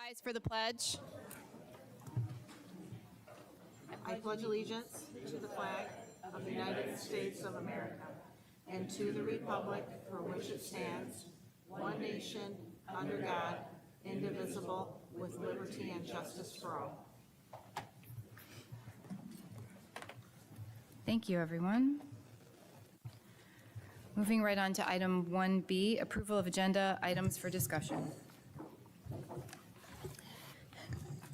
rise for the pledge. I pledge allegiance to the flag of the United States of America and to the republic for which it stands, one nation, under God, indivisible, with liberty and justice for all. Thank you, everyone. Moving right on to item 1B, approval of agenda items for discussion.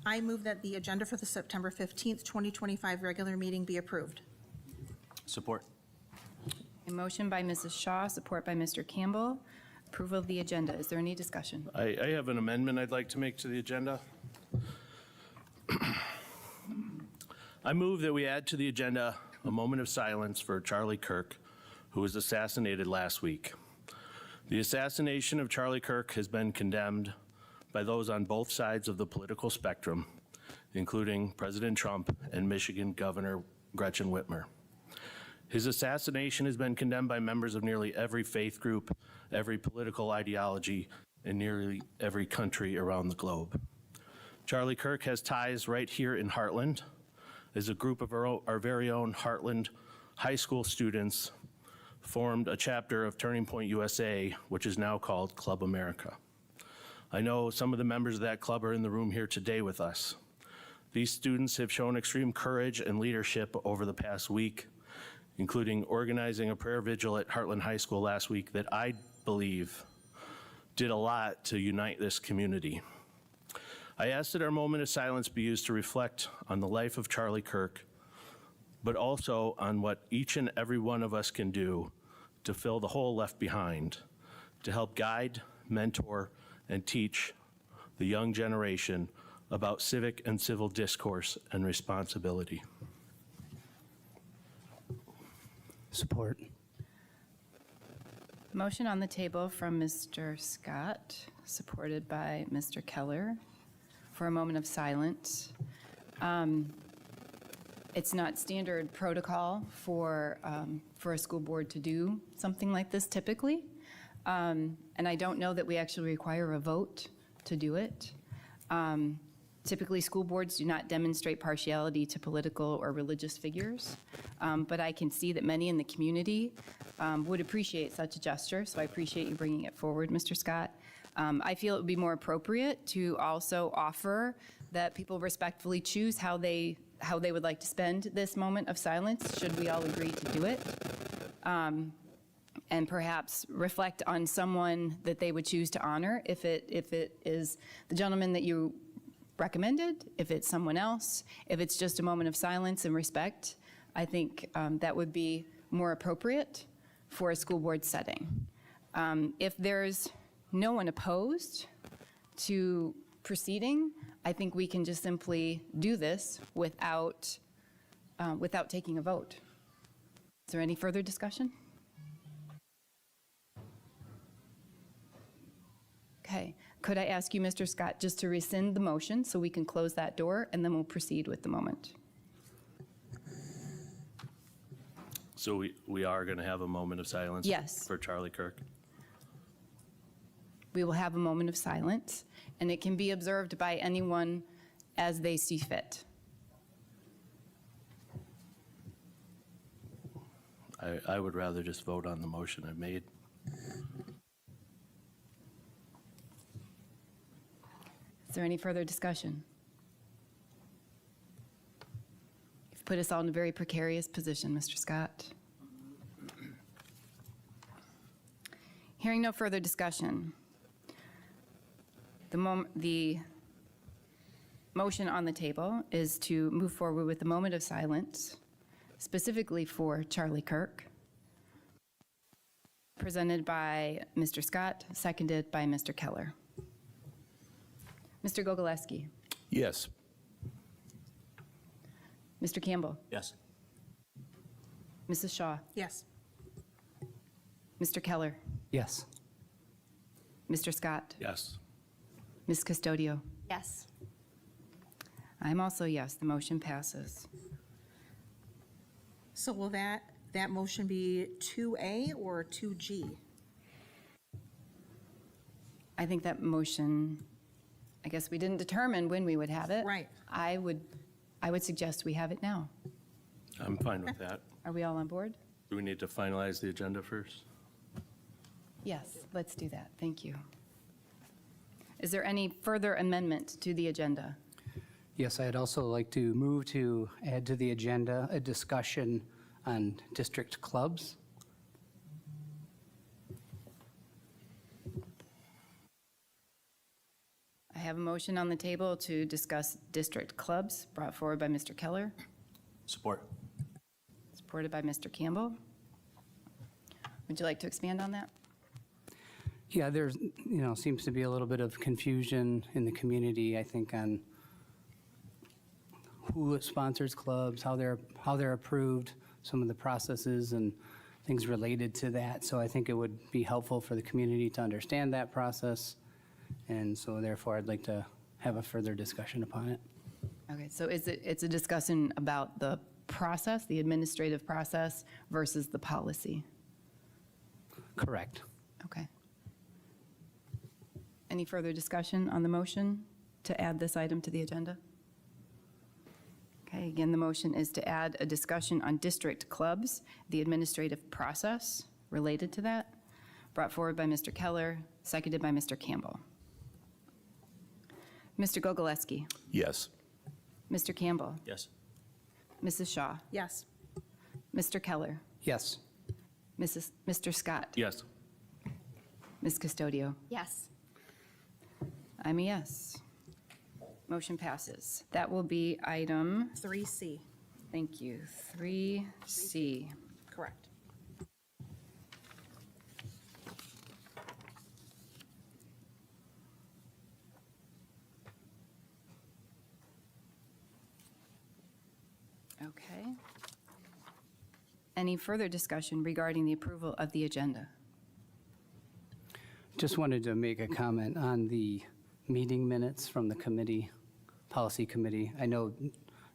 I move that the agenda for the September 15th, 2025 regular meeting be approved. Support. A motion by Mrs. Shaw, support by Mr. Campbell. Approval of the agenda. Is there any discussion? I have an amendment I'd like to make to the agenda. I move that we add to the agenda a moment of silence for Charlie Kirk, who was assassinated last week. The assassination of Charlie Kirk has been condemned by those on both sides of the political spectrum, including President Trump and Michigan Governor Gretchen Whitmer. His assassination has been condemned by members of nearly every faith group, every political ideology, and nearly every country around the globe. Charlie Kirk has ties right here in Hartland, as a group of our very own Hartland high school students formed a chapter of Turning Point USA, which is now called Club America. I know some of the members of that club are in the room here today with us. These students have shown extreme courage and leadership over the past week, including organizing a prayer vigil at Hartland High School last week that I believe did a lot to unite this community. I ask that our moment of silence be used to reflect on the life of Charlie Kirk, but also on what each and every one of us can do to fill the hole left behind, to help guide, mentor, and teach the young generation about civic and civil discourse and responsibility. Support. Motion on the table from Mr. Scott, supported by Mr. Keller, for a moment of silence. It's not standard protocol for a school board to do something like this typically. And I don't know that we actually require a vote to do it. Typically, school boards do not demonstrate partiality to political or religious figures, but I can see that many in the community would appreciate such a gesture, so I appreciate you bringing it forward, Mr. Scott. I feel it would be more appropriate to also offer that people respectfully choose how they would like to spend this moment of silence, should we all agree to do it. And perhaps reflect on someone that they would choose to honor, if it is the gentleman that you recommended, if it's someone else, if it's just a moment of silence and respect. I think that would be more appropriate for a school board setting. If there's no one opposed to proceeding, I think we can just simply do this without taking a vote. Is there any further discussion? Okay, could I ask you, Mr. Scott, just to rescind the motion so we can close that door, and then we'll proceed with the moment. So we are going to have a moment of silence Yes. for Charlie Kirk? We will have a moment of silence, and it can be observed by anyone as they see fit. I would rather just vote on the motion I made. Is there any further discussion? You've put us all in a very precarious position, Mr. Scott. Hearing no further discussion, the motion on the table is to move forward with the moment of silence, specifically for Charlie Kirk, presented by Mr. Scott, seconded by Mr. Keller. Mr. Gogolewski. Yes. Mr. Campbell. Yes. Mrs. Shaw. Yes. Mr. Keller. Yes. Mr. Scott. Yes. Ms. Custodio. Yes. I'm also yes. The motion passes. So will that motion be 2A or 2G? I think that motion I guess we didn't determine when we would have it. Right. I would suggest we have it now. I'm fine with that. Are we all on board? Do we need to finalize the agenda first? Yes, let's do that. Thank you. Is there any further amendment to the agenda? Yes, I'd also like to move to add to the agenda a discussion on district clubs. I have a motion on the table to discuss district clubs, brought forward by Mr. Keller, Support. supported by Mr. Campbell. Would you like to expand on that? Yeah, there's, seems to be a little bit of confusion in the community, I think, on who sponsors clubs, how they're approved, some of the processes and things related to that. So I think it would be helpful for the community to understand that process. And so therefore, I'd like to have a further discussion upon it. Okay, so it's a discussion about the process, the administrative process versus the policy? Correct. Okay. Any further discussion on the motion to add this item to the agenda? Okay, again, the motion is to add a discussion on district clubs, the administrative process related to that, brought forward by Mr. Keller, seconded by Mr. Campbell. Mr. Gogoleski, Yes. Mr. Campbell, Yes. Mrs. Shaw, Yes. Mr. Keller, Yes. Mr. Scott, Yes. Ms. Custodio. Yes. I'm a yes. Motion passes. That will be item, 3C, thank you, 3C. correct. Okay. Any further discussion regarding the approval of the agenda? Just wanted to make a comment on the meeting minutes from the committee, policy committee. I know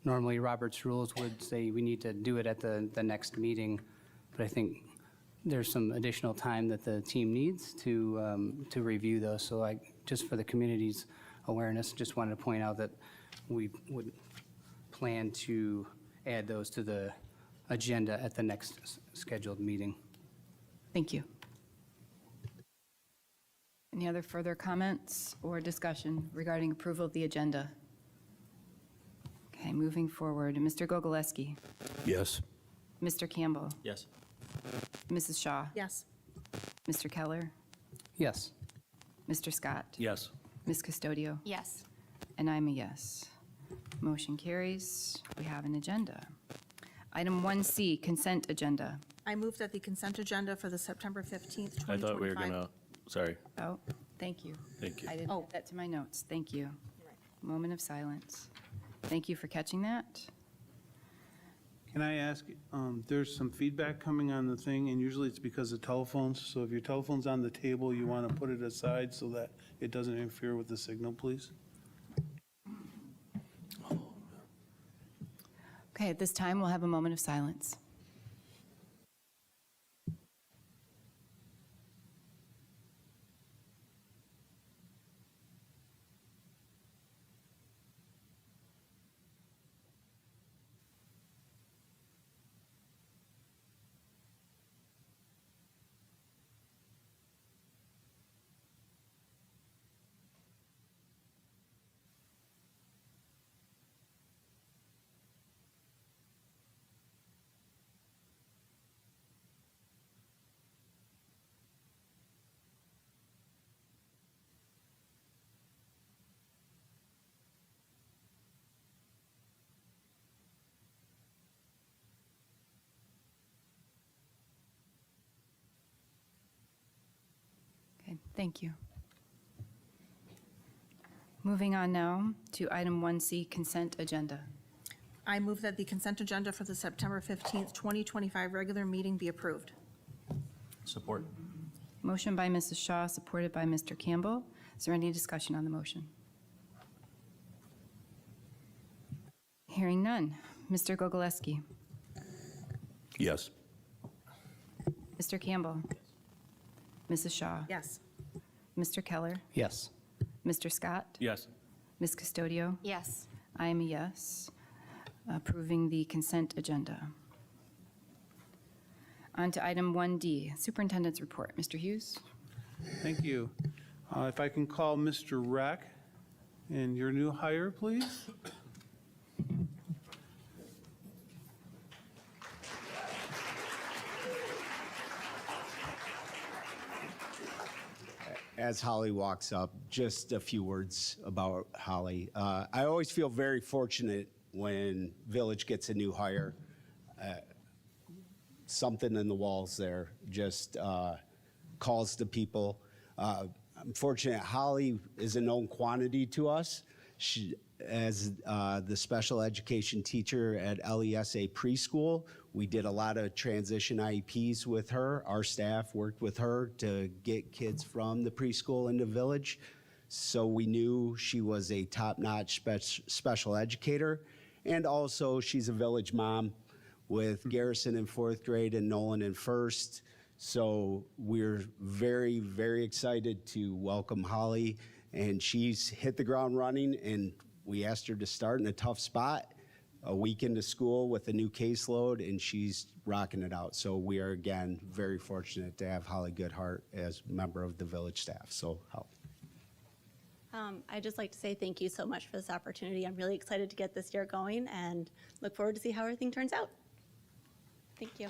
normally Robert's rules would say we need to do it at the next meeting, but I think there's some additional time that the team needs to review those. So I, just for the community's awareness, just wanted to point out that we would plan to add those to the agenda at the next scheduled meeting. Thank you. Any other further comments or discussion regarding approval of the agenda? Okay, moving forward. Mr. Gogoleski, Yes. Mr. Campbell, Yes. Mrs. Shaw, Yes. Mr. Keller, Yes. Mr. Scott, Yes. Ms. Custodio, Yes. and I'm a yes. Motion carries. We have an agenda. Item 1C, consent agenda. I move that the consent agenda for the September 15th, 2025. I thought we were gonna, sorry. Oh, thank you. Thank you. I didn't Oh. add that to my notes. Thank you. Moment of silence. Thank you for catching that. Can I ask, there's some feedback coming on the thing, and usually it's because of telephones. So if your telephone's on the table, you want to put it aside so that it doesn't interfere with the signal, please? Okay, at this time, we'll have a moment of silence. Okay, thank you. Moving on now to item 1C, consent agenda. I move that the consent agenda for the September 15th, 2025 regular meeting be approved. Support. Motion by Mrs. Shaw, supported by Mr. Campbell. Is there any discussion on the motion? Hearing none. Mr. Gogoleski, Yes. Mr. Campbell, Mrs. Shaw, Yes. Mr. Keller, Yes. Mr. Scott, Yes. Ms. Custodio? Yes. I am a yes. Approving the consent agenda. On to item 1D, Superintendent's Report. Mr. Hughes? Thank you. If I can call Mr. Rack and your new hire, please. As Holly walks up, just a few words about Holly. I always feel very fortunate when Village gets a new hire. Something in the walls there just calls to people. I'm fortunate Holly is a known quantity to us. She, as the special education teacher at LESA preschool, we did a lot of transition IEPs with her. Our staff worked with her to get kids from the preschool into Village. So we knew she was a top-notch special educator. And also she's a Village mom with Garrison in 4th grade and Nolan in 1st. So we're very, very excited to welcome Holly, and she's hit the ground running, and we asked her to start in a tough spot, a week into school with a new caseload, and she's rocking it out. So we are, again, very fortunate to have Holly Goodhart as a member of the Village staff. So, Holly. I'd just like to say thank you so much for this opportunity. I'm really excited to get this year going and look forward to see how everything turns out. Thank you.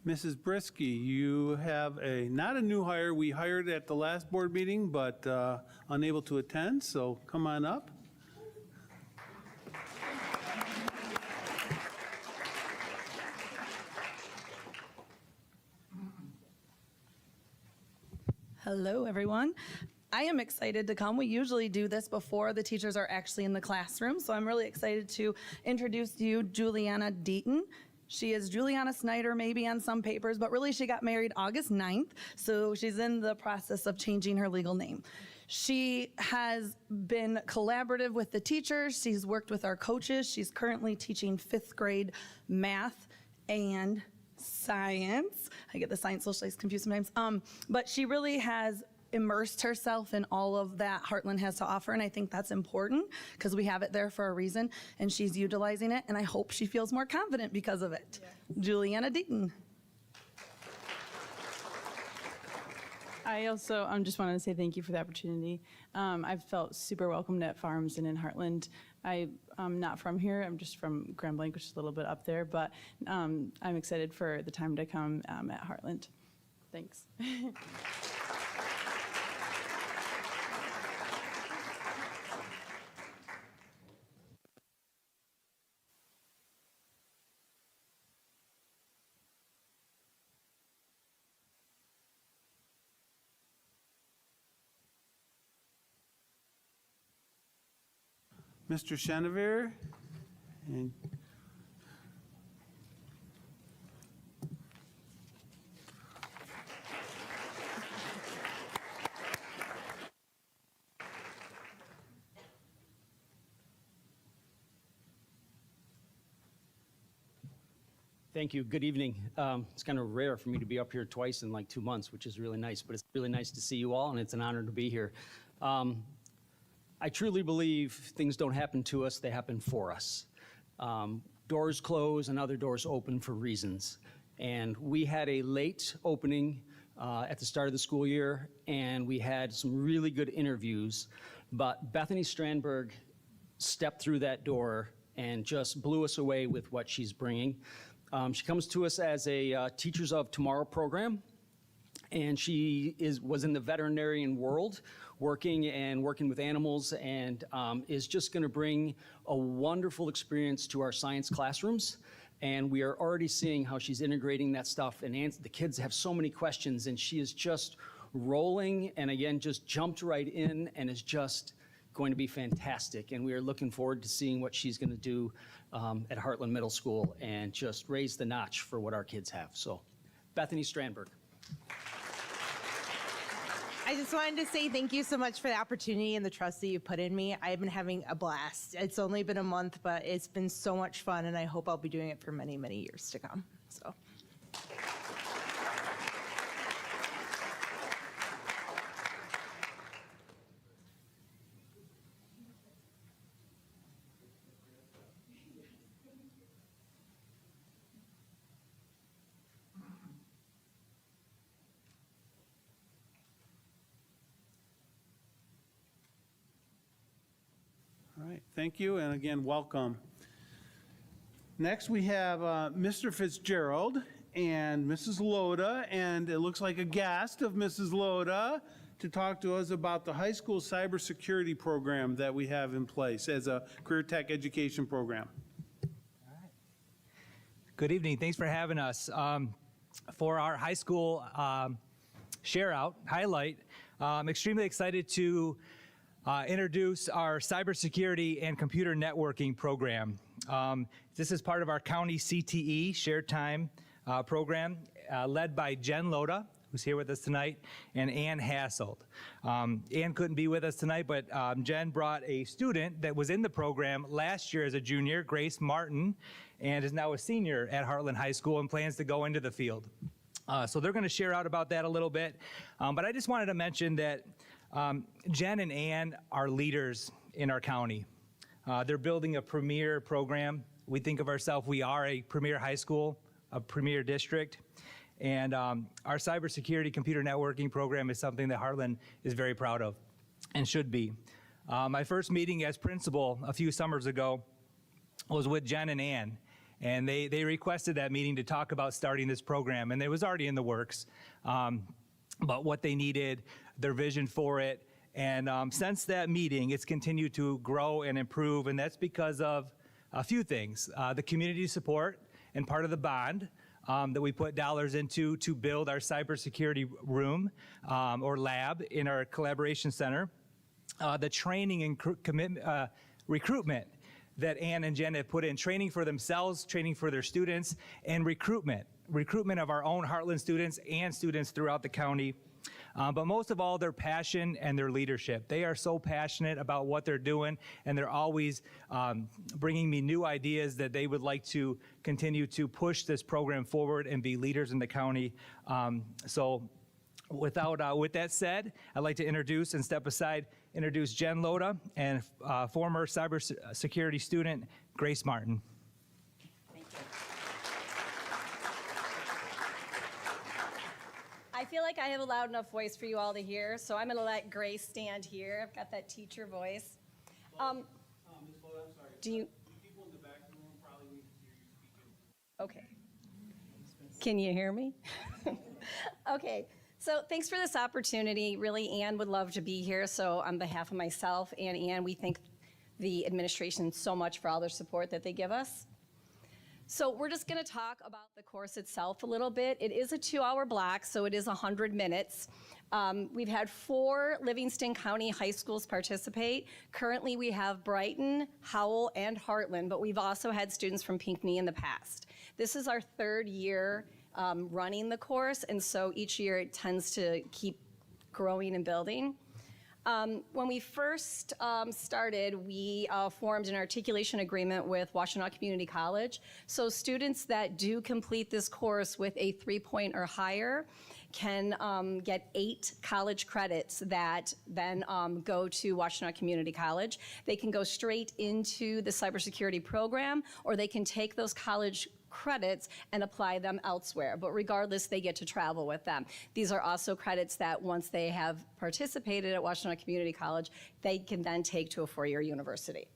Mrs. Brisky, you have not a new hire. We hired at the last board meeting, but unable to attend, so come on up. Hello, everyone. I am excited to come. We usually do this before the teachers are actually in the classroom, so I'm really excited to introduce to you Juliana Deaton. She is Juliana Snyder, maybe on some papers, but really she got married August 9th, so she's in the process of changing her legal name. She has been collaborative with the teachers. She's worked with our coaches. She's currently teaching 5th grade math and science. I get the science social studies confused sometimes. But she really has immersed herself in all of that Hartland has to offer, and I think that's important because we have it there for a reason, and she's utilizing it, and I hope she feels more confident because of it. Yeah. Juliana Deaton. I also just wanted to say thank you for the opportunity. I've felt super welcomed at Farms and in Hartland. I'm not from here. I'm just from Grand Blanc, which is a little bit up there, but I'm excited for the time to come at Hartland. Thanks. Mr. Chenevert, and Thank you. Good evening. It's kind of rare for me to be up here twice in like 2 months, which is really nice, but it's really nice to see you all, and it's an honor to be here. I truly believe things don't happen to us, they happen for us. Doors close and other doors open for reasons. And we had a late opening at the start of the school year, and we had some really good interviews, but Bethany Strandberg stepped through that door and just blew us away with what she's bringing. She comes to us as a Teachers of Tomorrow program, and she was in the veterinarian world, working with animals, and is just going to bring a wonderful experience to our science classrooms. And we are already seeing how she's integrating that stuff, and the kids have so many questions, and she is just rolling, and again, just jumped right in, and is just going to be fantastic. And we are looking forward to seeing what she's going to do at Hartland Middle School and just raise the notch for what our kids have. So, Bethany Strandberg. I just wanted to say thank you so much for the opportunity and the trust that you put in me. I've been having a blast. It's only been a month, but it's been so much fun, and I hope I'll be doing it for many, many years to come. So. All right, thank you, and again, welcome. Next, we have Mr. Fitzgerald and Mrs. Loda, and it looks like a guest of Mrs. Loda to talk to us about the high school cybersecurity program that we have in place as a career tech education program. Good evening. Thanks for having us. For our high school share out highlight, I'm extremely excited to introduce our cybersecurity and computer networking program. This is part of our county CTE shared time program led by Jen Loda, who's here with us tonight, and Ann Hasselt. Ann couldn't be with us tonight, but Jen brought a student that was in the program last year as a junior, Grace Martin, and is now a senior at Hartland High School and plans to go into the field. So they're going to share out about that a little bit. But I just wanted to mention that Jen and Ann are leaders in our county. They're building a premier program. We think of ourselves, we are a premier high school, a premier district. And our cybersecurity computer networking program is something that Hartland is very proud of and should be. My first meeting as principal a few summers ago was with Jen and Ann. And they requested that meeting to talk about starting this program. And it was already in the works. But what they needed, their vision for it. And since that meeting, it's continued to grow and improve. And that's because of a few things. The community support and part of the bond that we put dollars into to build our cybersecurity room or lab in our collaboration center. The training and recruitment that Ann and Jen have put in, training for themselves, training for their students, and recruitment of our own Hartland students and students throughout the county. But most of all, their passion and their leadership. They are so passionate about what they're doing, and they're always bringing me new ideas that they would like to continue to push this program forward and be leaders in the county. With that said, I'd like to introduce Jen Loda and former cybersecurity student, Grace Martin. Thank you. I feel like I have a loud enough voice for you all to hear, so I'm going to let Grace stand here. I've got that teacher voice. Ms. Loda, I'm sorry. Do you? The people in the back of the room probably need to hear you speaking. Okay. Can you hear me? Okay. So thanks for this opportunity. Really, Ann would love to be here. So on behalf of myself and Ann, we thank the administration so much for all their support that they give us. So we're just going to talk about the course itself a little bit. It is a 2-hour block, so it is 100 minutes. We've had 4 Livingston County high schools participate. Currently, we have Brighton, Howell, and Hartland, but we've also had students from Pinckney in the past. This is our 3rd year running the course, and so each year it tends to keep growing and building. When we first started, we formed an articulation agreement with Washtenaw Community College. So students that do complete this course with a 3-point or higher can get 8 college credits that then go to Washtenaw Community College. They can go straight into the cybersecurity program, or they can take those college credits and apply them elsewhere, but regardless, they get to travel with them. These are also credits that once they have participated at Washtenaw Community College, they can then take to a 4-year university.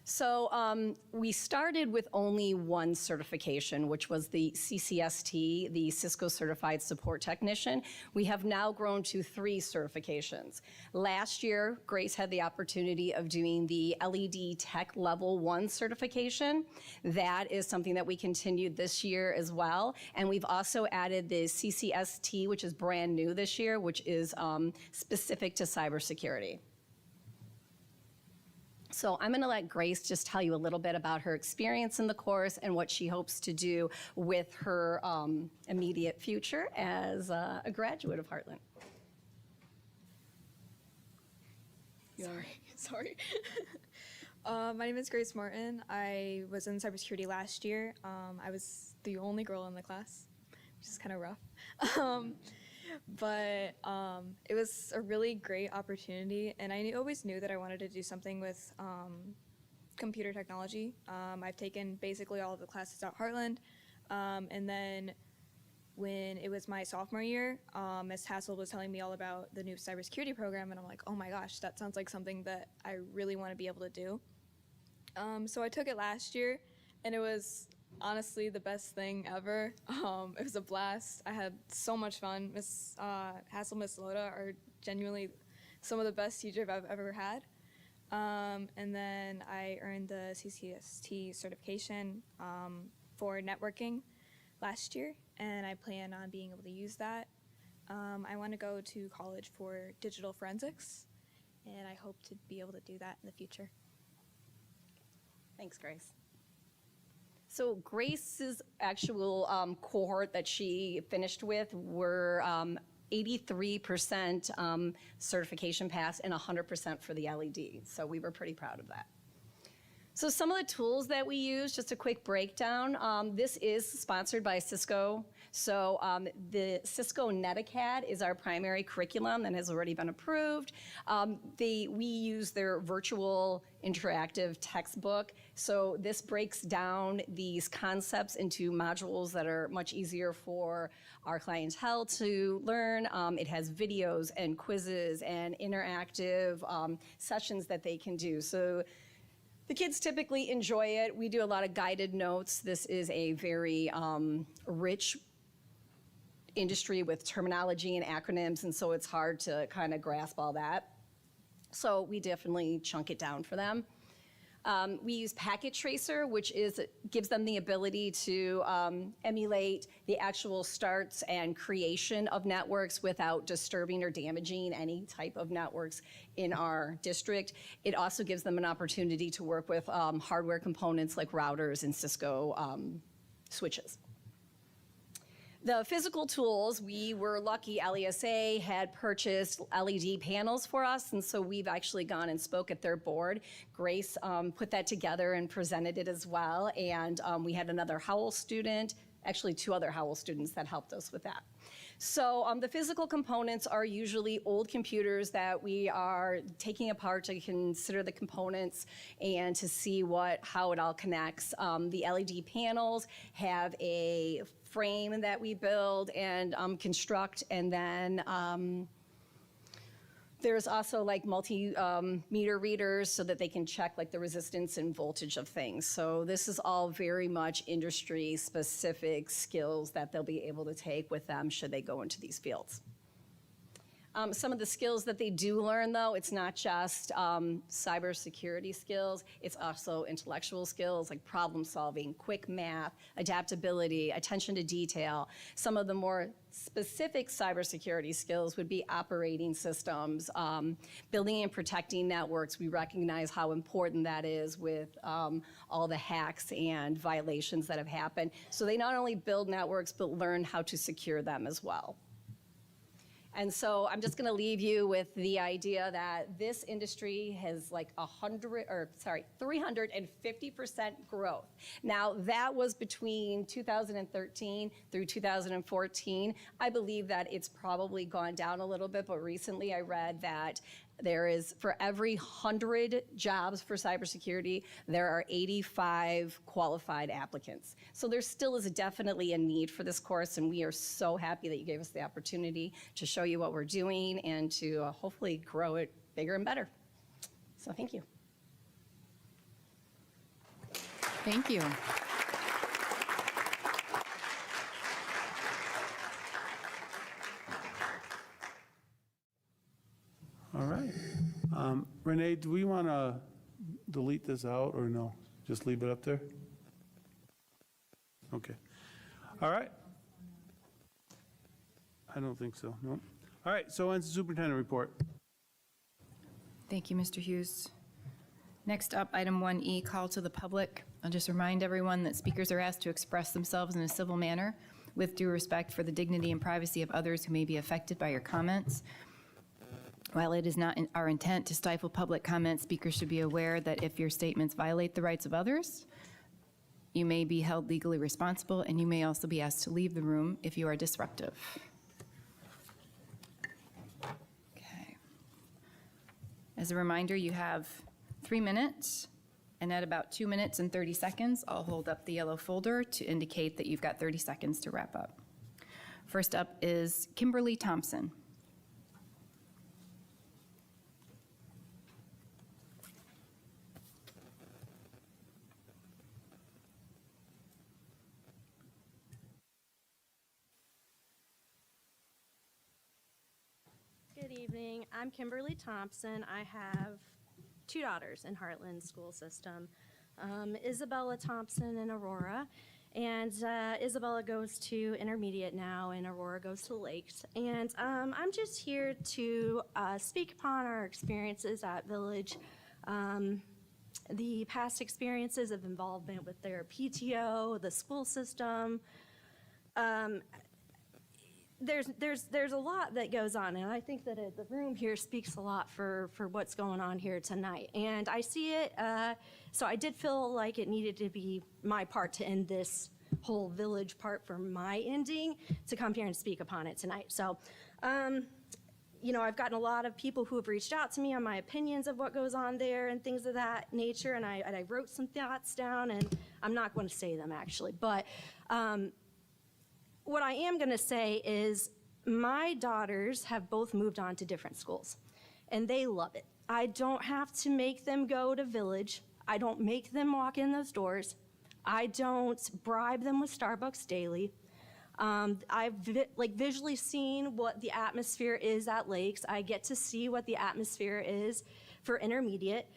So we started with only one certification, which was the CCST, the Cisco Certified Support Technician. We have now grown to 3 certifications. Last year, Grace had the opportunity of doing the LED Tech Level 1 certification. That is something that we continued this year as well. And we've also added the CCST, which is brand new this year, which is specific to cybersecurity. So I'm going to let Grace just tell you a little bit about her experience in the course and what she hopes to do with her immediate future as a graduate of Hartland. Sorry. My name is Grace Martin. I was in cybersecurity last year. I was the only girl in the class, which is kind of rough. But it was a really great opportunity, and I always knew that I wanted to do something with computer technology. I've taken basically all of the classes at Hartland, and then when it was my sophomore year, Ms. Hassel was telling me all about the new cybersecurity program, and I'm like, oh my gosh, that sounds like something that I really want to be able to do. So I took it last year, and it was honestly the best thing ever. It was a blast. I had so much fun. Miss Hassel, Miss Loda are genuinely some of the best teachers I've ever had. And then I earned the CCST certification for networking last year, and I plan on being able to use that. I want to go to college for digital forensics, and I hope to be able to do that in the future. Thanks, Grace. So Grace's actual cohort that she finished with were 83% certification pass and 100% for the LED. So we were pretty proud of that. So some of the tools that we use, just a quick breakdown. This is sponsored by Cisco. So the Cisco NetAcad is our primary curriculum and has already been approved. We use their virtual interactive textbook. So this breaks down these concepts into modules that are much easier for our clientele to learn. It has videos and quizzes and interactive sessions that they can do. So the kids typically enjoy it. We do a lot of guided notes. This is a very rich industry with terminology and acronyms, and so it's hard to kind of grasp all that. So we definitely chunk it down for them. We use Packet Tracer, which gives them the ability to emulate the actual starts and creation of networks without disturbing or damaging any type of networks in our district. It also gives them an opportunity to work with hardware components like routers and Cisco switches. The physical tools, we were lucky LESA had purchased LED panels for us, and so we've actually gone and spoke at their board. Grace put that together and presented it as well, and we had another Howell student, actually 2 other Howell students that helped us with that. So the physical components are usually old computers that we are taking apart to consider the components and to see how it all connects. The LED panels have a frame that we build and construct, and then there's also like multi-meter readers so that they can check like the resistance and voltage of things. So this is all very much industry-specific skills that they'll be able to take with them should they go into these fields. Some of the skills that they do learn, though, it's not just cybersecurity skills, it's also intellectual skills like problem solving, quick math, adaptability, attention to detail. Some of the more specific cybersecurity skills would be operating systems, building and protecting networks. We recognize how important that is with all the hacks and violations that have happened. So they not only build networks, but learn how to secure them as well. And so I'm just going to leave you with the idea that this industry has like 350% growth. Now, that was between 2013 through 2014. I believe that it's probably gone down a little bit, but recently I read that there is, for every 100 jobs for cybersecurity, there are 85 qualified applicants. So there still is definitely a need for this course, and we are so happy that you gave us the opportunity to show you what we're doing and to hopefully grow it bigger and better. So thank you. Thank you. All right. Renee, do we want to delete this out or no? Just leave it up there? Okay. All right. I don't think so, no. All right, so ends the superintendent report. Thank you, Mr. Hughes. Next up, item 1E, call to the public. I'll just remind everyone that speakers are asked to express themselves in a civil manner with due respect for the dignity and privacy of others who may be affected by your comments. While it is not our intent to stifle public comment, speakers should be aware that if your statements violate the rights of others, you may be held legally responsible, and you may also be asked to leave the room if you are disruptive. Okay. As a reminder, you have 3 minutes, and at about 2 minutes and 30 seconds, I'll hold up the yellow folder to indicate that you've got 30 seconds to wrap up. First up is Kimberly Thompson. Good evening. I'm Kimberly Thompson. I have 2 daughters in Hartland school system, Isabella Thompson and Aurora. And Isabella goes to intermediate now, and Aurora goes to Lakes. And I'm just here to speak upon our experiences at Village, the past experiences of involvement with their PTO, the school system. There's a lot that goes on, and I think that the room here speaks a lot for what's going on here tonight. And I see it, so I did feel like it needed to be my part to end this whole Village part for my ending, to come here and speak upon it tonight. So, you know, I've gotten a lot of people who have reached out to me on my opinions of what goes on there and things of that nature, and I wrote some thoughts down, and I'm not going to say them actually, but what I am going to say is my daughters have both moved on to different schools, and they love it. I don't have to make them go to Village. I don't make them walk in those doors. I don't bribe them with Starbucks daily. I've visually seen what the atmosphere is at Lakes. I get to see what the atmosphere is for intermediate.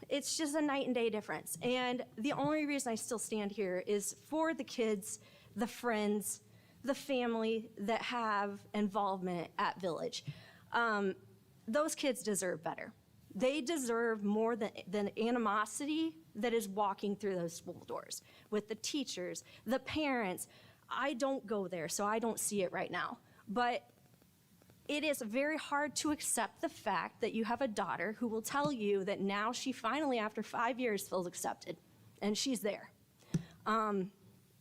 It's just a night and day difference. And the only reason I still stand here is for the kids, the friends, the family that have involvement at Village. Those kids deserve better. They deserve more than animosity that is walking through those school doors with the teachers, the parents. I don't go there, so I don't see it right now. But it is very hard to accept the fact that you have a daughter who will tell you that now she finally, after 5 years, feels accepted, and she's there.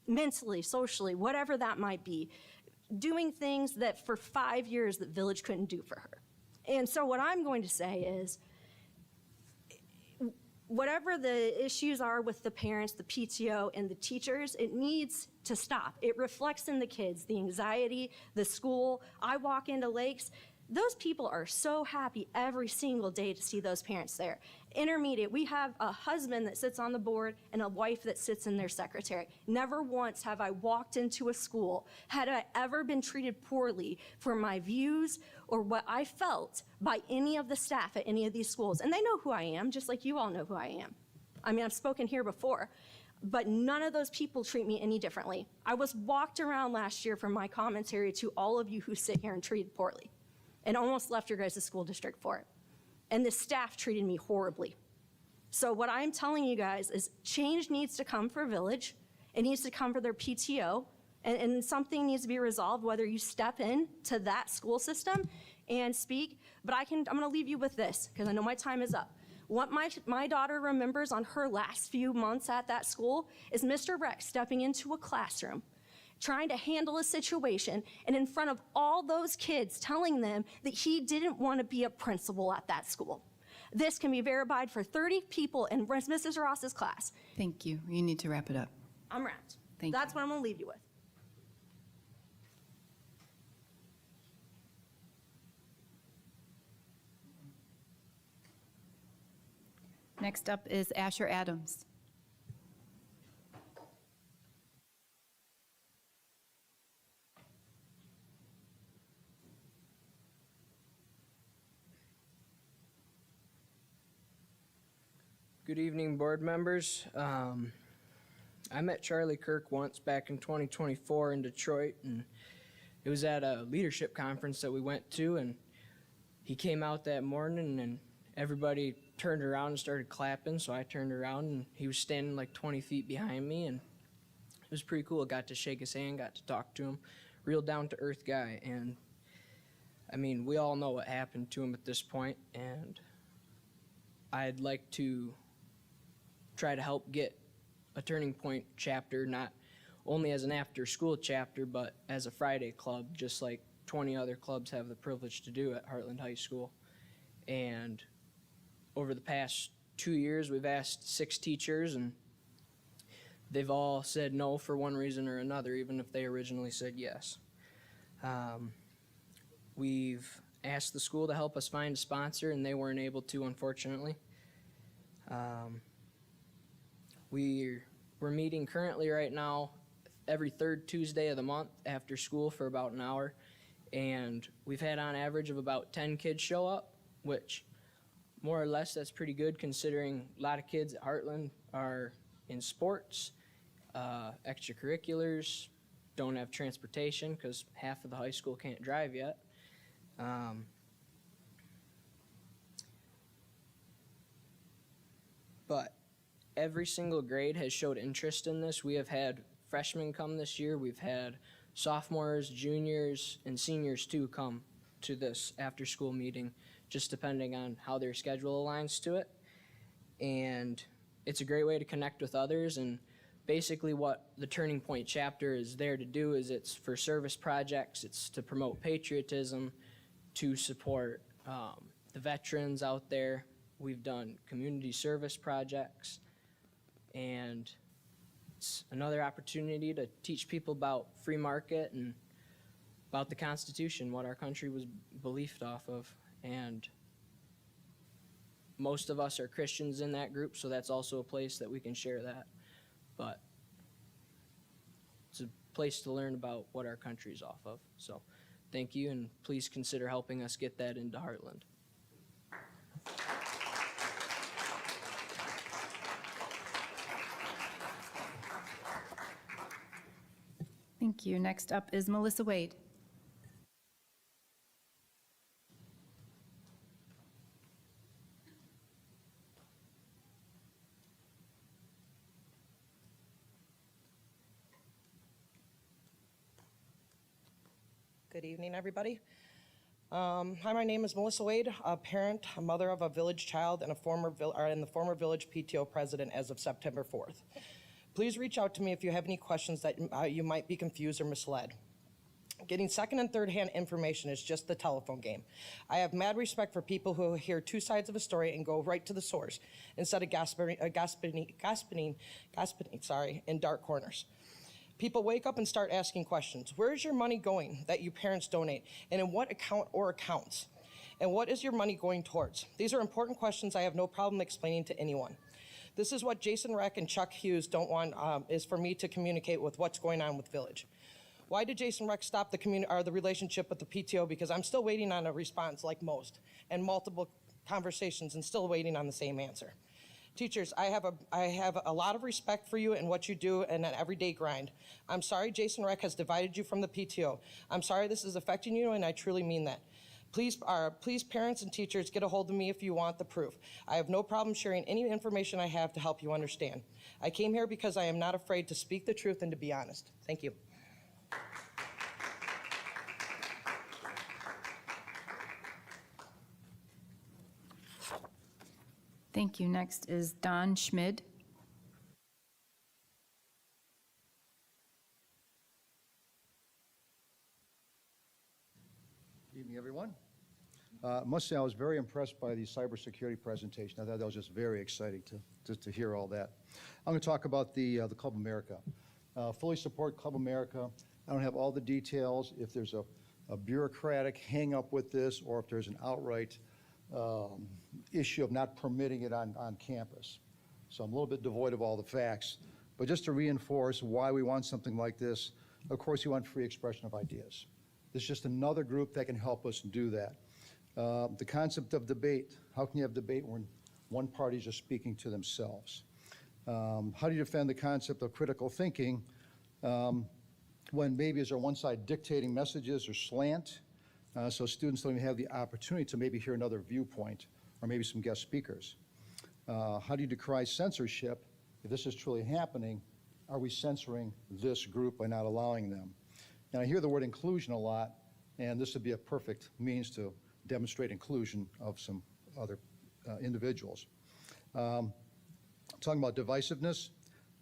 Mentally, socially, whatever that might be, doing things that for 5 years that Village couldn't do for her. And so what I'm going to say is, whatever the issues are with the parents, the PTO, and the teachers, it needs to stop. It reflects in the kids, the anxiety, the school. I walk into Lakes, those people are so happy every single day to see those parents there. Intermediate, we have a husband that sits on the board and a wife that sits in their secretary. Never once have I walked into a school, had I ever been treated poorly for my views or what I felt by any of the staff at any of these schools. And they know who I am, just like you all know who I am. I mean, I've spoken here before, but none of those people treat me any differently. I was walked around last year for my commentary to all of you who sit here and treated poorly, and almost left your guys' school district for it. And the staff treated me horribly. So what I'm telling you guys is change needs to come for Village. It needs to come for their PTO. And something needs to be resolved, whether you step in to that school system and speak. But I'm gonna leave you with this, because I know my time is up. What my daughter remembers on her last few months at that school is Mr. Rex stepping into a classroom, trying to handle a situation, and in front of all those kids telling them that he didn't want to be a principal at that school. This can be verified for 30 people in Mrs. Ross's class. Thank you. You need to wrap it up. I'm wrapped. Thank That's what I'm going to leave you with. Next up is Asher Adams. Good evening, board members. I met Charlie Kirk once back in 2024 in Detroit, and it was at a leadership conference that we went to, and he came out that morning, and everybody turned around and started clapping, so I turned around and he was standing like 20 feet behind me, and it was pretty cool. Got to shake his hand, got to talk to him. Real down-to-earth guy, and I mean, we all know what happened to him at this point, and I'd like to try to help get a Turning Point chapter, not only as an after-school chapter, but as a Friday club, just like 20 other clubs have the privilege to do at Hartland High School. And over the past 2 years, we've asked 6 teachers, and they've all said no for one reason or another, even if they originally said yes. We've asked the school to help us find a sponsor, and they weren't able to, unfortunately. We're meeting currently right now every third Tuesday of the month after school for about an hour, and we've had on average of about 10 kids show up, which more or less that's pretty good considering a lot of kids at Hartland are in sports, extracurriculars, don't have transportation because half of the high school can't drive yet. But every single grade has showed interest in this. We have had freshmen come this year. We've had sophomores, juniors, and seniors too come to this after-school meeting, just depending on how their schedule aligns to it. And it's a great way to connect with others, and basically what the Turning Point chapter is there to do is it's for service projects, it's to promote patriotism, to support the veterans out there. We've done community service projects, and it's another opportunity to teach people about free market and about the Constitution, what our country was believed off of. And most of us are Christians in that group, so that's also a place that we can share that. But it's a place to learn about what our country's off of. So thank you, and please consider helping us get that into Hartland. Thank you. Next up is Melissa Wade. Good evening, everybody. Hi, my name is Melissa Wade, a parent, a mother of a village child, and the former village PTO president as of September 4th. Please reach out to me if you have any questions that you might be confused or misled. Getting second and third hand information is just the telephone game. I have mad respect for people who hear two sides of a story and go right to the source instead of gasping in dark corners. People wake up and start asking questions. Where is your money going that you parents donate, and in what account or accounts? And what is your money going towards? These are important questions I have no problem explaining to anyone. This is what Jason Reck and Chuck Hughes don't want, is for me to communicate with what's going on with Village. Why did Jason Reck stop the relationship with the PTO? Because I'm still waiting on a response like most, and multiple conversations and still waiting on the same answer. Teachers, I have a lot of respect for you and what you do in an everyday grind. I'm sorry Jason Reck has divided you from the PTO. I'm sorry this is affecting you, and I truly mean that. Please, parents and teachers, get a hold of me if you want the proof. I have no problem sharing any information I have to help you understand. I came here because I am not afraid to speak the truth and to be honest. Thank you. Thank you. Next is Don Schmid. Good evening, everyone. I must say I was very impressed by the cybersecurity presentation. I thought that was just very exciting to hear all that. I'm going to talk about the Club America. Fully support Club America. I don't have all the details, if there's a bureaucratic hang-up with this or if there's an outright issue of not permitting it on campus. So I'm a little bit devoid of all the facts. But just to reinforce why we want something like this, of course, we want free expression of ideas. This is just another group that can help us do that. The concept of debate. How can you have debate when one party is just speaking to themselves? How do you defend the concept of critical thinking when maybe is there one side dictating messages or slant, so students don't even have the opportunity to maybe hear another viewpoint or maybe some guest speakers? How do you decry censorship? If this is truly happening, are we censoring this group by not allowing them? And I hear the word inclusion a lot, and this would be a perfect means to demonstrate inclusion of some other individuals. Talking about divisiveness,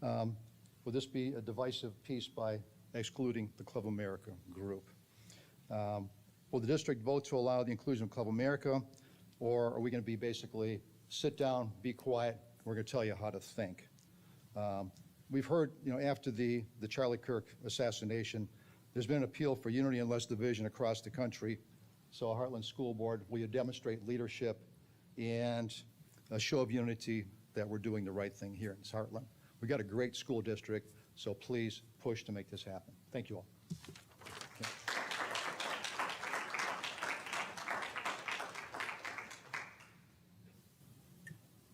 would this be a divisive piece by excluding the Club America group? Will the district vote to allow the inclusion of Club America, or are we going to be basically sit down, be quiet, we're going to tell you how to think? We've heard, after the Charlie Kirk assassination, there's been an appeal for unity and less division across the country. So Hartland School Board, will you demonstrate leadership and a show of unity that we're doing the right thing here in Hartland? We've got a great school district, so please push to make this happen. Thank you all.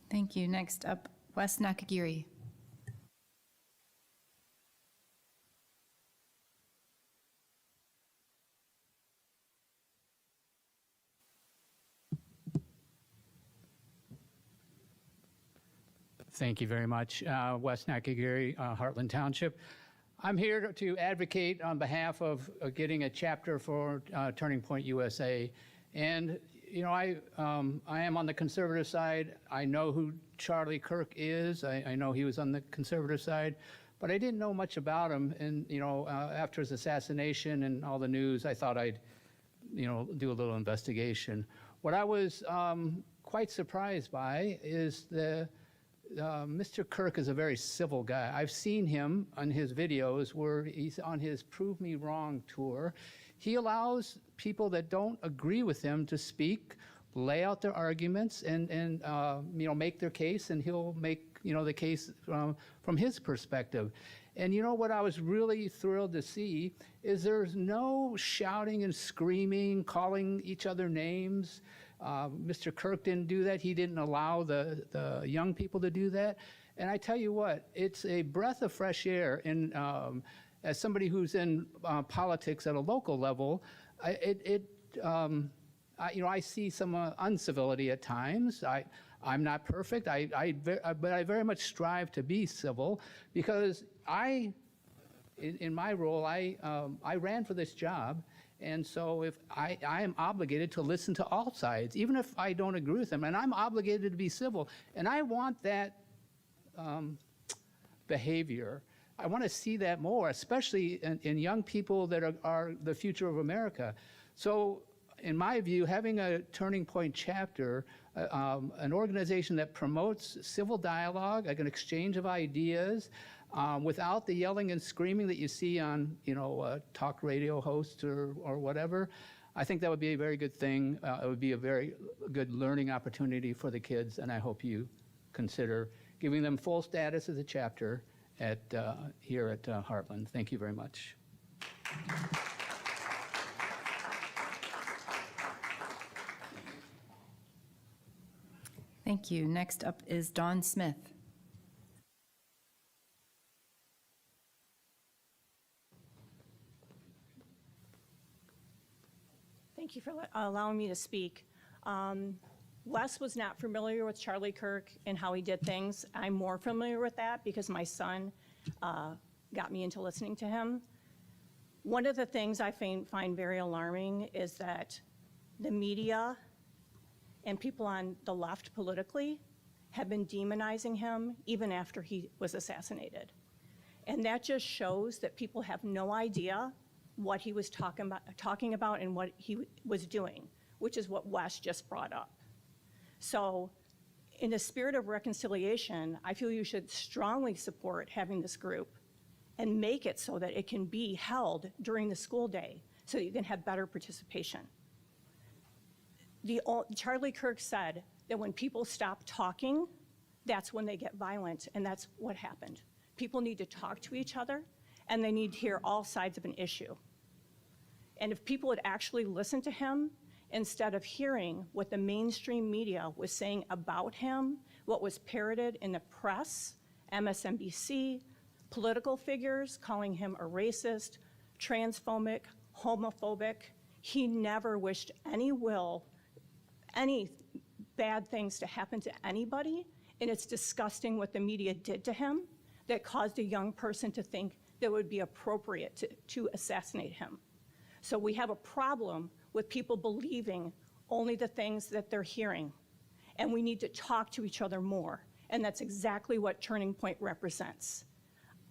Thank you. Next up, Wes Nakagiri. Thank you very much. Wes Nakagiri, Hartland Township. I'm here to advocate on behalf of getting a chapter for Turning Point USA. And, I am on the conservative side. I know who Charlie Kirk is. I know he was on the conservative side. But I didn't know much about him. And, after his assassination and all the news, I thought I'd, do a little investigation. What I was quite surprised by is Mr. Kirk is a very civil guy. I've seen him on his videos where he's on his Prove Me Wrong tour. He allows people that don't agree with him to speak, lay out their arguments, and make their case, and he'll make the case from his perspective. And what I was really thrilled to see is there's no shouting and screaming, calling each other names. Mr. Kirk didn't do that. He didn't allow the young people to do that. And I tell you what, it's a breath of fresh air. And as somebody who's in politics at a local level, I see some uncivility at times. I'm not perfect, but I very much strive to be civil because in my role, I ran for this job. And so if I am obligated to listen to all sides, even if I don't agree with them, and I'm obligated to be civil. And I want that behavior. I want to see that more, especially in young people that are the future of America. So in my view, having a Turning Point chapter, an organization that promotes civil dialogue, like an exchange of ideas, without the yelling and screaming that you see on, talk radio hosts or whatever, I think that would be a very good thing. It would be a very good learning opportunity for the kids, and I hope you consider giving them full status as a chapter here at Hartland. Thank you very much. Thank you. Next up is Dawn Smith. Thank you for allowing me to speak. Wes was not familiar with Charlie Kirk and how he did things. I'm more familiar with that because my son got me into listening to him. One of the things I find very alarming is that the media and people on the left politically have been demonizing him even after he was assassinated. And that just shows that people have no idea what he was talking about and what he was doing, which is what Wes just brought up. So in the spirit of reconciliation, I feel you should strongly support having this group and make it so that it can be held during the school day so that you can have better participation. Charlie Kirk said that when people stop talking, that's when they get violent, and that's what happened. People need to talk to each other, and they need to hear all sides of an issue. And if people would actually listen to him, instead of hearing what the mainstream media was saying about him, what was parroted in the press, MSNBC, political figures calling him a racist, transphobic, homophobic, he never wished any bad things to happen to anybody, And it's disgusting what the media did to him that caused a young person to think that it would be appropriate to assassinate him. So we have a problem with people believing only the things that they're hearing. And we need to talk to each other more. And that's exactly what Turning Point represents.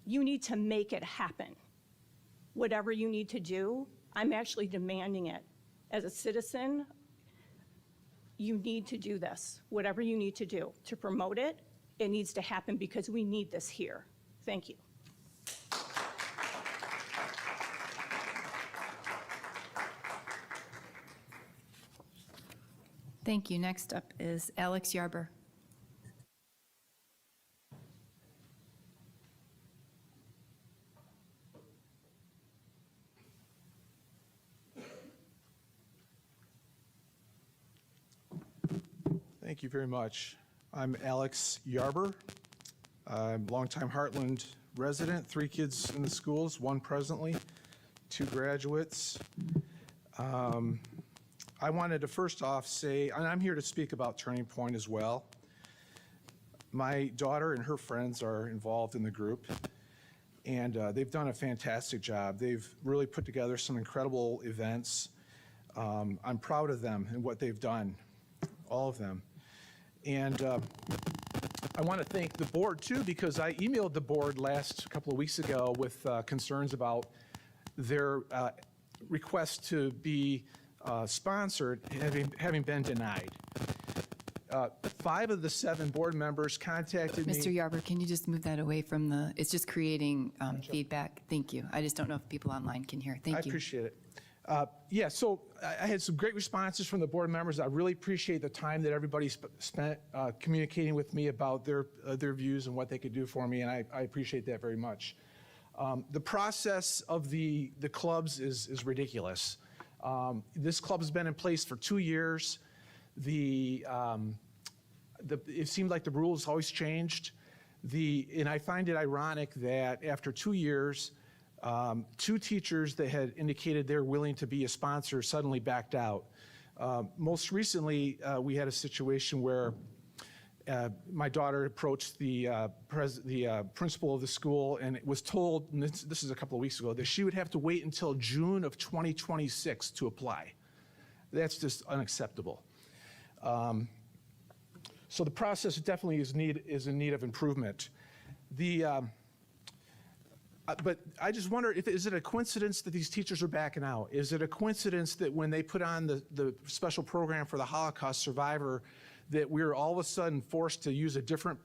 You need to make it happen. Whatever you need to do, I'm actually demanding it. As a citizen, you need to do this. Whatever you need to do to promote it, it needs to happen because we need this here. Thank you. Thank you. Next up is Alex Yarber. Thank you very much. I'm Alex Yarber. I'm a longtime Hartland resident, 3 kids in the schools, 1 presently, 2 graduates. I wanted to first off say, and I'm here to speak about Turning Point as well. My daughter and her friends are involved in the group, and they've done a fantastic job. They've really put together some incredible events. I'm proud of them and what they've done, all of them. And I want to thank the board too, because I emailed the board last couple of weeks ago with concerns about their request to be sponsored having been denied. 5 of the 7 board members contacted me. Mr. Yarber, can you just move that away from the, it's just creating feedback. Thank you. I just don't know if people online can hear. Thank you. I appreciate it. Yeah, so I had some great responses from the board members. I really appreciate the time that everybody spent communicating with me about their views and what they could do for me, and I appreciate that very much. The process of the clubs is ridiculous. This club has been in place for 2 years. It seemed like the rules always changed. And I find it ironic that after 2 years, 2 teachers that had indicated they're willing to be a sponsor suddenly backed out. Most recently, we had a situation where my daughter approached the principal of the school and was told, and this is a couple of weeks ago, that she would have to wait until June of 2026 to apply. That's just unacceptable. So the process definitely is in need of improvement. But I just wonder, is it a coincidence that these teachers are backing out? Is it a coincidence that when they put on the special program for the Holocaust survivor, that we're all of a sudden forced to use a different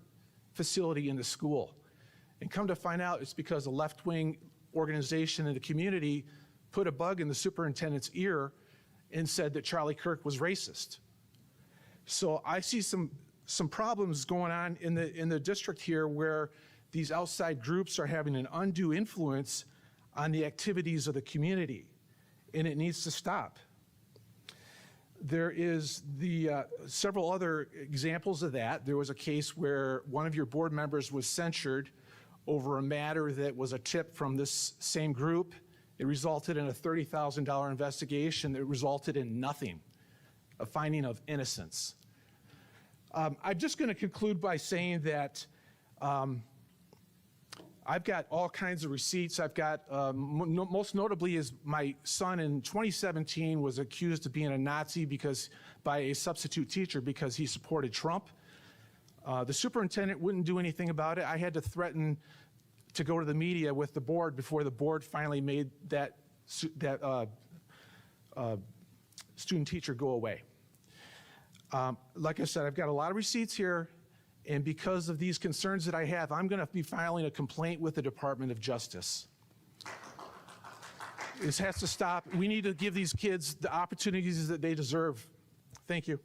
facility in the school? And come to find out, it's because a left-wing organization in the community put a bug in the superintendent's ear and said that Charlie Kirk was racist. So I see some problems going on in the district here where these outside groups are having an undue influence on the activities of the community, and it needs to stop. There is several other examples of that. There was a case where one of your board members was censured over a matter that was a tip from this same group. It resulted in a $30,000 investigation that resulted in nothing, a finding of innocence. I'm just going to conclude by saying that I've got all kinds of receipts. I've got, most notably is my son in 2017 was accused of being a Nazi by a substitute teacher because he supported Trump. The superintendent wouldn't do anything about it. I had to threaten to go to the media with the board before the board finally made that student teacher go away. Like I said, I've got a lot of receipts here. And because of these concerns that I have, I'm going to be filing a complaint with the Department of Justice. This has to stop. We need to give these kids the opportunities that they deserve. Thank you.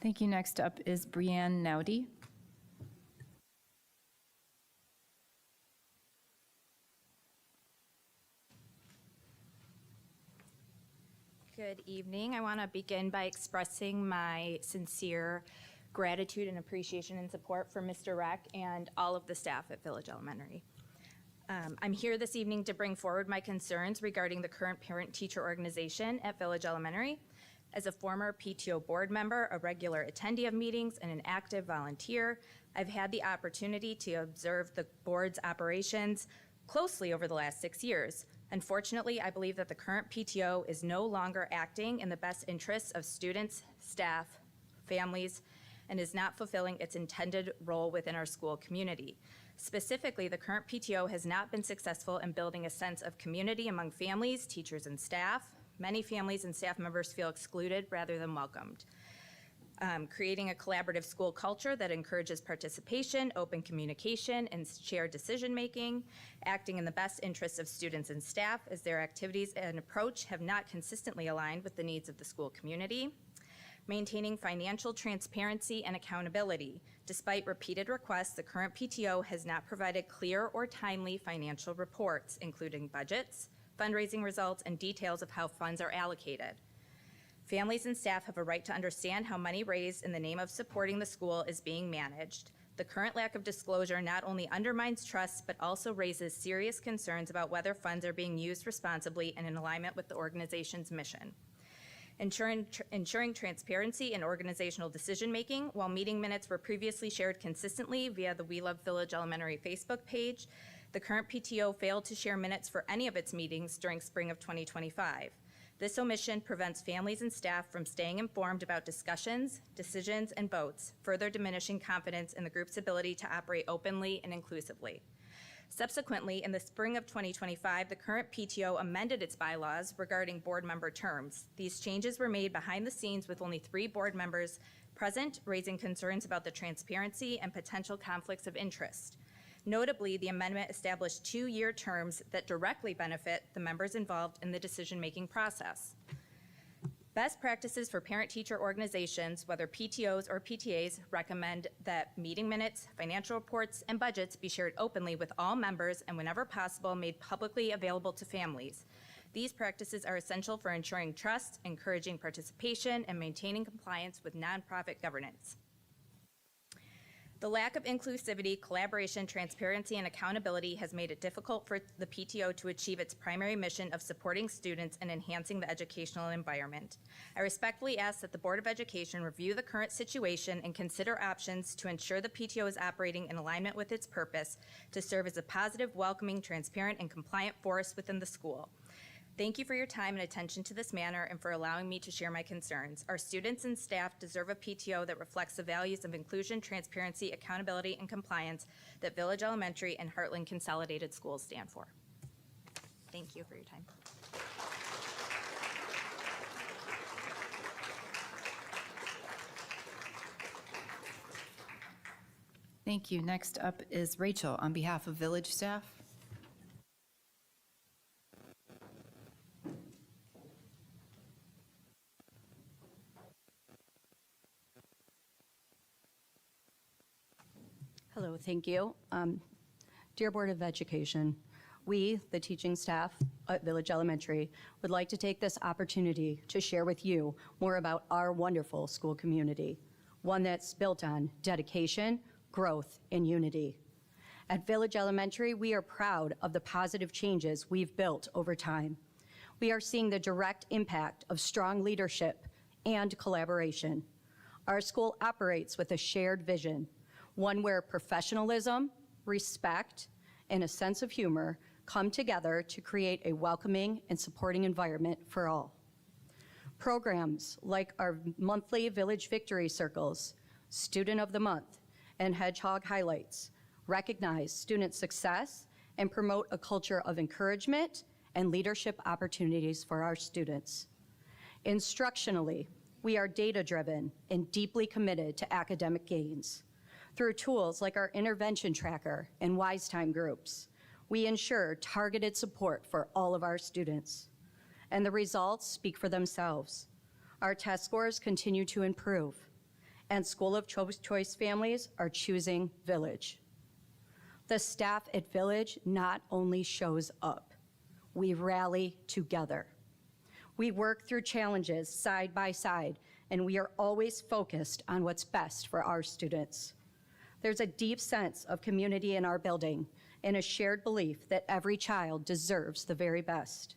Thank you. Next up is Brianne Nowdy. Good evening. I want to begin by expressing my sincere gratitude and appreciation and support for Mr. Reck and all of the staff at Village Elementary. I'm here this evening to bring forward my concerns regarding the current parent-teacher organization at Village Elementary. As a former PTO board member, a regular attendee of meetings, and an active volunteer, I've had the opportunity to observe the board's operations closely over the last 6 years. Unfortunately, I believe that the current PTO is no longer acting in the best interests of students, staff, families, and is not fulfilling its intended role within our school community. Specifically, the current PTO has not been successful in building a sense of community among families, teachers, and staff. Many families and staff members feel excluded rather than welcomed. Creating a collaborative school culture that encourages participation, open communication, and shared decision-making, acting in the best interests of students and staff as their activities and approach have not consistently aligned with the needs of the school community. Maintaining financial transparency and accountability. Despite repeated requests, the current PTO has not provided clear or timely financial reports, including budgets, fundraising results, and details of how funds are allocated. Families and staff have a right to understand how money raised in the name of supporting the school is being managed. The current lack of disclosure not only undermines trust, but also raises serious concerns about whether funds are being used responsibly and in alignment with the organization's mission. Ensuring transparency in organizational decision-making. While meeting minutes were previously shared consistently via the We Love Village Elementary Facebook page, the current PTO failed to share minutes for any of its meetings during spring of 2025. This omission prevents families and staff from staying informed about discussions, decisions, and votes, further diminishing confidence in the group's ability to operate openly and inclusively. Subsequently, in the spring of 2025, the current PTO amended its bylaws regarding board member terms. These changes were made behind the scenes with only 3 board members present, raising concerns about the transparency and potential conflicts of interest. Notably, the amendment established 2-year terms that directly benefit the members involved in the decision-making process. Best practices for parent-teacher organizations, whether PTOs or PTAs, recommend that meeting minutes, financial reports, and budgets be shared openly with all members and, whenever possible, made publicly available to families. These practices are essential for ensuring trust, encouraging participation, and maintaining compliance with nonprofit governance. The lack of inclusivity, collaboration, transparency, and accountability has made it difficult for the PTO to achieve its primary mission of supporting students and enhancing the educational environment. I respectfully ask that the Board of Education review the current situation and consider options to ensure the PTO is operating in alignment with its purpose to serve as a positive, welcoming, transparent, and compliant force within the school. Thank you for your time and attention to this matter and for allowing me to share my concerns. Our students and staff deserve a PTO that reflects the values of inclusion, transparency, accountability, and compliance that Village Elementary and Hartland Consolidated Schools stand for. Thank you for your time. Thank you. Next up is Rachel on behalf of Village staff. Hello, thank you. Dear Board of Education, we, the teaching staff at Village Elementary, would like to take this opportunity to share with you more about our wonderful school community, one that's built on dedication, growth, and unity. At Village Elementary, we are proud of the positive changes we've built over time. We are seeing the direct impact of strong leadership and collaboration. Our school operates with a shared vision, one where professionalism, respect, and a sense of humor come together to create a welcoming and supporting environment for all. Programs like our monthly Village Victory Circles, Student of the Month, and Hedgehog Highlights recognize student success and promote a culture of encouragement and leadership opportunities for our students. Instructionally, we are data-driven and deeply committed to academic gains. Through tools like our intervention tracker and Wise Time groups, we ensure targeted support for all of our students. And the results speak for themselves. Our test scores continue to improve, and School of Choice families are choosing Village. The staff at Village not only shows up, we rally together. We work through challenges side by side, and we are always focused on what's best for our students. There's a deep sense of community in our building and a shared belief that every child deserves the very best.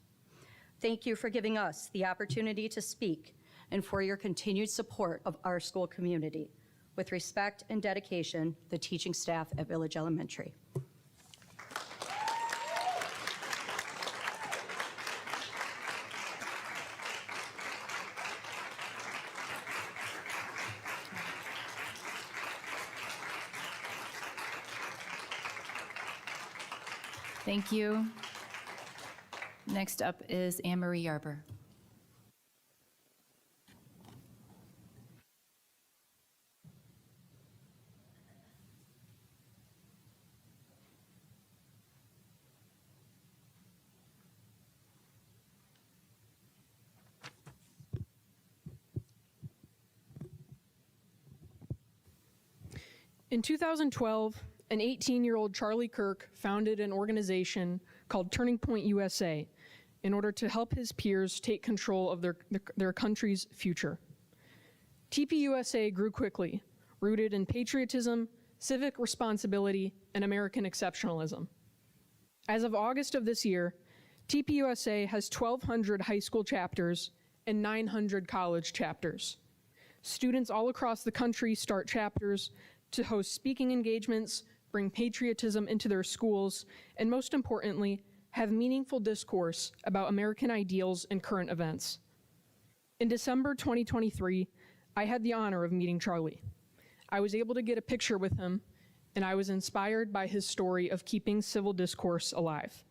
Thank you for giving us the opportunity to speak and for your continued support of our school community. With respect and dedication, the teaching staff at Village Elementary. Thank you. Next up is Anne Marie Yarber. In 2012, an 18-year-old Charlie Kirk founded an organization called Turning Point USA in order to help his peers take control of their country's future. TPUSA grew quickly, rooted in patriotism, civic responsibility, and American exceptionalism. As of August of this year, TPUSA has 1,200 high school chapters and 900 college chapters. Students all across the country start chapters to host speaking engagements, bring patriotism into their schools, and most importantly, have meaningful discourse about American ideals and current events. In December 2023, I had the honor of meeting Charlie. I was able to get a picture with him, and I was inspired by his story of keeping civil discourse alive.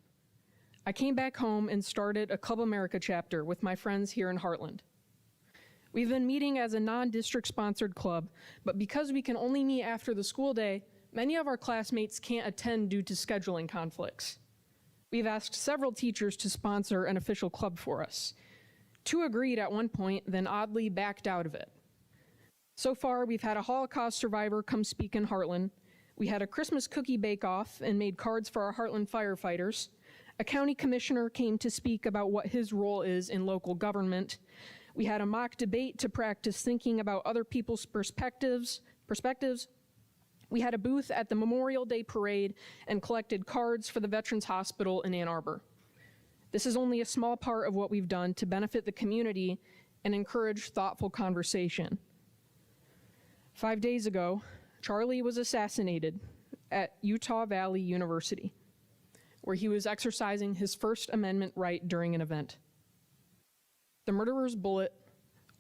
I came back home and started a Club America chapter with my friends here in Hartland. We've been meeting as a non-district sponsored club, but because we can only meet after the school day, many of our classmates can't attend due to scheduling conflicts. We've asked several teachers to sponsor an official club for us. 2 agreed at one point, then oddly backed out of it. So far, we've had a Holocaust survivor come speak in Hartland. We had a Christmas cookie bake-off and made cards for our Hartland firefighters. A county commissioner came to speak about what his role is in local government. We had a mock debate to practice thinking about other people's perspectives. We had a booth at the Memorial Day Parade and collected cards for the Veterans Hospital in Ann Arbor. This is only a small part of what we've done to benefit the community and encourage thoughtful conversation. 5 days ago, Charlie was assassinated at Utah Valley University, where he was exercising his First Amendment right during an event. The murderer's bullet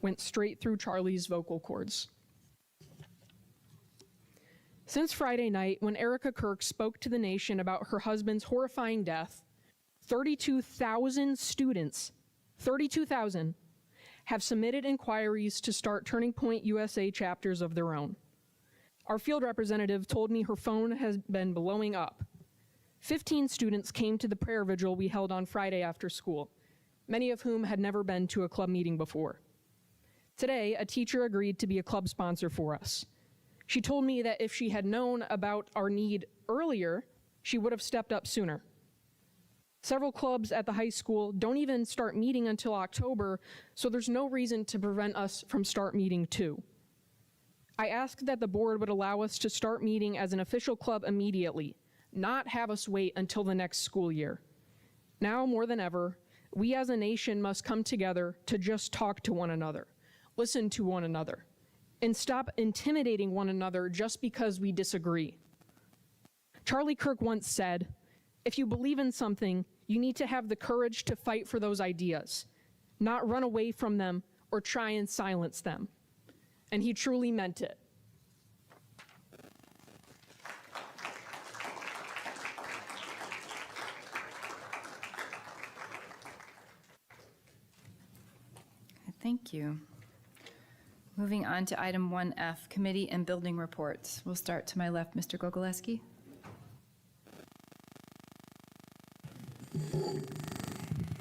went straight through Charlie's vocal cords. Since Friday night, when Erica Kirk spoke to the nation about her husband's horrifying death, 32,000 students, 32,000, have submitted inquiries to start Turning Point USA chapters of their own. Our field representative told me her phone has been blowing up. 15 students came to the prayer vigil we held on Friday after school, many of whom had never been to a club meeting before. Today, a teacher agreed to be a club sponsor for us. She told me that if she had known about our need earlier, she would have stepped up sooner. Several clubs at the high school don't even start meeting until October, so there's no reason to prevent us from start meeting too. I asked that the board would allow us to start meeting as an official club immediately, not have us wait until the next school year. Now more than ever, we as a nation must come together to just talk to one another, listen to one another, and stop intimidating one another just because we disagree. Charlie Kirk once said, "If you believe in something, you need to have the courage to fight for those ideas, not run away from them or try and silence them." And he truly meant it. Thank you. Moving on to item 1F, committee and building reports. We'll start to my left, Mr. Gogolewski.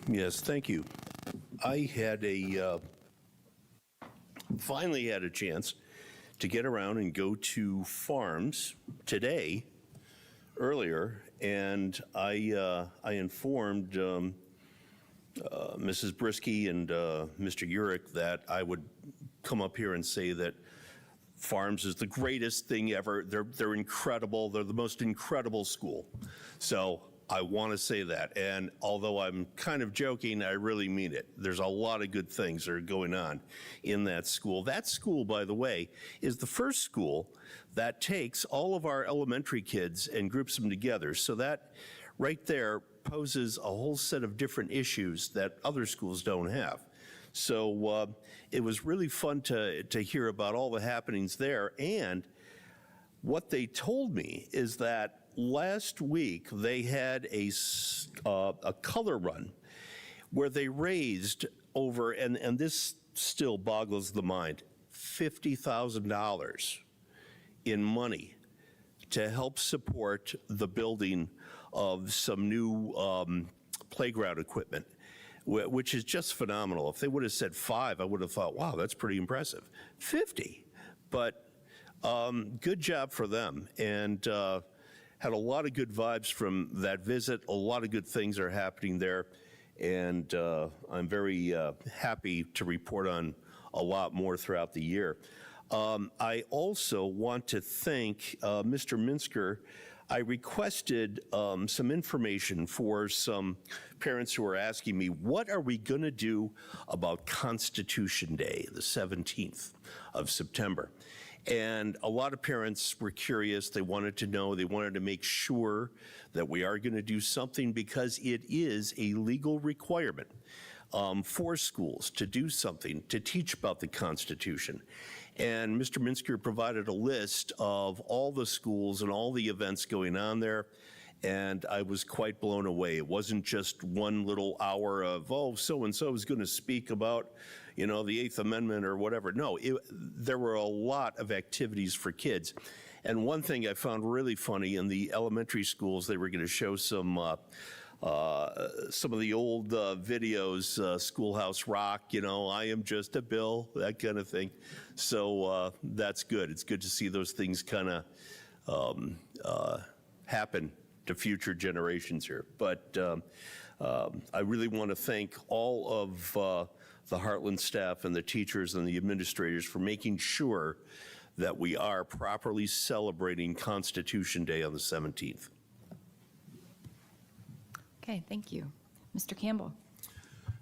Yes, thank you. I had finally had a chance to get around and go to farms today, earlier, and I informed Mrs. Brisky and Mr. Urich that I would come up here and say that Farms is the greatest thing ever. They're incredible. They're the most incredible school. So I want to say that. And although I'm kind of joking, I really mean it. There's a lot of good things that are going on in that school. That school, by the way, is the first school that takes all of our elementary kids and groups them together. So that right there poses a whole set of different issues that other schools don't have. So it was really fun to hear about all the happenings there. And what they told me is that last week they had a color run where they raised over, and this still boggles the mind, $50,000 in money to help support the building of some new playground equipment, which is just phenomenal. If they would have said 5, I would have thought, wow, that's pretty impressive. 50, but good job for them. And had a lot of good vibes from that visit. A lot of good things are happening there. And I'm very happy to report on a lot more throughout the year. I also want to thank Mr. Minsker. I requested some information for some parents who are asking me, what are we going to do about Constitution Day, the 17th of September? And a lot of parents were curious. They wanted to know. They wanted to make sure that we are going to do something because it is a legal requirement for schools to do something, to teach about the Constitution. And Mr. Minsker provided a list of all the schools and all the events going on there, and I was quite blown away. It wasn't just one little hour of, oh, so-and-so is going to speak about, you know, the Eighth Amendment or whatever. No, there were a lot of activities for kids. And one thing I found really funny, in the elementary schools, they were going to show some of the old videos, Schoolhouse Rock, you know, I am just a bill, that kind of thing. So that's good. It's good to see those things kind of happen to future generations here. But I really want to thank all of the Hartland staff and the teachers and the administrators for making sure that we are properly celebrating Constitution Day on the 17th. Okay, thank you. Mr. Campbell.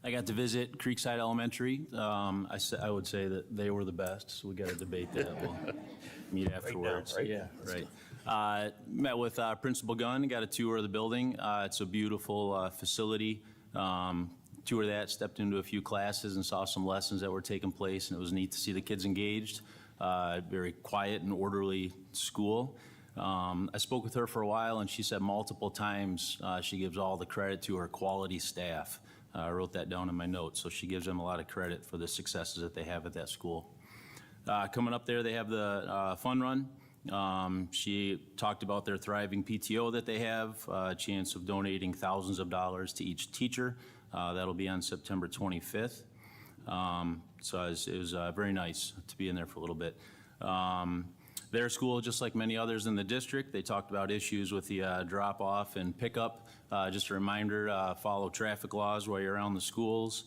I got to visit Creekside Elementary. I would say that they were the best, so we got to debate that. We'll meet afterwards. Right now, Yeah, right. Met with Principal Gunn, got a tour of the building. It's a beautiful facility. Toured that, stepped into a few classes and saw some lessons that were taking place, and it was neat to see the kids engaged. Very quiet and orderly school. I spoke with her for a while, and she said multiple times she gives all the credit to her quality staff. I wrote that down in my notes, so she gives them a lot of credit for the successes that they have at that school. Coming up there, they have the fun run. She talked about their thriving PTO that they have, a chance of donating thousands of dollars to each teacher. That'll be on September 25th. So it was very nice to be in there for a little bit. Their school, just like many others in the district, they talked about issues with the drop-off and pickup. Just a reminder, follow traffic laws while you're around the schools.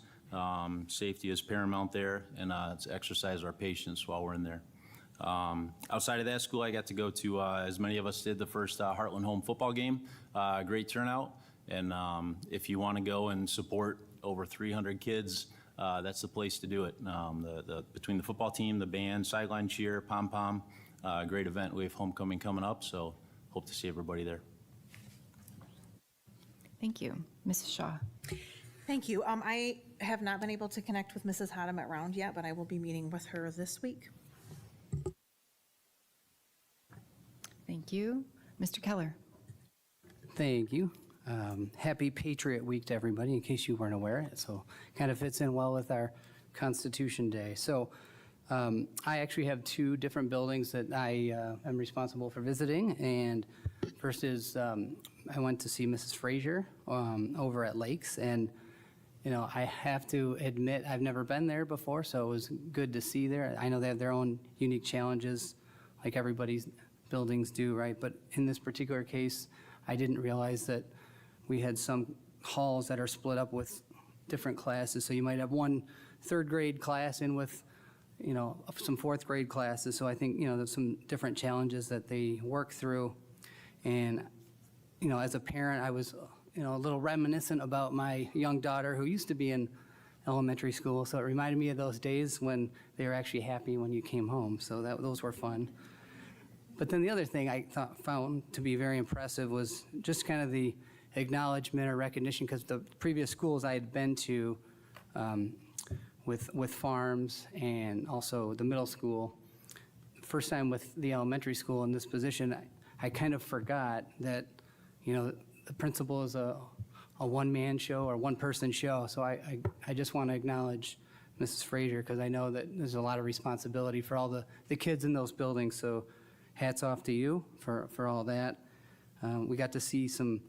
Safety is paramount there, and to exercise our patience while we're in there. Outside of that school, I got to go to, as many of us did, the first Hartland home football game. Great turnout, and if you want to go and support over 300 kids, that's the place to do it. Between the football team, the band, sideline cheer, pom-pom, great event. We have homecoming coming up, so hope to see everybody there. Thank you. Mrs. Shaw. Thank you. I have not been able to connect with Mrs. Haddam at Round yet, but I will be meeting with her this week. Thank you. Mr. Keller. Thank you. Happy Patriot Week to everybody, in case you weren't aware. So kind of fits in well with our Constitution Day. So I actually have 2 different buildings that I am responsible for visiting. And first is I went to see Mrs. Frazier over at Lakes. And, you know, I have to admit I've never been there before, so it was good to see there. I know they have their own unique challenges, like everybody's buildings do, right? But in this particular case, I didn't realize that we had some halls that are split up with different classes. So you might have one 3rd grade class in with some fourth grade classes. So I think, there's some different challenges that they work through. And, as a parent, I was, a little reminiscent about my young daughter who used to be in elementary school. So it reminded me of those days when they were actually happy when you came home. So those were fun. But then the other thing I found to be very impressive was just kind of the acknowledgement or recognition, because the previous schools I had been to with farms and also the middle school, first time with the elementary school in this position, I kind of forgot that, the principal is a one-man show or one-person show. So I just want to acknowledge Mrs. Frazier, because I know that there's a lot of responsibility for all the kids in those buildings. So hats off to you for all that. We got to see some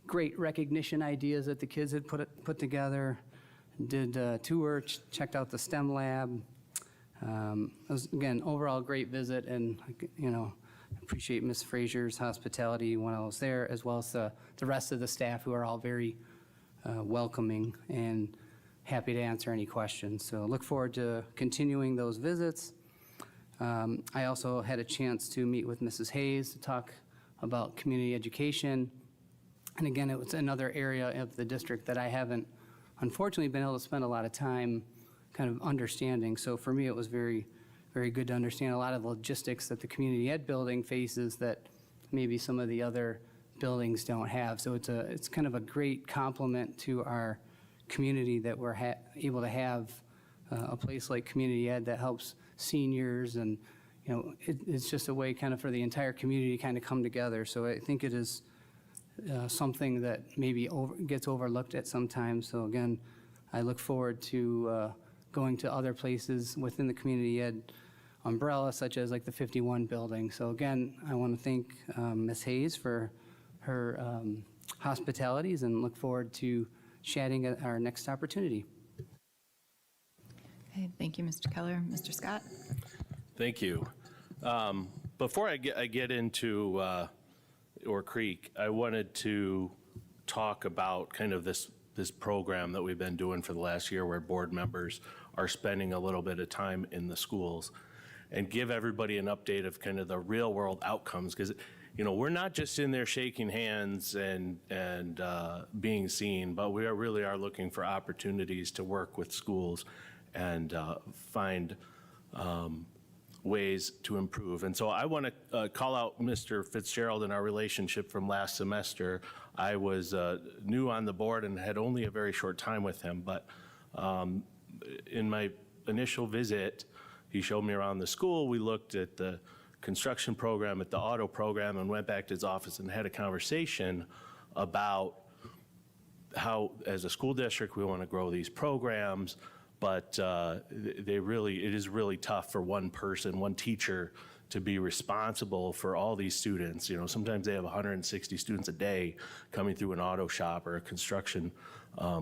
great recognition ideas that the kids had put together. Did a tour, checked out the STEM lab. It was, again, overall great visit, and, appreciate Ms. Frazier's hospitality when I was there, as well as the rest of the staff, who are all very welcoming and happy to answer any questions. So look forward to continuing those visits. I also had a chance to meet with Mrs. Hayes to talk about community education. And again, it was another area of the district that I haven't, unfortunately, been able to spend a lot of time kind of understanding. So for me, it was very, very good to understand a lot of the logistics that the community ed building faces that maybe some of the other buildings don't have. So it's kind of a great complement to our community that we're able to have a place like community ed that helps seniors, and it's just a way kind of for the entire community to kind of come together. So I think it is something that maybe gets overlooked at sometimes. So again, I look forward to going to other places within the community ed umbrella, such as like the 51 building. So again, I want to thank Ms. Hayes for her hospitalities, and look forward to chatting at our next opportunity. Okay, thank you, Mr. Keller. Mr. Scott? Thank you. Before I get into Oar Creek, I wanted to talk about kind of this program that we've been doing for the last year, where board members are spending a little bit of time in the schools, and give everybody an update of kind of the real world outcomes. Because we're not just in there shaking hands and being seen, but we really are looking for opportunities to work with schools and find ways to improve. And so I want to call out Mr. Fitzgerald and our relationship from last semester. I was new on the board and had only a very short time with him, but in my initial visit, he showed me around the school. We looked at the construction program, at the auto program, and went back to his office and had a conversation about how, as a school district, we want to grow these programs, but it is really tough for one person, one teacher, to be responsible for all these students. Sometimes they have 160 students a day coming through an auto shop or a construction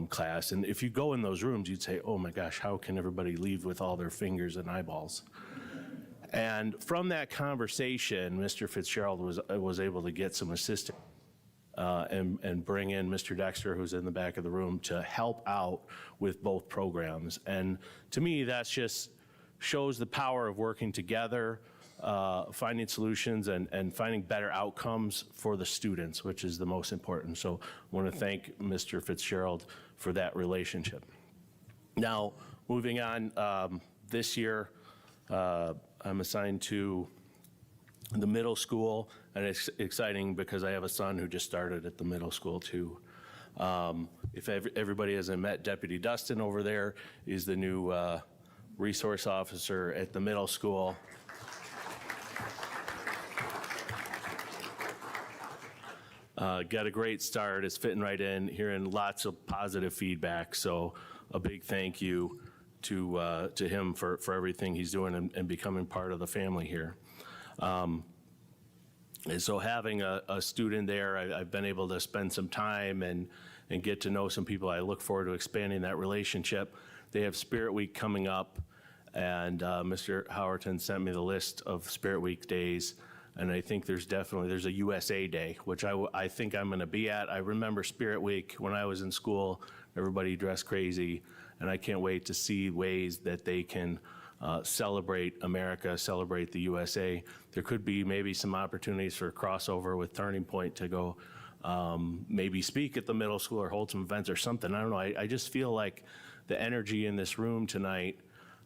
class. And if you go in those rooms, you'd say, oh my gosh, how can everybody leave with all their fingers and eyeballs? And from that conversation, Mr. Fitzgerald was able to get some assistance and bring in Mr. Dexter, who's in the back of the room, to help out with both programs. And to me, that just shows the power of working together, finding solutions and finding better outcomes for the students, which is the most important. So I want to thank Mr. Fitzgerald for that relationship. Now, moving on, this year, I'm assigned to the middle school, and it's exciting because I have a son who just started at the middle school too. If everybody hasn't met Deputy Dustin over there, he's the new resource officer at the middle school. Got a great start, is fitting right in, hearing lots of positive feedback, so a big thank you to him for everything he's doing and becoming part of the family here. And so having a student there, I've been able to spend some time and get to know some people. I look forward to expanding that relationship. They have Spirit Week coming up, and Mr. Howerton sent me the list of Spirit Week days, and I think there's a USA Day, which I think I'm gonna be at. I remember Spirit Week when I was in school, everybody dressed crazy, and I can't wait to see ways that they can celebrate America, celebrate the USA. There could be maybe some opportunities for crossover with Turning Point to go maybe speak at the middle school or hold some events or something. I don't know. I just feel like the energy in this room tonight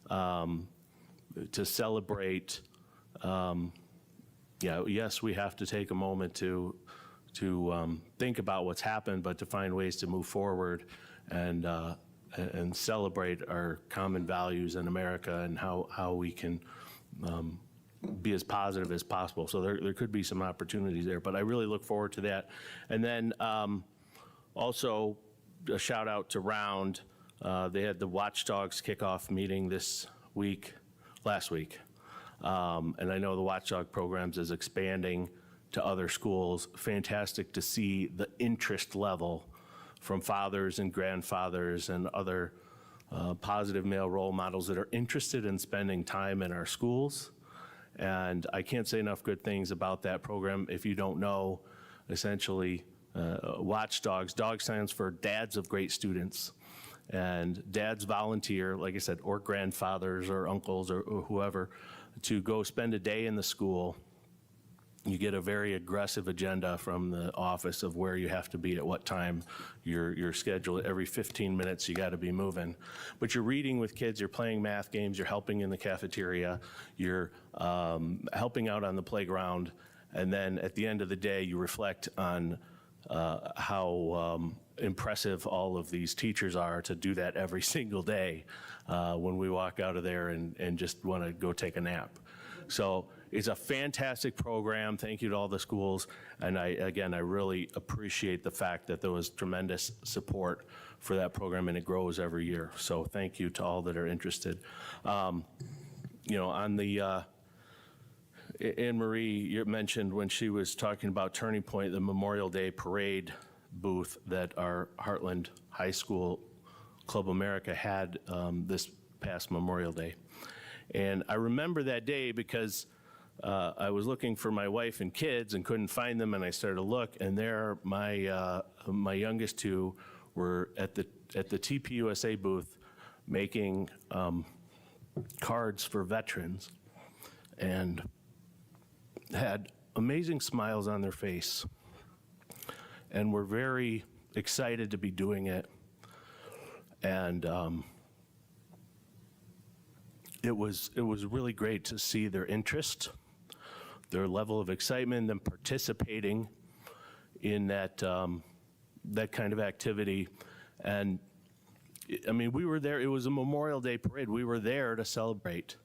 to celebrate, yes, we have to take a moment to think about what's happened, but to find ways to move forward and celebrate our common values in America and how we can be as positive as possible. So there could be some opportunities there, but I really look forward to that. And then also a shout out to Round. They had the Watchdogs kickoff meeting last week. And I know the Watchdog programs is expanding to other schools. Fantastic to see the interest level from fathers and grandfathers and other positive male role models that are interested in spending time in our schools. And I can't say enough good things about that program. If you don't know, essentially, Watchdogs, DOG stands for Dads of Great Students. And dads volunteer, like I said, or grandfathers or uncles or whoever, to go spend a day in the school. You get a very aggressive agenda from the office of where you have to be at what time. You're scheduled every 15 minutes, you got to be moving. But you're reading with kids, you're playing math games, you're helping in the cafeteria, you're helping out on the playground, and then at the end of the day, you reflect on how impressive all of these teachers are to do that every single day when we walk out of there and just want to go take a nap. So it's a fantastic program. Thank you to all the schools. And I really appreciate the fact that there was tremendous support for that program and it grows every year. So thank you to all that are interested. On the, Anne Marie, you mentioned when she was talking about Turning Point, the Memorial Day Parade booth that our Hartland High School Club America had this past Memorial Day. And I remember that day because I was looking for my wife and kids and couldn't find them, and I started to look, and there my youngest two were at the TPUSA booth making cards for veterans and had amazing smiles on their face and were very excited to be doing it. And it was really great to see their interest, their level of excitement, them participating in that that kind of activity. And I mean, we were there. It was a Memorial Day parade. We were there to celebrate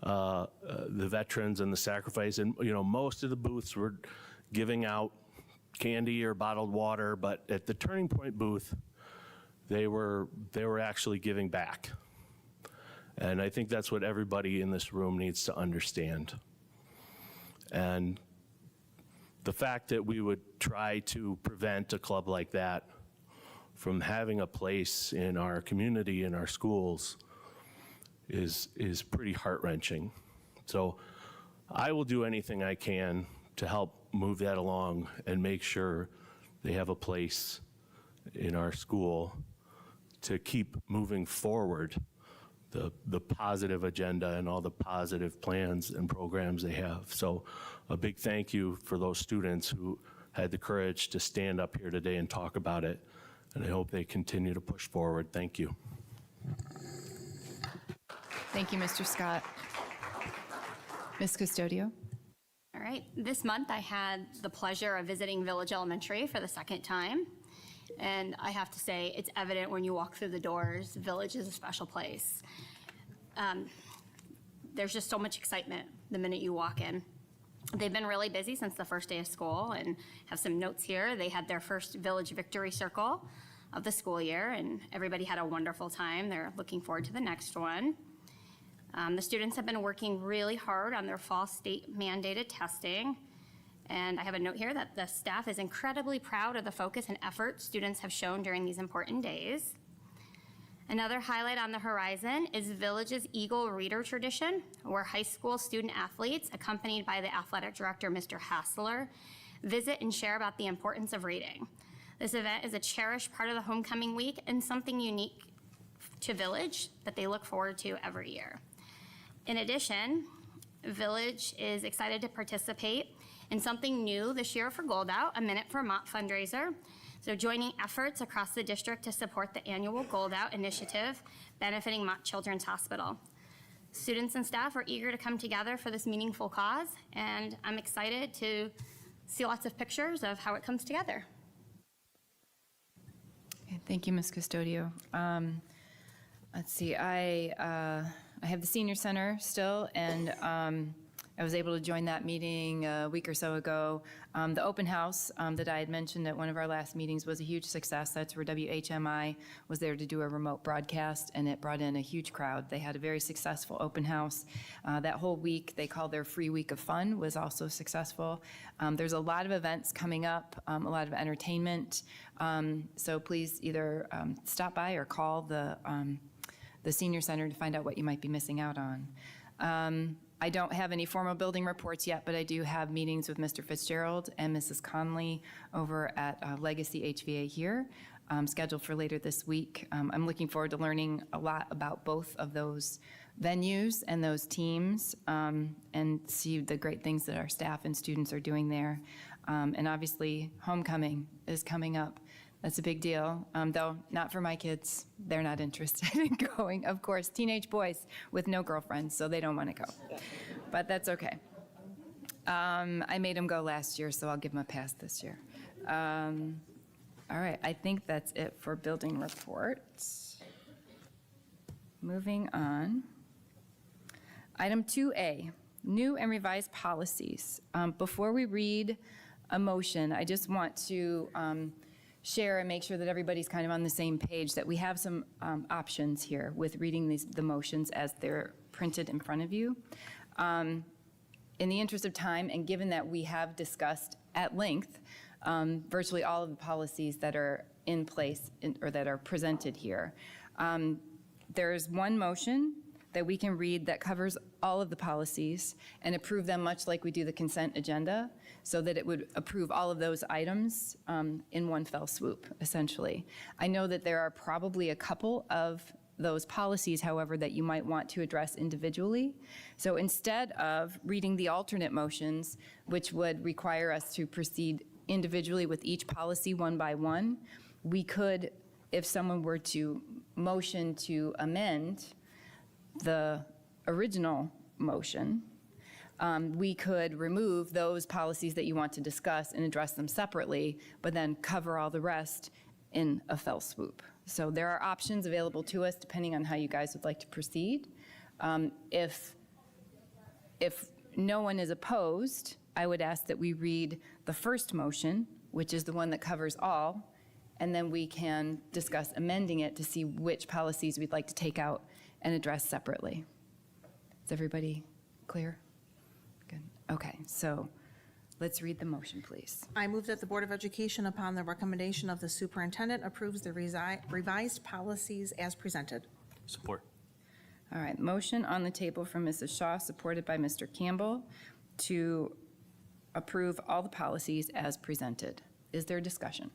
the veterans and the sacrifice. And most of the booths were giving out candy or bottled water, but at the Turning Point booth, they were actually giving back. And I think that's what everybody in this room needs to understand. And the fact that we would try to prevent a club like that from having a place in our community, in our schools, is pretty heart-wrenching. So I will do anything I can to help move that along and make sure they have a place in our school to keep moving forward the positive agenda and all the positive plans and programs they have. So a big thank you for those students who had the courage to stand up here today and talk about it. And I hope they continue to push forward. Thank you. Thank you, Mr. Scott. Ms. Custodio? All right, this month I had the pleasure of visiting Village Elementary for the second time. And I have to say, it's evident when you walk through the doors, Village is a special place. There's just so much excitement the minute you walk in. They've been really busy since the first day of school, and have some notes here. They had their first Village Victory Circle of the school year, and everybody had a wonderful time. They're looking forward to the next one. The students have been working really hard on their fall state mandated testing. And I have a note here that the staff is incredibly proud of the focus and effort students have shown during these important days. Another highlight on the horizon is Village's Eagle Reader tradition, where high school student athletes, accompanied by the athletic director, Mr. Hassler, visit and share about the importance of reading. This event is a cherished part of the homecoming week and something unique to Village that they look forward to every year. In addition, Village is excited to participate in something new this year for Gold Out, a Minute for Mott fundraiser. So joining efforts across the district to support the annual Gold Out initiative benefiting Mott Children's Hospital. Students and staff are eager to come together for this meaningful cause, and I'm excited to see lots of pictures of how it comes together. Okay, thank you, Ms. Custodio. Let's see, I have the senior center still, and I was able to join that meeting a week or so ago. The open house that I had mentioned at one of our last meetings was a huge success. That's where WHMI was there to do a remote broadcast, and it brought in a huge crowd. They had a very successful open house. That whole week, they called their free week of fun, was also successful. There's a lot of events coming up, a lot of entertainment. So please either stop by or call the senior center to find out what you might be missing out on. I don't have any formal building reports yet, but I do have meetings with Mr. Fitzgerald and Mrs. Conley over at Legacy HVA here, scheduled for later this week. I'm looking forward to learning a lot about both of those venues and those teams, and see the great things that our staff and students are doing there. And obviously, homecoming is coming up. That's a big deal, though not for my kids. They're not interested in going. Of course, teenage boys with no girlfriends, so they don't want to go. But that's okay. I made them go last year, so I'll give them a pass this year. All right, I think that's it for building reports. Moving on. Item 2A, new and revised policies. Before we read a motion, I just want to share and make sure that everybody's kind of on the same page, that we have some options here with reading the motions as they're printed in front of you. In the interest of time, and given that we have discussed at length virtually all of the policies that are in place or that are presented here, there's one motion that we can read that covers all of the policies and approve them much like we do the consent agenda, so that it would approve all of those items in one fell swoop, essentially. I know that there are probably a couple of those policies, however, that you might want to address individually. So instead of reading the alternate motions, which would require us to proceed individually with each policy one by one, we could, if someone were to motion to amend the original motion, we could remove those policies that you want to discuss and address them separately, but then cover all the rest in a fell swoop. So there are options available to us depending on how you guys would like to proceed. If no one is opposed, I would ask that we read the first motion, which is the one that covers all, and then we can discuss amending it to see which policies we'd like to take out and address separately. Is everybody clear? Good. Okay, so let's read the motion, please. I move that the Board of Education, upon the recommendation of the superintendent, approves the revised policies as presented. Support. All right, motion on the table from Mrs. Shaw, supported by Mr. Campbell, to approve all the policies as presented. Is there discussion?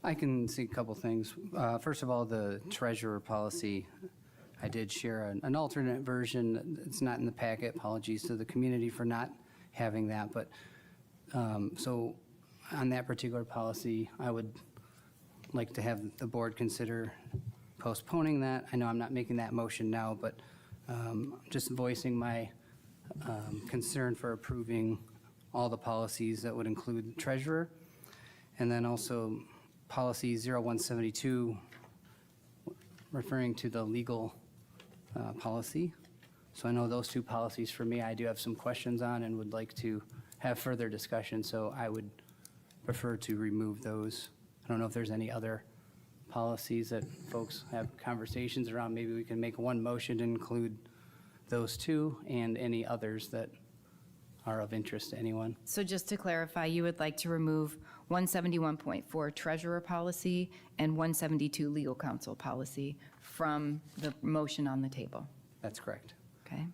I can see a couple things. First of all, the treasurer policy, I did share an alternate version. It's not in the packet. Apologies to the community for not having that. But so on that particular policy, I would like to have the board consider postponing that. I know I'm not making that motion now, but just voicing my concern for approving all the policies that would include treasurer. And then also policy 0172, referring to the legal policy. So I know those two policies for me, I do have some questions on and would like to have further discussion. So I would prefer to remove those. I don't know if there's any other policies that folks have conversations around. Maybe we can make one motion to include those two and any others that are of interest to anyone. So just to clarify, you would like to remove 171.4 treasurer policy and 172 legal counsel policy from the motion on the table? That's correct. Okay.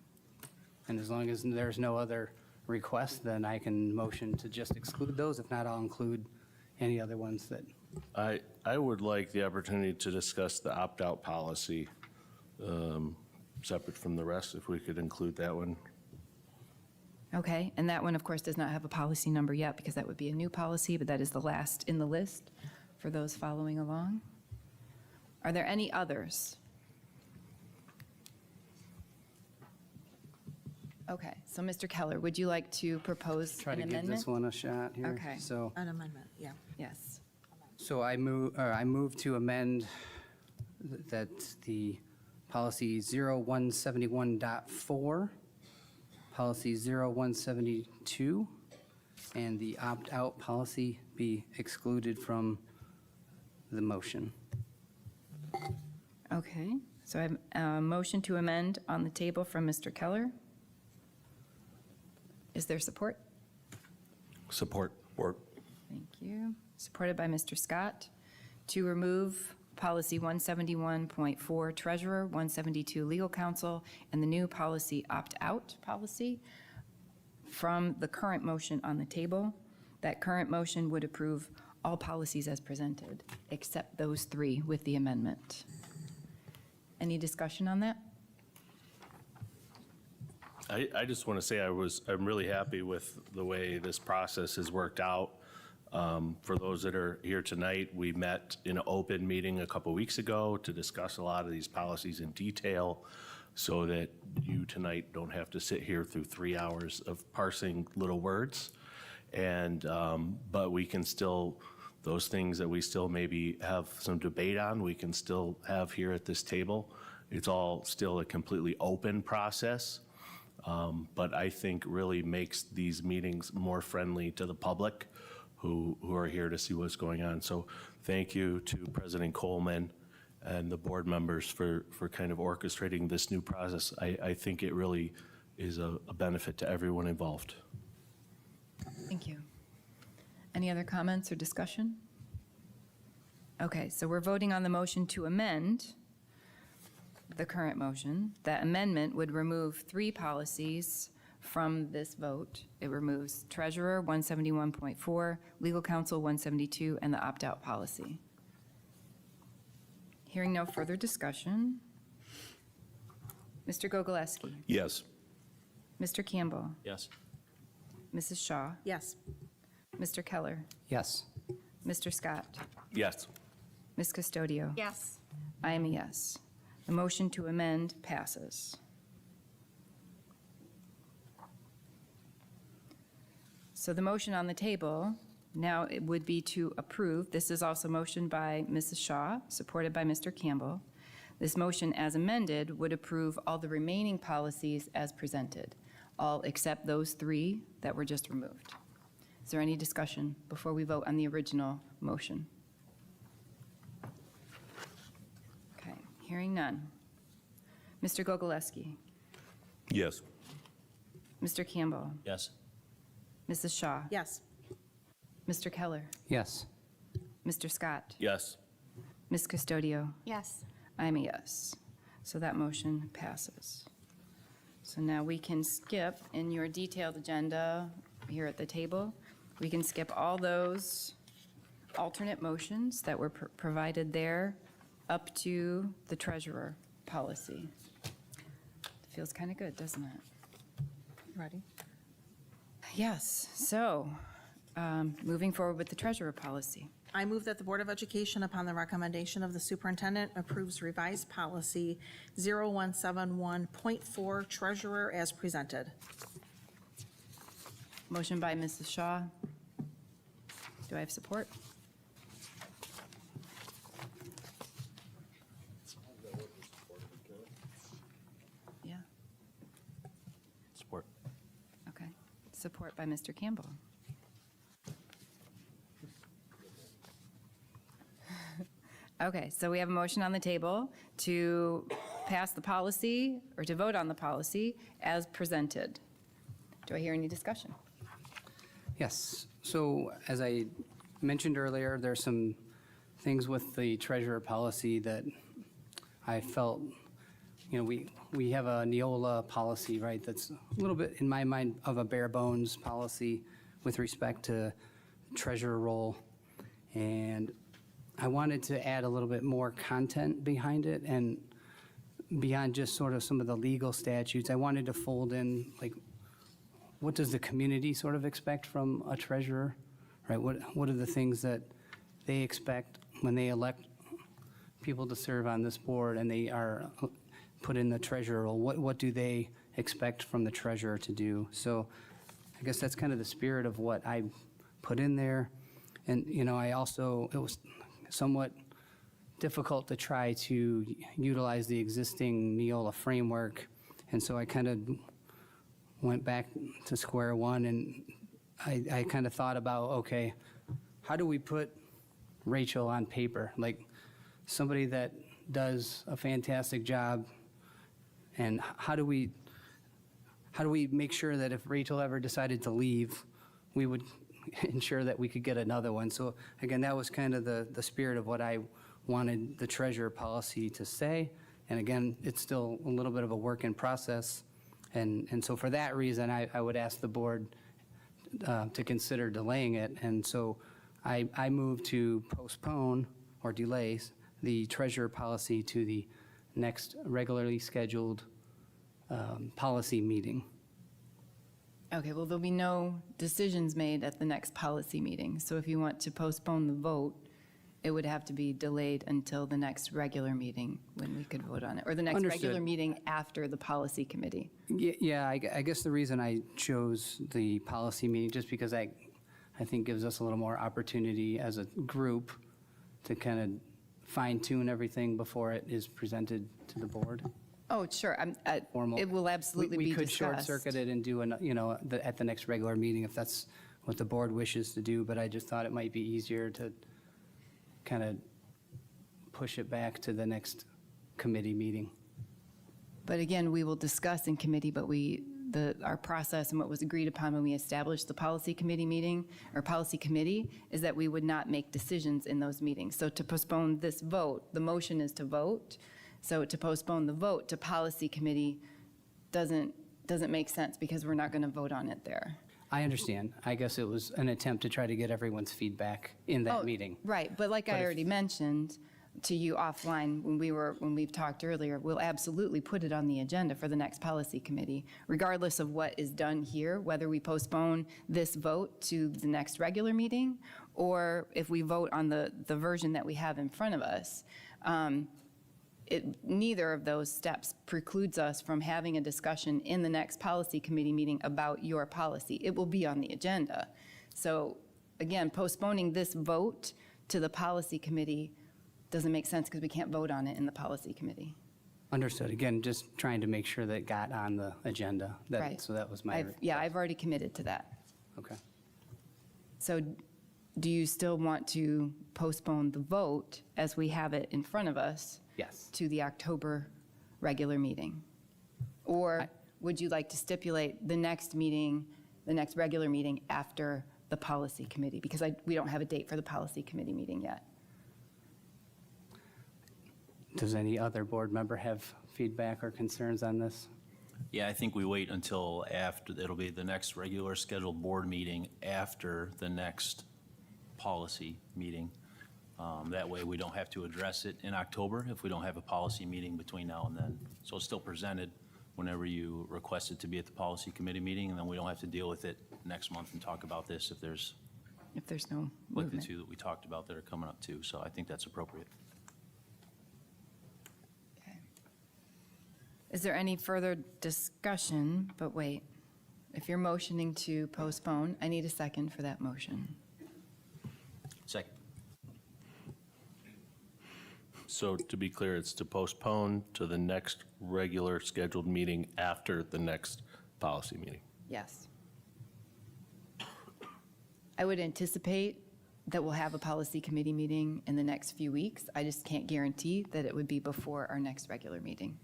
And as long as there's no other request, then I can motion to just exclude those. If not, I'll include any other ones that. I would like the opportunity to discuss the opt-out policy separate from the rest, if we could include that one. Okay, and that one, of course, does not have a policy number yet because that would be a new policy, but that is the last in the list for those following along. Are there any others? Okay, so Mr. Keller, would you like to propose Try an to give amendment? this one a shot here. Okay. So, An amendment, yeah. Yes. so I move to amend that the policy 0171.4, policy 0172, and the opt-out policy be excluded from the motion. Okay, so I have a motion to amend on the table from Mr. Keller. Is there support? Support. Thank you. Supported by Mr. Scott to remove policy 171.4 treasurer, 172 legal counsel, and the new policy opt-out policy from the current motion on the table. That current motion would approve all policies as presented, except those three with the amendment. Any discussion on that? I just want to say I'm really happy with the way this process has worked out. For those that are here tonight, we met in an open meeting a couple weeks ago to discuss a lot of these policies in detail so that you tonight don't have to sit here through 3 hours of parsing little words. And, but we can still, those things that we still maybe have some debate on, we can still have here at this table. It's all still a completely open process. But I think really makes these meetings more friendly to the public who are here to see what's going on. So thank you to President Coleman and the board members for kind of orchestrating this new process. I think it really is a benefit to everyone involved. Thank you. Any other comments or discussion? Okay, so we're voting on the motion to amend the current motion. That amendment would remove 3 policies from this vote. It removes treasurer 171.4, legal counsel 172, and the opt-out policy. Hearing no further discussion. Mr. Gogolewski, Yes. Mr. Campbell, Yes. Mrs. Shaw, Yes. Mr. Keller, Yes. Mr. Scott, Yes. Ms. Custodio. Yes. I am a yes. The motion to amend passes. So the motion on the table now it would be to approve. This is also motioned by Mrs. Shaw, supported by Mr. Campbell. This motion as amended would approve all the remaining policies as presented, all except those 3 that were just removed. Is there any discussion before we vote on the original motion? Okay, hearing none. Mr. Gogolewski, Yes. Mr. Campbell, Yes. Mrs. Shaw, Yes. Mr. Keller, Yes. Mr. Scott, Yes. Ms. Custodio. Yes. I am a yes. So that motion passes. So now we can skip in your detailed agenda here at the table. We can skip all those alternate motions that were provided there up to the treasurer policy. Feels kind of good, doesn't it? Ready? Yes. So moving forward with the treasurer policy. I move that the Board of Education, upon the recommendation of the superintendent, approves revised policy 0171.4 treasurer as presented. Motion by Mrs. Shaw. Do I have support? Yeah, Support. okay. Support by Mr. Campbell. Okay, so we have a motion on the table to pass the policy, or to vote on the policy as presented. Do I hear any discussion? Yes. So as I mentioned earlier, there's some things with the treasurer policy that I felt, we have a Neola policy, right? That's a little bit, in my mind, of a bare bones policy with respect to treasurer role. And I wanted to add a little bit more content behind it. And beyond just sort of some of the legal statutes, I wanted to fold in, like, what does the community sort of expect from a treasurer, right? What are the things that they expect when they elect people to serve on this board and they are put in the treasurer role? What do they expect from the treasurer to do? So I guess that's kind of the spirit of what I put in there. And, you know, it was somewhat difficult to try to utilize the existing Neola framework. And so I kind of went back to square one, and I kind of thought about, okay, how do we put Rachel on paper? Like, somebody that does a fantastic job, and how do we make sure that if Rachel ever decided to leave, we would ensure that we could get another one? So again, that was kind of the spirit of what I wanted the treasurer policy to say. And again, it's still a little bit of a work in process. And so for that reason, I would ask the board to consider delaying it. And so I move to postpone or delay the treasurer policy to the next regularly scheduled policy meeting. Okay, well, there'll be no decisions made at the next policy meeting. So if you want to postpone the vote, it would have to be delayed until the next regular meeting when we could vote on it, or the next Understood. regular meeting after the policy committee. Yeah, I guess the reason I chose the policy meeting, just because I think gives us a little more opportunity as a group to kind of fine tune everything before it is presented to the board. Oh, sure, Formal. it will absolutely be We could discussed. short circuit it and do, at the next regular meeting if that's what the board wishes to do, but I just thought it might be easier to kind of push it back to the next committee meeting. But again, we will discuss in committee, but our process and what was agreed upon when we established the policy committee meeting, or policy committee, is that we would not make decisions in those meetings. So to postpone this vote, the motion is to vote. So to postpone the vote to policy committee doesn't make sense because we're not going to vote on it there. I understand. I guess it was an attempt to try to get everyone's feedback in that meeting. Right, but like I already mentioned to you offline when we've talked earlier, we'll absolutely put it on the agenda for the next policy committee, regardless of what is done here, whether we postpone this vote to the next regular meeting, or if we vote on the version that we have in front of us. Neither of those steps precludes us from having a discussion in the next policy committee meeting about your policy. It will be on the agenda. So again, postponing this vote to the policy committee doesn't make sense because we can't vote on it in the policy committee. Understood. Again, just trying to make sure that it got on the agenda. Right. So that was my. I've already committed to that. Okay. So do you still want to postpone the vote as we have it in front of us? Yes. To the October regular meeting? Or would you like to stipulate the next meeting, the next regular meeting after the policy committee? Because we don't have a date for the policy committee meeting yet. Does any other board member have feedback or concerns on this? Yeah, I think we wait until after, it'll be the next regular scheduled board meeting after the next policy meeting. That way, we don't have to address it in October if we don't have a policy meeting between now and then. So it's still presented whenever you request it to be at the policy committee meeting, and then we don't have to deal with it next month and talk about this if there's no like the movement. two that we talked about that are coming up too. So I think that's appropriate. Is there any further discussion? But wait, if you're motioning to postpone, I need a second for that motion. Second. So to be clear, it's to postpone to the next regular scheduled meeting after the next policy meeting. Yes. I would anticipate that we'll have a policy committee meeting in the next few weeks. I just can't guarantee that it would be before our next regular meeting.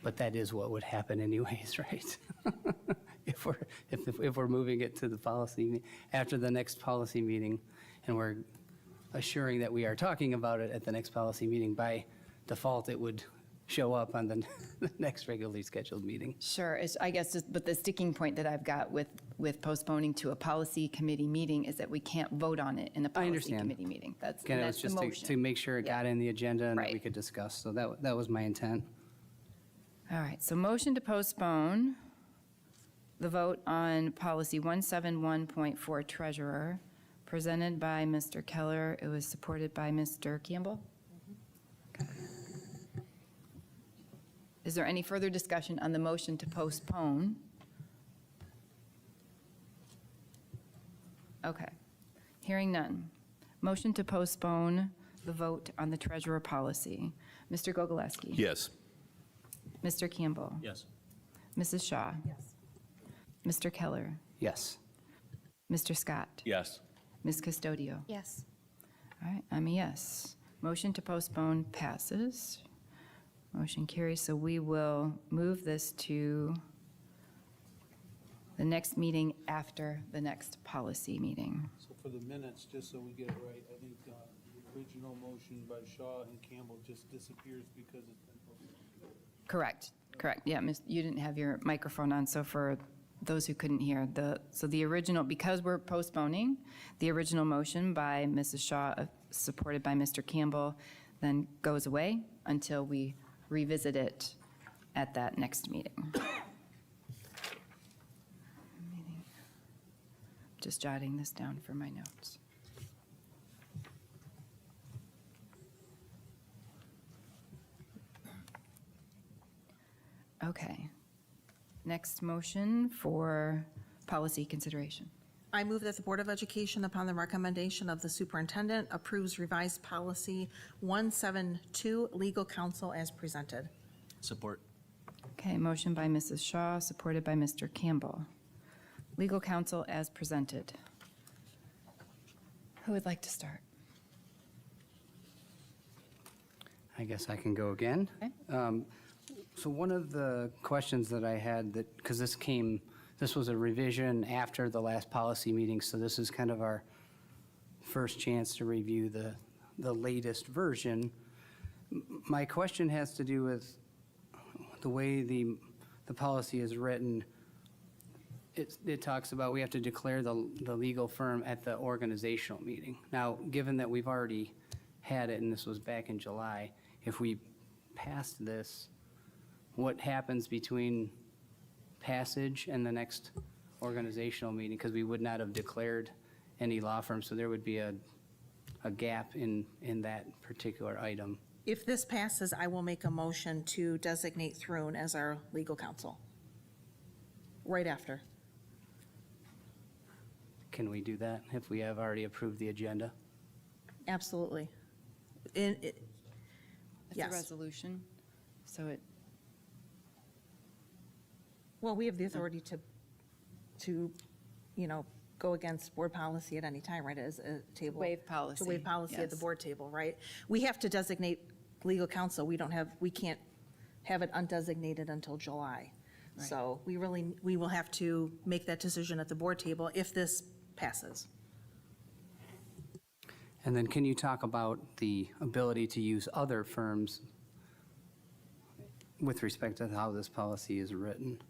But that is what would happen anyways, right? If we're moving it to the policy, after the next policy meeting, and we're assuring that we are talking about it at the next policy meeting, by default, it would show up on the the next regularly scheduled meeting. Sure, I guess, but the sticking point that I've got with postponing to a policy committee meeting is that we can't vote on it in a policy understand. committee meeting. Again, it was that's the just motion. to make sure it got in the agenda and that we Right. could discuss. So that was my intent. All right, so motion to postpone the vote on policy 171.4 treasurer, presented by Mr. Keller. It was supported by Mr. Campbell. Okay. Is there any further discussion on the motion to postpone? Okay, hearing none. Motion to postpone the vote on the treasurer policy. Mr. Gogolewski? Yes. Mr. Campbell? Yes. Mrs. Shaw? Yes. Mr. Keller? Yes. Mr. Scott? Yes. Ms. Custodio? Yes. All right, I'm a yes. Motion to postpone passes. Motion carries, so we will move this to the next meeting after the next policy meeting. So for the minutes, just so we get it right, I think the original motion by Shaw and Campbell just disappears because it's been postponed. Correct, correct. Yeah, you didn't have your microphone on, so for those who couldn't hear, so the original, because we're postponing, the original motion by Mrs. Shaw, supported by Mr. Campbell, then goes away until we revisit it at that next meeting. Just jotting this down for my notes. Okay. Next motion for policy consideration. I move that the Board of Education, upon the recommendation of the superintendent, approves revised policy 172, legal counsel as presented. Support. Okay, motion by Mrs. Shaw, supported by Mr. Campbell. Legal counsel as presented. Who would like to start? I guess I can go again. Okay. So one of the questions that I had, that because this was a revision after the last policy meeting, so this is kind of our first chance to review the latest version. My question has to do with the way the policy is written. It talks about we have to declare the legal firm at the organizational meeting. Now, given that we've already had it, and this was back in July, if we passed this, what happens between passage and the next organizational meeting? Because we would not have declared any law firm, so there would be a gap in that particular item. If this passes, I will make a motion to designate Thrun as our legal counsel. Right after. Can we do that if we have already approved the agenda? Absolutely. It's Yes. a resolution, so it, Well, we have the authority to, go against board policy at any time, right, as a table. Waive policy, To waive policy at the yes. board table, right? We have to designate legal counsel. We can't have it undesignated until July. Right. So we will have to make that decision at the board table if this passes. And then can you talk about the ability to use other firms with respect to how this policy is written?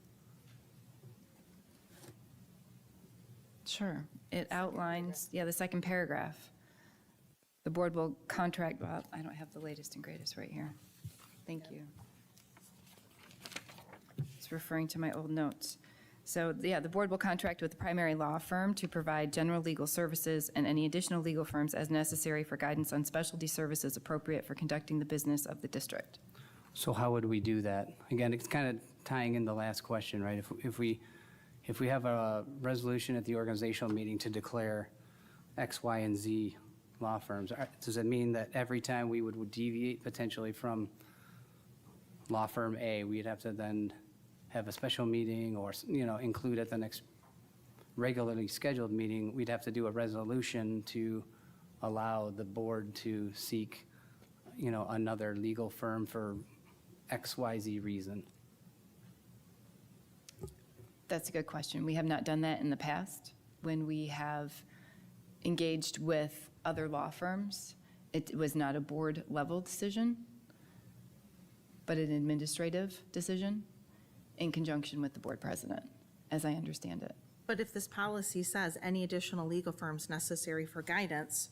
sure. It outlines, the second paragraph. The board will contract, well, I don't have the latest and greatest right here. Thank you. It's referring to my old notes. So, the board will contract with the primary law firm to provide general legal services and any additional legal firms as necessary for guidance on specialty services appropriate for conducting the business of the district. So how would we do that? Again, it's kind of tying in the last question, right? If we have a resolution at the organizational meeting to declare X, Y, and Z law firms, does it mean that every time we would deviate potentially from law firm A, we'd have to then have a special meeting or, include at the next regularly scheduled meeting, we'd have to do a resolution to allow the board to seek, another legal firm for XYZ reason? That's a good question. We have not done that in the past. When we have engaged with other law firms, it was not a board-level decision. but an administrative decision in conjunction with the board president, as I understand it. But if this policy says any additional legal firms necessary for guidance,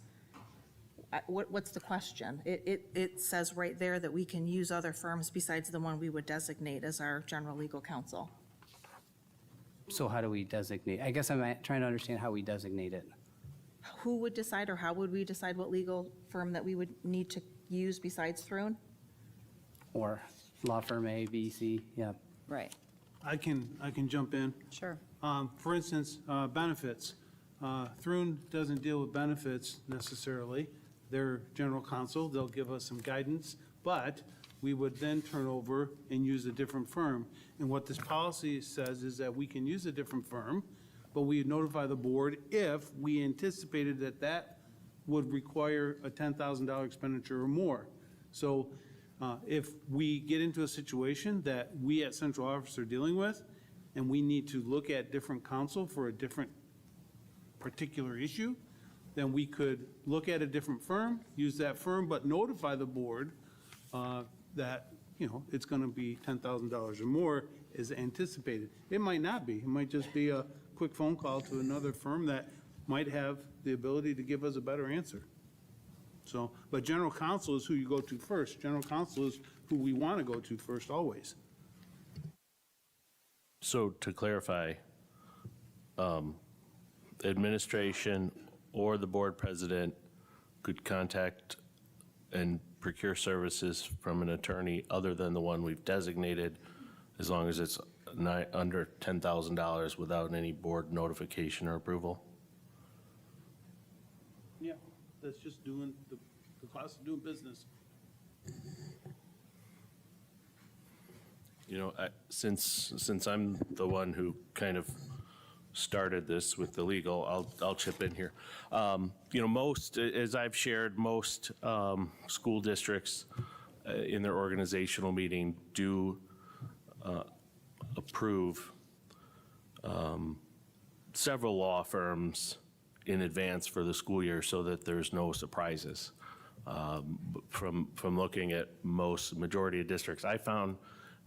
what's the question? It says right there that we can use other firms besides the one we would designate as our general legal counsel. So how do we designate? I guess I'm trying to understand how we designate it. Who would decide, or how would we decide what legal firm that we would need to use besides Thrun? Or law firm A, B, C, yeah. Right. I can jump in. Sure. For instance, benefits. Thrun doesn't deal with benefits necessarily. They're general counsel, they'll give us some guidance, but we would then turn over and use a different firm. And what this policy says is that we can use a different firm, but we notify the board if we anticipated that that would require a $10,000 expenditure or more. So if we get into a situation that we at central office are dealing with, and we need to look at different counsel for a different particular issue, then we could look at a different firm, use that firm, but notify the board that, it's going to be $10,000 or more is anticipated. It might not be. It might just be a quick phone call to another firm that might have the ability to give us a better answer. So, but general counsel is who you go to first. General counsel is who we want to go to first always. So to clarify, administration or the board president could contact and procure services from an attorney other than the one we've designated, as long as it's under $10,000 without any board notification or approval? Yeah, that's just doing, the cost of doing business. Since I'm the one who kind of started this with the legal, I'll chip in here. Most, as I've shared, most school districts in their organizational meeting do approve several law firms in advance for the school year so that there's no surprises. From looking at majority of districts, I found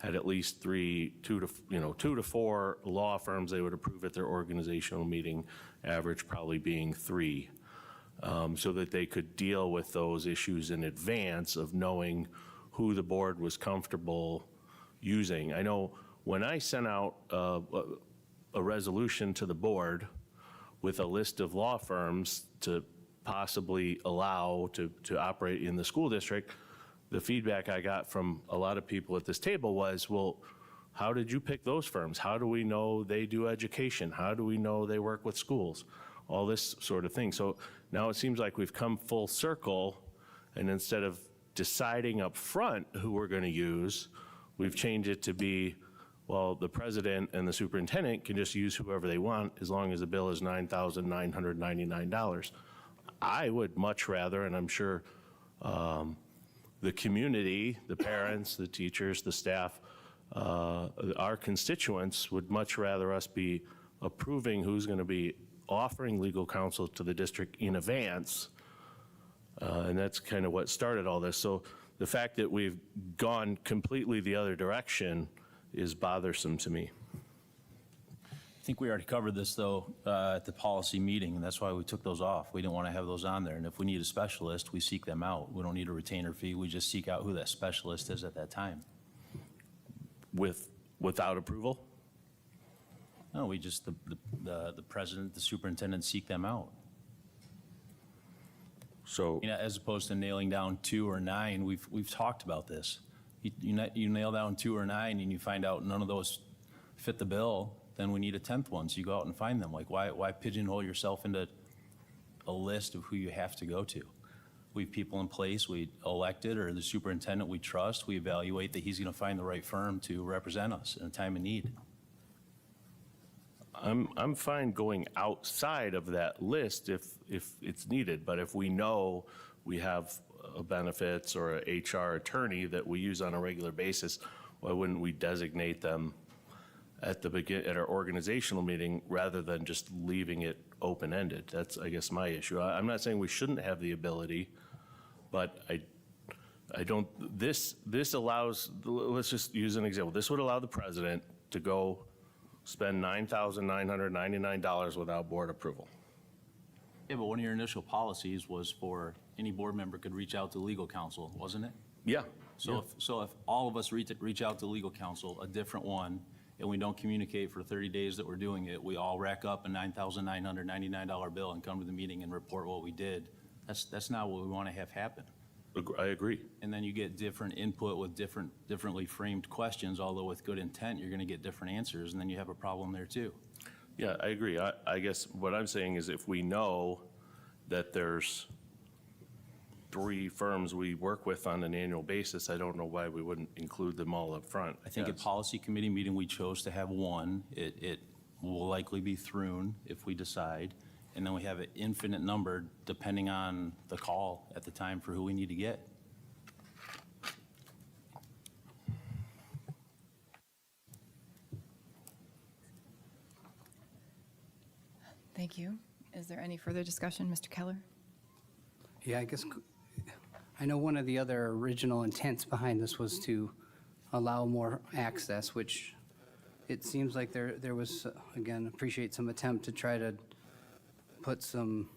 had at least two to four law firms they would approve at their organizational meeting, average probably being 3, so that they could deal with those issues in advance of knowing who the board was comfortable using. I know when I sent out a resolution to the board with a list of law firms to possibly allow to operate in the school district, the feedback I got from a lot of people at this table was, well, how did you pick those firms? How do we know they do education? How do we know they work with schools? All this sort of thing. So now it seems like we've come full circle, and instead of deciding up front who we're going to use, we've changed it to be, well, the president and the superintendent can just use whoever they want as long as the bill is $9,999. I would much rather, and I'm sure the community, the parents, the teachers, the staff, our constituents would much rather us be approving who's going to be offering legal counsel to the district in advance. And that's kind of what started all this. So the fact that we've gone completely the other direction is bothersome to me. I think we already covered this, though, at the policy meeting, and that's why we took those off. We didn't want to have those on there. And if we need a specialist, we seek them out. We don't need a retainer fee. We just seek out who that specialist is at that time. Without approval? No, we just, the president, the superintendent seek them out. So, as opposed to nailing down 2 or 9, we've talked about this. You nail down 2 or 9 and you find out none of those fit the bill, then we need a 10th one, so you go out and find them. Like, why pigeonhole yourself into a list of who you have to go to? We have people in place, we elected, or the superintendent we trust, we evaluate that he's going to find the right firm to represent us in a time of need. I'm fine going outside of that list if it's needed, but if we know we have a benefits or a HR attorney that we use on a regular basis, why wouldn't we designate them at our organizational meeting rather than just leaving it open-ended? That's, I guess, my issue. I'm not saying we shouldn't have the ability, but I don't, this allows, let's just use an example. This would allow the president to go spend $9,999 without board approval. Yeah, but one of your initial policies was for any board member could reach out to legal counsel, wasn't it? Yeah. So if all of us reach out to legal counsel, a different one, and we don't communicate for 30 days that we're doing it, we all rack up a $9,999 bill and come to the meeting and report what we did. That's not what we want to have happen. I agree. And then you get different input with differently framed questions, although with good intent, you're going to get different answers, and then you have a problem there too. Yeah, I agree. I guess what I'm saying is if we know that there's 3 firms we work with on an annual basis, I don't know why we wouldn't include them all up front. I think at policy committee meeting, we chose to have one. It will likely be Thrun if we decide. And then we have an infinite number depending on the call at the time for who we need to get. Thank you. Is there any further discussion, Mr. Keller? Yeah, I guess, I know one of the other original intents behind this was to allow more access, which it seems like there was, again, appreciate some attempt to try to put some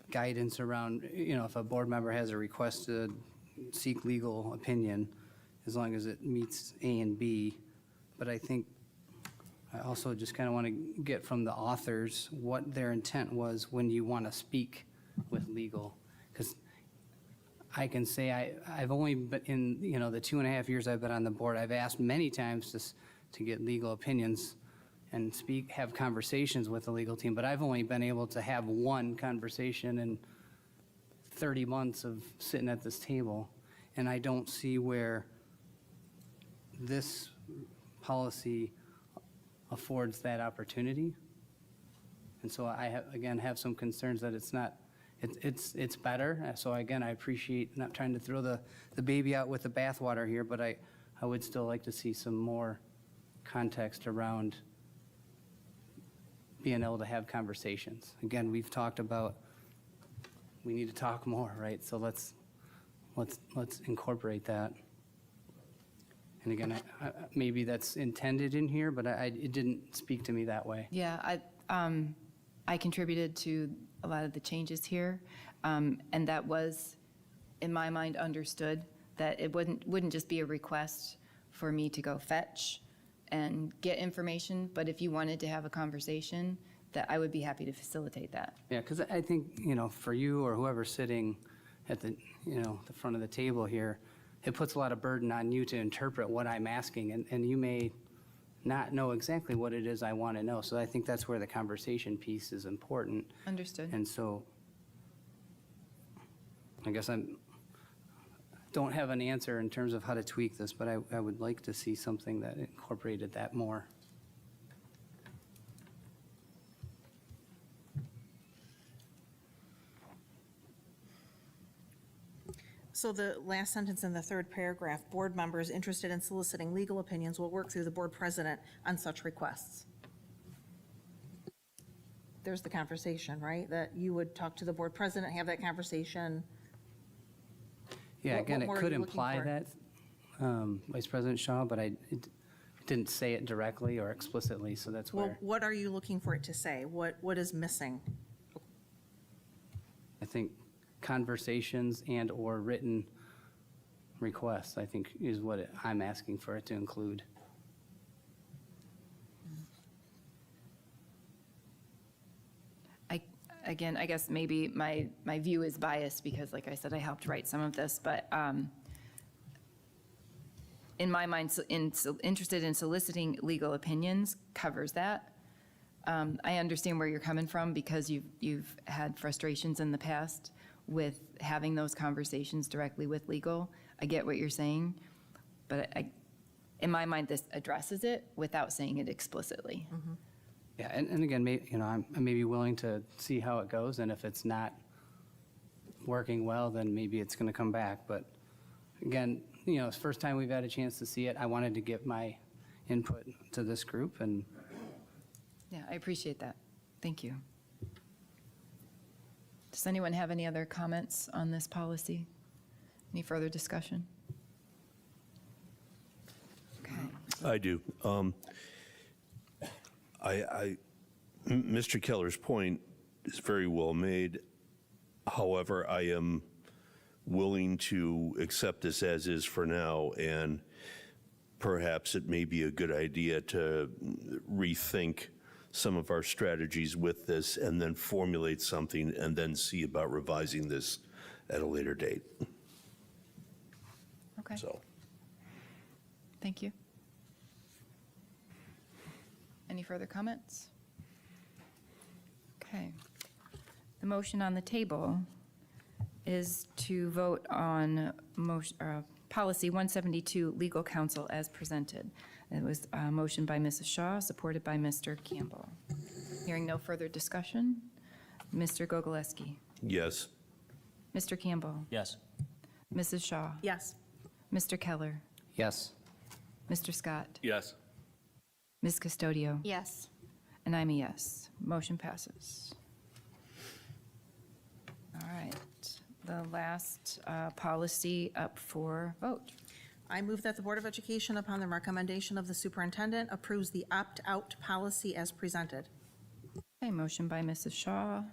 guidance around, if a board member has a request to seek legal opinion, as long as it meets A and B. But I think I also just kind of want to get from the authors what their intent was when you want to speak with legal. Because I can say I've only been in, the 2.5 years I've been on the board, I've asked many times to get legal opinions and have conversations with the legal team, but I've only been able to have one conversation in 30 months of sitting at this table. And I don't see where this policy affords that opportunity. And so I have some concerns that it's not, it's better. So again, I appreciate not trying to throw the baby out with the bathwater here, but I would still like to see some more context around being able to have conversations. Again, we've talked about, we need to talk more, right? So let's incorporate that. And again, maybe that's intended in here, but it didn't speak to me that way. Yeah, I contributed to a lot of the changes here, and that was, in my mind, understood, that it wouldn't just be a request for me to go fetch and get information, but if you wanted to have a conversation, that I would be happy to facilitate that. Yeah, because I think, for you or whoever's sitting at the, the front of the table here, it puts a lot of burden on you to interpret what I'm asking, and you may not know exactly what it is I want to know. So I think that's where the conversation piece is important. Understood. And so I guess don't have an answer in terms of how to tweak this, but I would like to see something that incorporated that more. So the last sentence in the 3rd paragraph, board members interested in soliciting legal opinions will work through the board president on such requests. There's the conversation, right? That you would talk to the board president, have that conversation. Yeah, What again, it more are could you looking imply for? that, Vice President Shaw, but it didn't say it directly or explicitly, so that's Well, where what are you looking for it to say? What is missing? I think conversations and/or written requests, I think, is what I'm asking for it to include. Again, I guess maybe my view is biased because, like I said, I helped write some of this, but in my mind, interested in soliciting legal opinions covers that. I understand where you're coming from because you've had frustrations in the past with having those conversations directly with legal. I get what you're saying, but in my mind, this addresses it without saying it explicitly. Yeah, and again, I may be willing to see how it goes, and if it's not working well, then maybe it's going to come back. But again, it's the first time we've had a chance to see it. I wanted to give my input to this group, and Yeah, I appreciate that. Thank you. Does anyone have any other comments on this policy? Any further discussion? Okay. I do. Mr. Keller's point is very well made. However, I am willing to accept this as is for now, and perhaps it may be a good idea to rethink some of our strategies with this and then formulate something and then see about revising this at a later date. Okay. So. Thank you. Any further comments? Okay. The motion on the table is to vote on policy 172, legal counsel as presented. It was a motion by Mrs. Shaw, supported by Mr. Campbell. Hearing no further discussion, Mr. Gogoleski, Yes. Mr. Campbell, Yes. Mrs. Shaw, Yes. Mr. Keller, Yes. Mr. Scott, Yes. Ms. Custodio, Yes. and I'm a yes. Motion passes. All right, the last policy up for vote. I move that the Board of Education, upon the recommendation of the superintendent, approves the opt-out policy as presented. Okay, motion by Mrs. Shaw,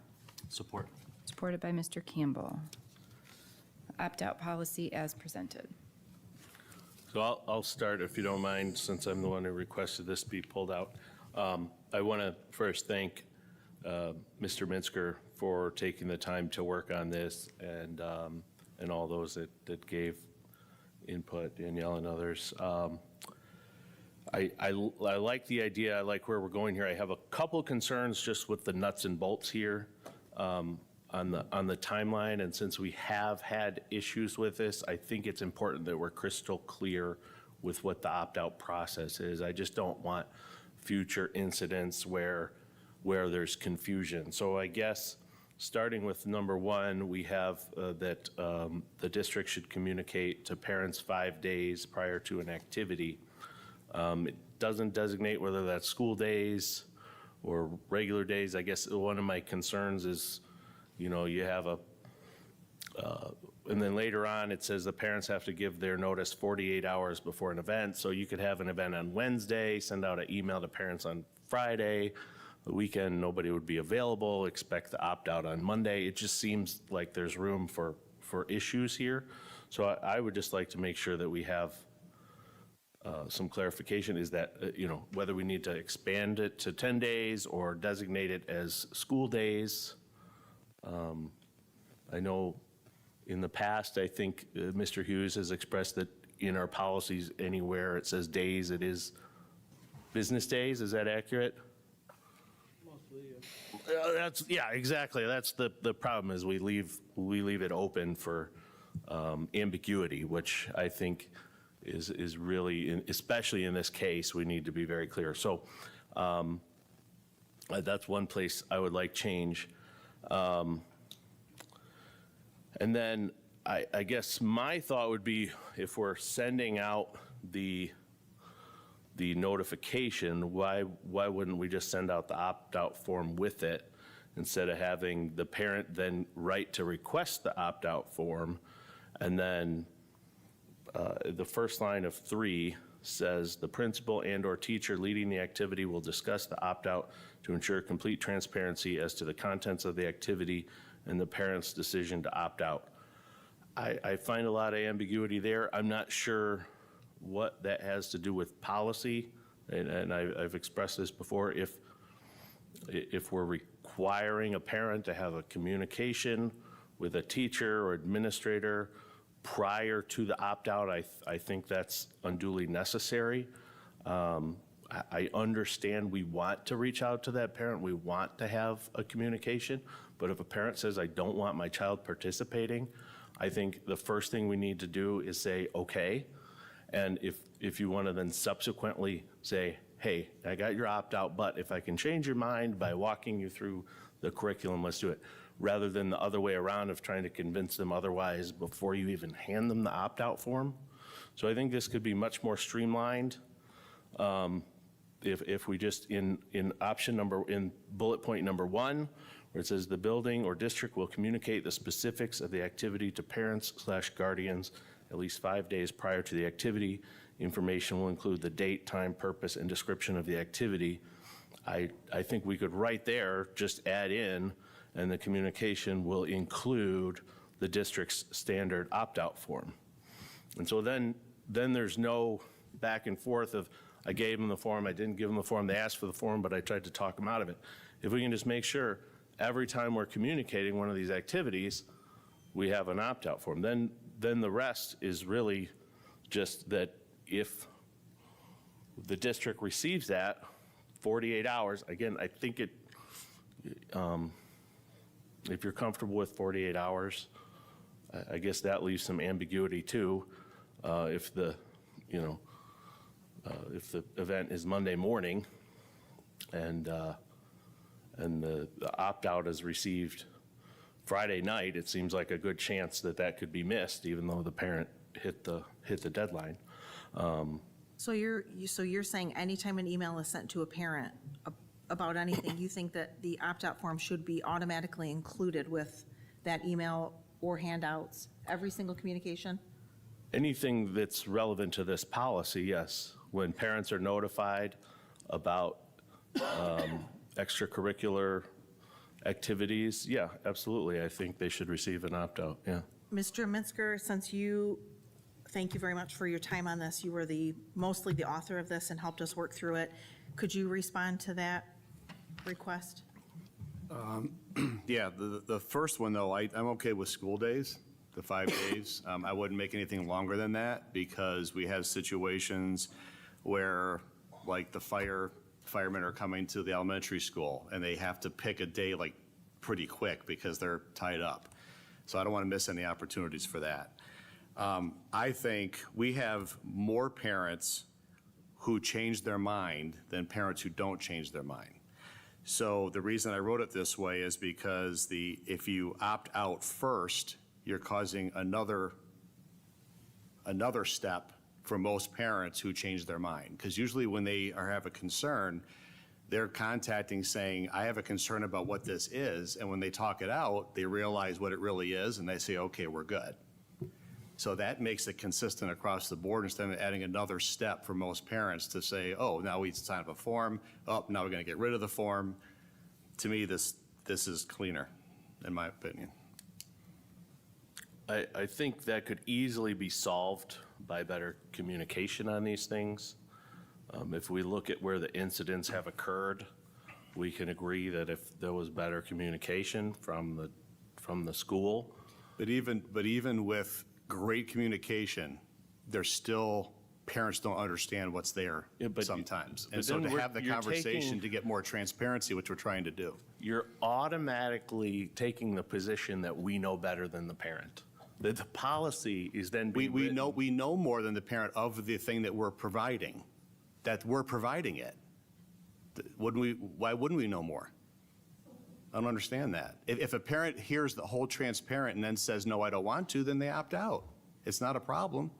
Support. supported by Mr. Campbell. Opt-out policy as presented. So I'll start, if you don't mind, since I'm the one who requested this be pulled out. I want to first thank Mr. Minsker for taking the time to work on this, and all those that gave input, Danielle and others. I like the idea. I like where we're going here. I have a couple concerns just with the nuts and bolts here on the timeline. And since we have had issues with this, I think it's important that we're crystal clear with what the opt-out process is. I just don't want future incidents where there's confusion. So I guess starting with number one, we have that the district should communicate to parents 5 days prior to an activity. It doesn't designate whether that's school days or regular days. I guess one of my concerns is, you have and then later on it says the parents have to give their notice 48 hours before an event. So you could have an event on Wednesday, send out an email to parents on Friday. The weekend, nobody would be available, expect to opt out on Monday. It just seems like there's room for issues here. So I would just like to make sure that we have some clarification, is that, whether we need to expand it to 10 days or designate it as school days. I know in the past, I think Mr. Hughes has expressed that in our policies, anywhere it says days, it is business days. Is that accurate? Yeah, exactly. That's the problem, is we leave it open for ambiguity, which I think is really, especially in this case, we need to be very clear. So that's one place I would like change. And then I guess my thought would be, if we're sending out the notification, why wouldn't we just send out the opt-out form with it, instead of having the parent then write to request the opt-out form? And then the first line of 3 says, the principal and/or teacher leading the activity will discuss the opt-out to ensure complete transparency as to the contents of the activity and the parent's decision to opt out. I find a lot of ambiguity there. I'm not sure what that has to do with policy, and I've expressed this before. If we're requiring a parent to have a communication with a teacher or administrator prior to the opt-out, I think that's unduly necessary. I understand we want to reach out to that parent. We want to have a communication. But if a parent says, I don't want my child participating, I think the first thing we need to do is say, okay. And if you want to then subsequently say, hey, I got your opt-out, but if I can change your mind by walking you through the curriculum, let's do it. Rather than the other way around of trying to convince them otherwise before you even hand them the opt-out form. So I think this could be much more streamlined. if we just, in bullet point number 1, where it says the building or district will communicate the specifics of the activity to parents/guardians at least 5 days prior to the activity. Information will include the date, time, purpose, and description of the activity. I think we could right there just add in, and the communication will include the district's standard opt-out form. And so then there's no back and forth of, I gave them the form, I didn't give them the form, they asked for the form, but I tried to talk them out of it. If we can just make sure every time we're communicating one of these activities, we have an opt-out form, then the rest is really just that if the district receives that, 48 hours, again, I think if you're comfortable with 48 hours, I guess that leaves some ambiguity too. If the event is Monday morning and the opt-out is received Friday night, it seems like a good chance that could be missed, even though the parent hit the deadline. So you're saying anytime an email is sent to a parent about anything, you think that the opt-out form should be automatically included with that email or handouts, every single communication? Anything that's relevant to this policy, yes. When parents are notified about extracurricular activities, yeah, absolutely. I think they should receive an opt-out, yeah. Mr. Minsker, thank you very much for your time on this. You were mostly the author of this and helped us work through it. Could you respond to that request? Yeah, the first one, though, I'm okay with school days, the 5 days. I wouldn't make anything longer than that because we have situations where, like, the firemen are coming to the elementary school and they have to pick a day, like, pretty quick because they're tied up. So I don't want to miss any opportunities for that. I think we have more parents who change their mind than parents who don't change their mind. So the reason I wrote it this way is because if you opt out first, you're causing another step for most parents who change their mind. Because usually when they have a concern, they're contacting saying, I have a concern about what this is. And when they talk it out, they realize what it really is and they say, okay, we're good. So that makes it consistent across the board instead of adding another step for most parents to say, oh, now we sign up a form. Oh, now we're going to get rid of the form. To me, this is cleaner, in my opinion. I think that could easily be solved by better communication on these things. If we look at where the incidents have occurred, we can agree that if there was better communication from the school. But even with great communication, there's still parents don't understand what's there sometimes. And so to have the conversation to get more transparency, which we're trying to do. You're automatically taking the position that we know better than the parent. That the policy is then being we know more than the parent of the thing that we're providing, that we're providing it. Why wouldn't we know more? I don't understand that. If a parent hears the whole transparent and then says, no, I don't want to, then they opt out. It's not a problem.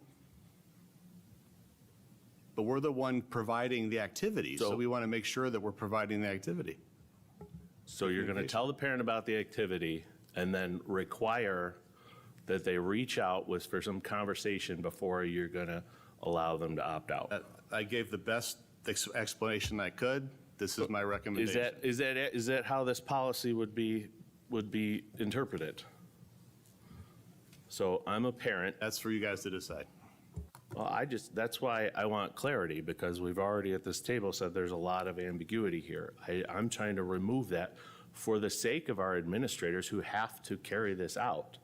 But we're the one providing the activity, so we want to make sure that we're providing the activity. So you're going to tell the parent about the activity and then require that they reach out for some conversation before you're going to allow them to opt out. I gave the best explanation I could. This is my recommendation. Is that how this policy would be interpreted? So I'm a parent. That's for you guys to decide. Well, that's why I want clarity, because we've already at this table said there's a lot of ambiguity here. I'm trying to remove that for the sake of our administrators who have to carry this out.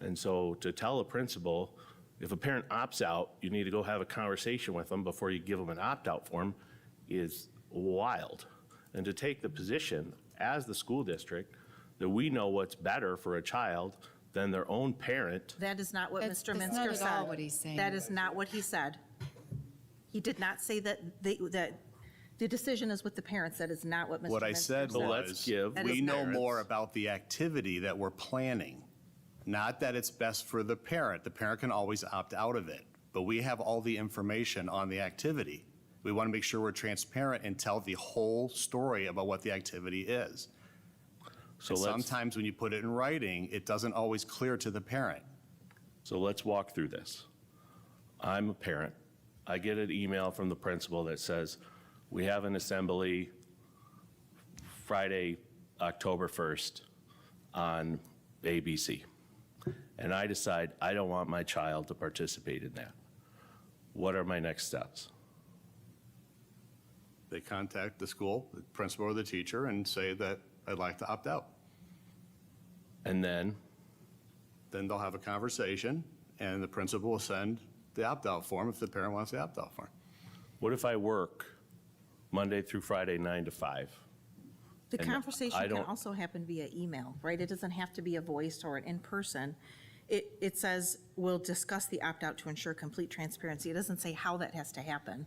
And so to tell a principal, if a parent opts out, you need to go have a conversation with them before you give them an opt-out form is wild. And to take the position as the school district that we know what's better for a child than their own parent. That is not what Mr. That's Minsker not said. at all what he's saying. That is not what he said. He did not say that the decision is with the parents. That is not what Mr. Minsker said. What I said was, we know more about the activity that we're planning, not that it's best for the parent. The parent can always opt out of it, but we have all the information on the activity. We want to make sure we're transparent and tell the whole story about what the activity is. So And let's, sometimes when you put it in writing, it doesn't always clear to the parent. so let's walk through this. I'm a parent. I get an email from the principal that says, we have an assembly Friday, October 1st on ABC. And I decide I don't want my child to participate in that. What are my next steps? They contact the school, the principal or the teacher, and say that I'd like to opt out. And then, Then they'll have a conversation, and the principal will send the opt-out form if the parent wants the opt-out form. what if I work Monday through Friday, 9 to 5? The And conversation I can don't- also happen via email, right? It doesn't have to be a voice or an in-person. It says, we'll discuss the opt-out to ensure complete transparency. It doesn't say how that has to happen.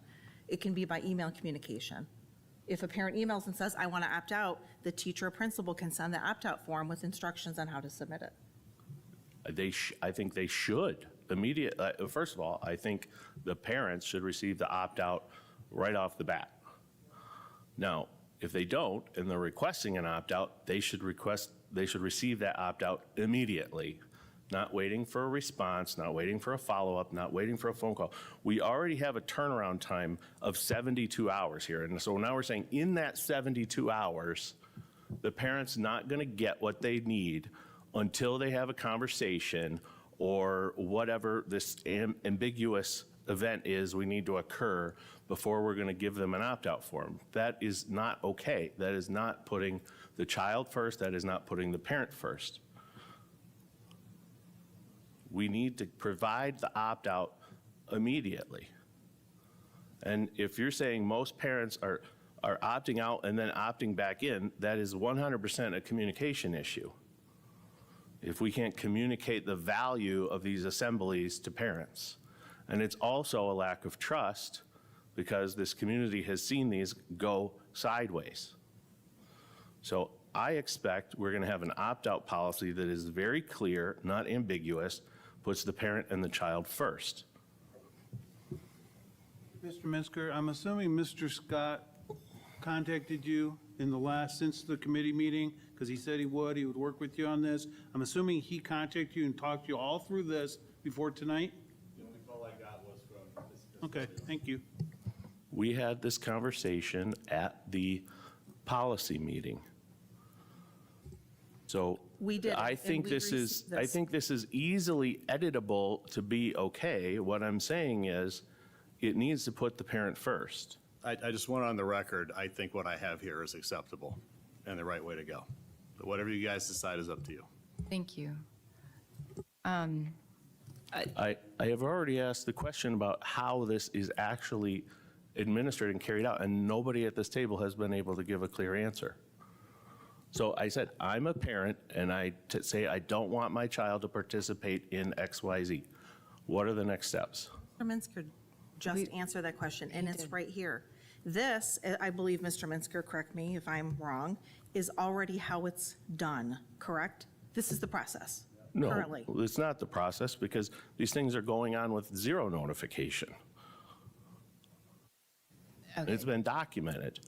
It can be by email communication. If a parent emails and says, I want to opt out, the teacher or principal can send the opt-out form with instructions on how to submit it. I think they should first of all, I think the parents should receive the opt-out right off the bat. Now, if they don't, and they're requesting an opt-out, they should receive that opt-out immediately, not waiting for a response, not waiting for a follow-up, not waiting for a phone call. We already have a turnaround time of 72 hours here, and so now we're saying in that 72 hours, the parent's not gonna get what they need until they have a conversation or whatever this ambiguous event is we need to occur before we're going to give them an opt-out form. That is not okay. That is not putting the child first. That is not putting the parent first. We need to provide the opt-out immediately. And if you're saying most parents are opting out and then opting back in, that is 100% a communication issue. If we can't communicate the value of these assemblies to parents. And it's also a lack of trust because this community has seen these go sideways. So I expect we're going to have an opt-out policy that is very clear, not ambiguous, puts the parent and the child first. Mr. Minsker, I'm assuming Mr. Scott contacted you since the committee meeting, because he said he would work with you on this. I'm assuming he contacted you and talked to you all through this before tonight? The only call I got was from Mr. Okay, thank you. We had this conversation at the policy meeting. So We did, I and think we this is, received I this. think this is easily editable to be okay. What I'm saying is, it needs to put the parent first. I just want on the record, I think what I have here is acceptable and the right way to go. But whatever you guys decide is up to you. Thank you. I have already asked the question about how this is actually administered and carried out, and nobody at this table has been able to give a clear answer. So I said, I'm a parent, and I say I don't want my child to participate in XYZ. What are the next steps? Mr. Minsker just answered that question, and it's right here. This, I believe, Mr. Minsker, correct me if I'm wrong, is already how it's done, correct? This is the process No, currently. it's not the process, because these things are going on with zero notification. Okay. It's been documented.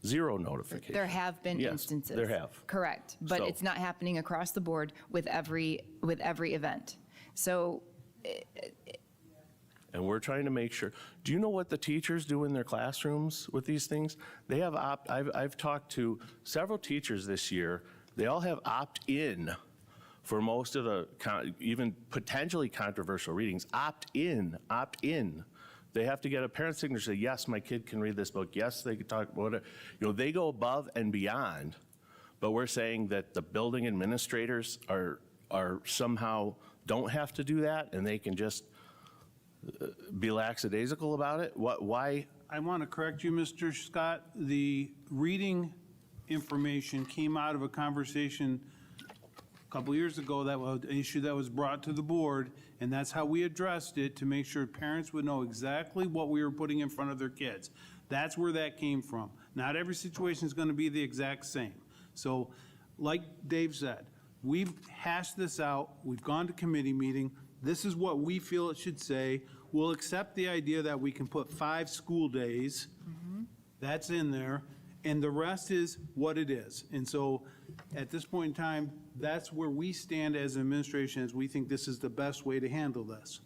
Zero notification. There have been Yes, instances. there have. Correct, but So- it's not happening across the board with every event. So And we're trying to make sure, do you know what the teachers do in their classrooms with these things? They have I've talked to several teachers this year. They all have opt-in for most of the, even potentially controversial readings. Opt-in. They have to get a parent signature, say, yes, my kid can read this book. Yes, they can talk about it. You know, they go above and beyond, but we're saying that the building administrators are somehow don't have to do that, and they can just be lackadaisical about it? Why? I want to correct you, Mr. Scott. The reading information came out of a conversation a couple years ago, that was an issue that was brought to the board, and that's how we addressed it, to make sure parents would know exactly what we were putting in front of their kids. That's where that came from. Not every situation is going to be the exact same. So, like Dave said, we've hashed this out, we've gone to committee meeting, This is what we feel it should say. We'll accept the idea that we can put 5 school days. That's in there, and the rest is what it is. And so, at this point in time, that's where we stand as administration, as we think this is the best way to handle this.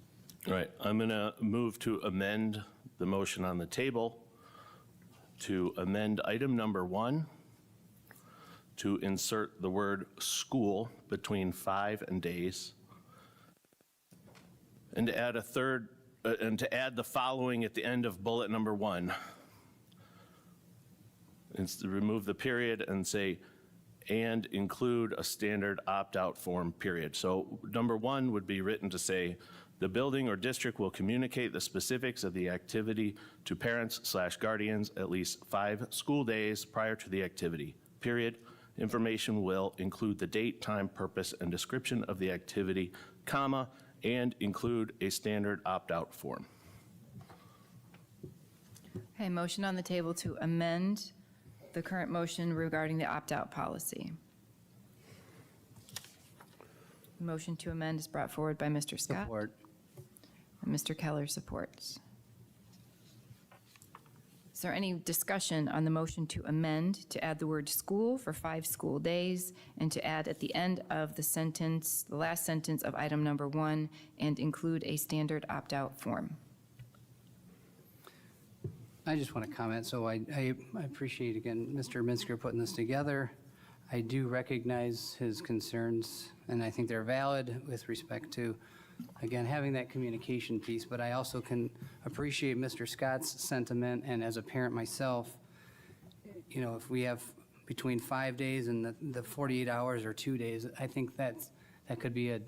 All right, I'm going to move to amend the motion on the table to amend item number 1 to insert the word school between 5 and days, and to add the following at the end of bullet number 1. It's to remove the period and say, and include a standard opt-out form, period. So number 1 would be written to say, the building or district will communicate the specifics of the activity to parents/guardians at least 5 school days prior to the activity, period. Information will include the date, time, purpose, and description of the activity, comma, and include a standard opt-out form. Okay, motion on the table to amend the current motion regarding the opt-out policy. Motion to amend is brought forward by Mr. Scott. Support. And Mr. Keller supports. Is there any discussion on the motion to amend to add the word school for 5 school days and to add at the end of the sentence, the last sentence of item number 1, and include a standard opt-out form? I just want to comment. So I appreciate, again, Mr. Minsker putting this together. I do recognize his concerns, and I think they're valid with respect to, again, having that communication piece, but I also can appreciate Mr. Scott's sentiment, and as a parent myself, you know, if we have between 5 days and the 48 hours or 2 days, I think that could be a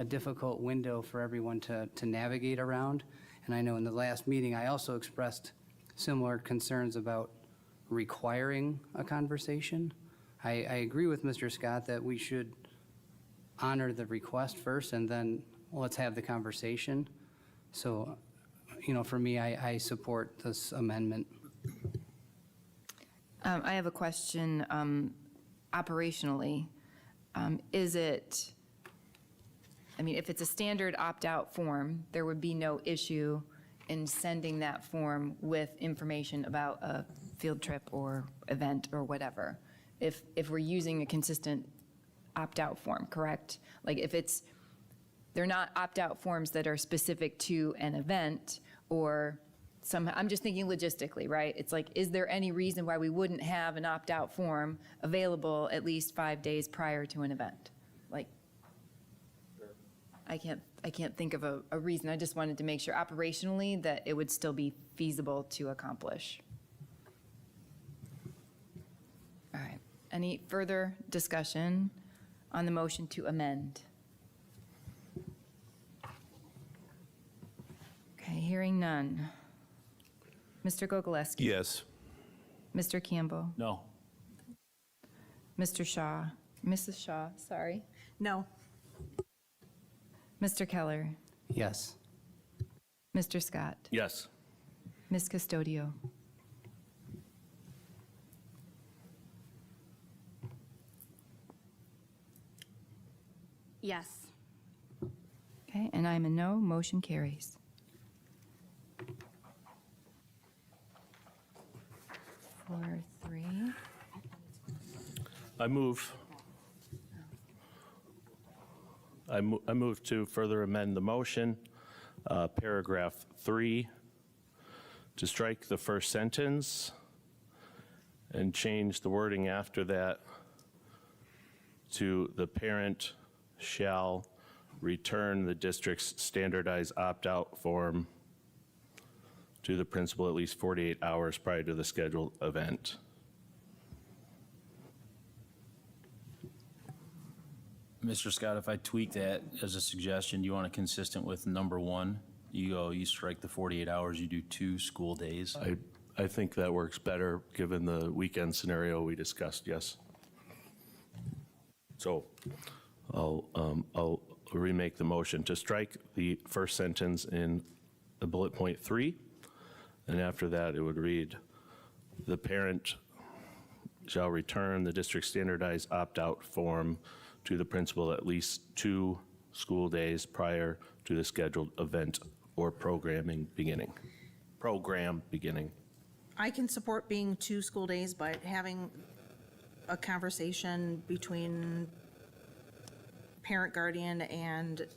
difficult window for everyone to navigate around. And I know in the last meeting, I also expressed similar concerns about requiring a conversation. I agree with Mr. Scott that we should honor the request first and then let's have the conversation. So, you know, for me, I support this amendment. I have a question operationally. Is it, I mean, if it's a standard opt-out form, there would be no issue in sending that form with information about a field trip or event or whatever, if we're using a consistent opt-out form, correct? Like if it's, they're not opt-out forms that are specific to an event or some, I'm just thinking logistically, right? It's like, is there any reason why we wouldn't have an opt-out form available at least 5 days prior to an event? Like, I can't think of a reason. I just wanted to make sure operationally that it would still be feasible to accomplish. All right. Any further discussion on the motion to amend? Okay, hearing none. Mr. Gogolewski? Yes. Mr. Campbell? No. Mr. Shaw? Mrs. Shaw, sorry. No. Mr. Keller? Yes. Mr. Scott? Yes. Ms. Custodio? Yes. Okay, and I'm a no. Motion carries. 4-3. I move to further amend the motion, paragraph 3, to strike the first sentence and change the wording after that to the parent shall return the district's standardized opt-out form to the principal at least 48 hours prior to the scheduled event. Mr. Scott, if I tweak that as a suggestion, do you want it consistent with number 1? You strike the 48 hours, you do 2 school days? I think that works better, given the weekend scenario we discussed, yes. So I'll remake the motion to strike the first sentence in the bullet point 3, and after that, it would read, the parent shall return the district standardized opt-out form to the principal at least 2 school days prior to the scheduled event or program beginning. I can support being 2 school days, but having a conversation between parent, guardian, and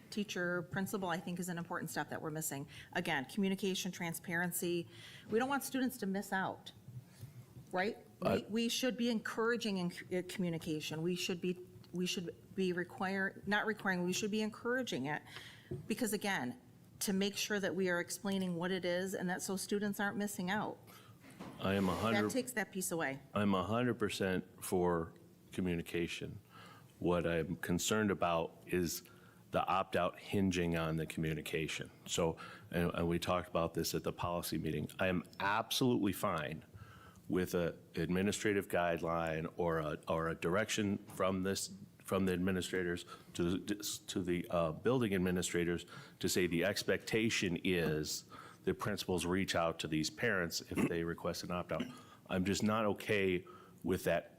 teacher, principal, I think is an important step that we're missing. Again, communication, transparency. We don't want students to miss out, right? We should be encouraging communication. We should be not requiring, we should be encouraging it. Because again, to make sure that we are explaining what it is and that so students aren't missing out. That takes that piece away. I'm 100% for communication. What I'm concerned about is the opt-out hinging on the communication. So, and we talked about this at the policy meeting. I am absolutely fine with an administrative guideline or a direction from the administrators to the building administrators to say the expectation is the principals reach out to these parents if they request an opt-out. I'm just not okay with that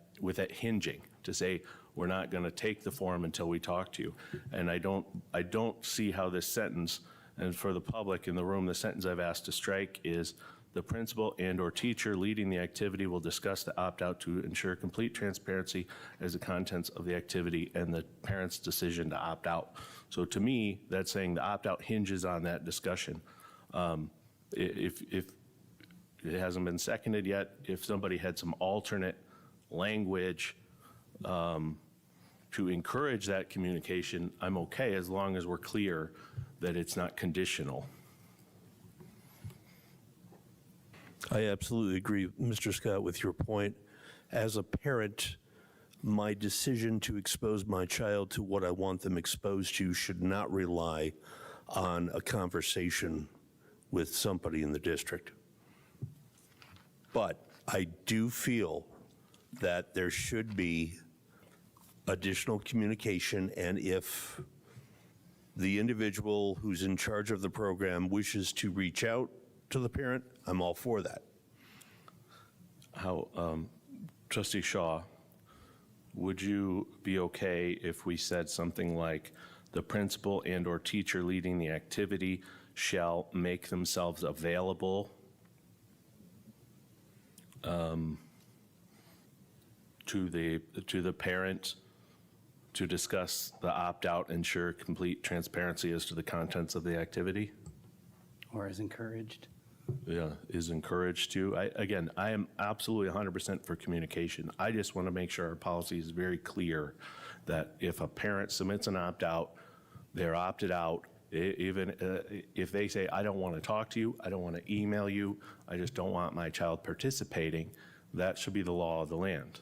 hinging to say we're not going to take the form until we talk to you. And I don't see how this sentence, and for the public in the room, the sentence I've asked to strike is the principal and/or teacher leading the activity will discuss the opt-out to ensure complete transparency as the contents of the activity and the parent's decision to opt out. So to me, that's saying the opt-out hinges on that discussion. If it hasn't been seconded yet, if somebody had some alternate language to encourage that communication, I'm okay as long as we're clear that it's not conditional. I absolutely agree, Mr. Scott, with your point. As a parent, my decision to expose my child to what I want them exposed to should not rely on a conversation with somebody in the district. But I do feel that there should be additional communication, and if the individual who's in charge of the program wishes to reach out to the parent, I'm all for that. Trustee Shaw, would you be okay if we said something like the principal and/or teacher leading the activity shall make themselves available to the parent to discuss the opt-out, ensure complete transparency as to the contents of the activity? Or is encouraged. Yeah, is encouraged to. I am absolutely 100% for communication. I just want to make sure our policy is very clear that if a parent submits an opt-out, they're opted out. Even if they say, I don't want to talk to you, I don't want to email you, I just don't want my child participating, that should be the law of the land.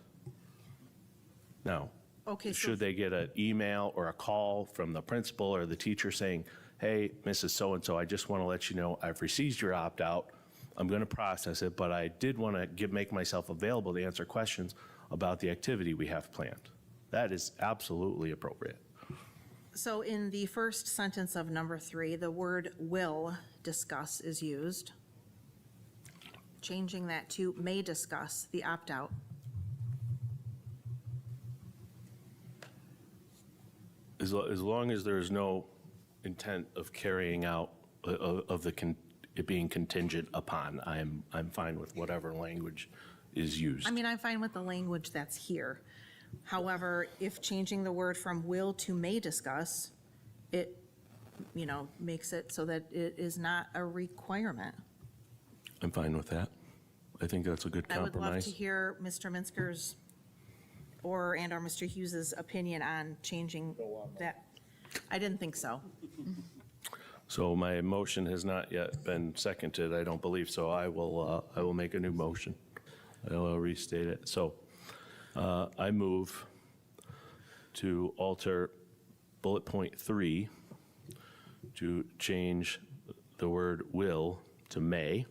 Now, Okay, so should they get an email or a call from the principal or the teacher saying, hey, Mrs. So-and-so, I just want to let you know I've received your opt-out. I'm going to process it, but I did want to make myself available to answer questions about the activity we have planned. That is absolutely appropriate. So in the first sentence of number 3, the word will discuss is used. Changing that to may discuss the opt-out. As long as there's no intent of carrying out, it being contingent upon, I'm fine with whatever language is used. I mean, I'm fine with the language that's here. However, if changing the word from will to may discuss, it, makes it so that it is not a requirement. I'm fine with that. I think that's a good I would love compromise. to hear Mr. Mintzger's or Mr. Hughes's opinion on changing that. I didn't think so. So my motion has not yet been seconded, I don't believe, so I will make a new motion. I will restate it. So I move to alter bullet point 3 to change the word will to may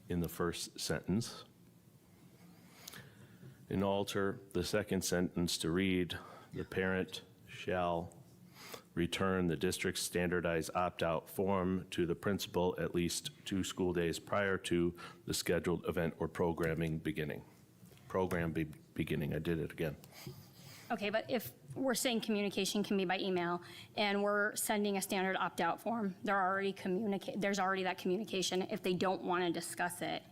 in the first sentence, and alter the second sentence to read, the parent shall return the district's standardized opt-out form to the principal at least 2 school days prior to the scheduled event or programming beginning. Beginning, I did it again. Okay, but if we're saying communication can be by email, and we're sending a standard opt-out form. There's already that communication. If they don't want to discuss it,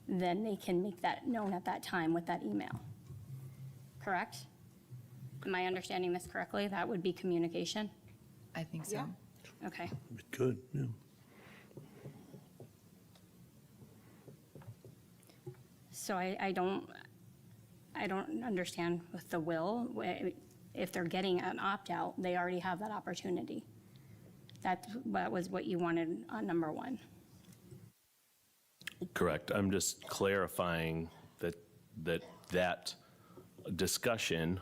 then they can make that known at that time with that email. Correct? Am I understanding this correctly? That would be communication? I think so. Okay. Good, yeah. So I don't understand with the will, if they're getting an opt-out, they already have that opportunity. That was what you wanted on number 1. Correct. I'm just clarifying that discussion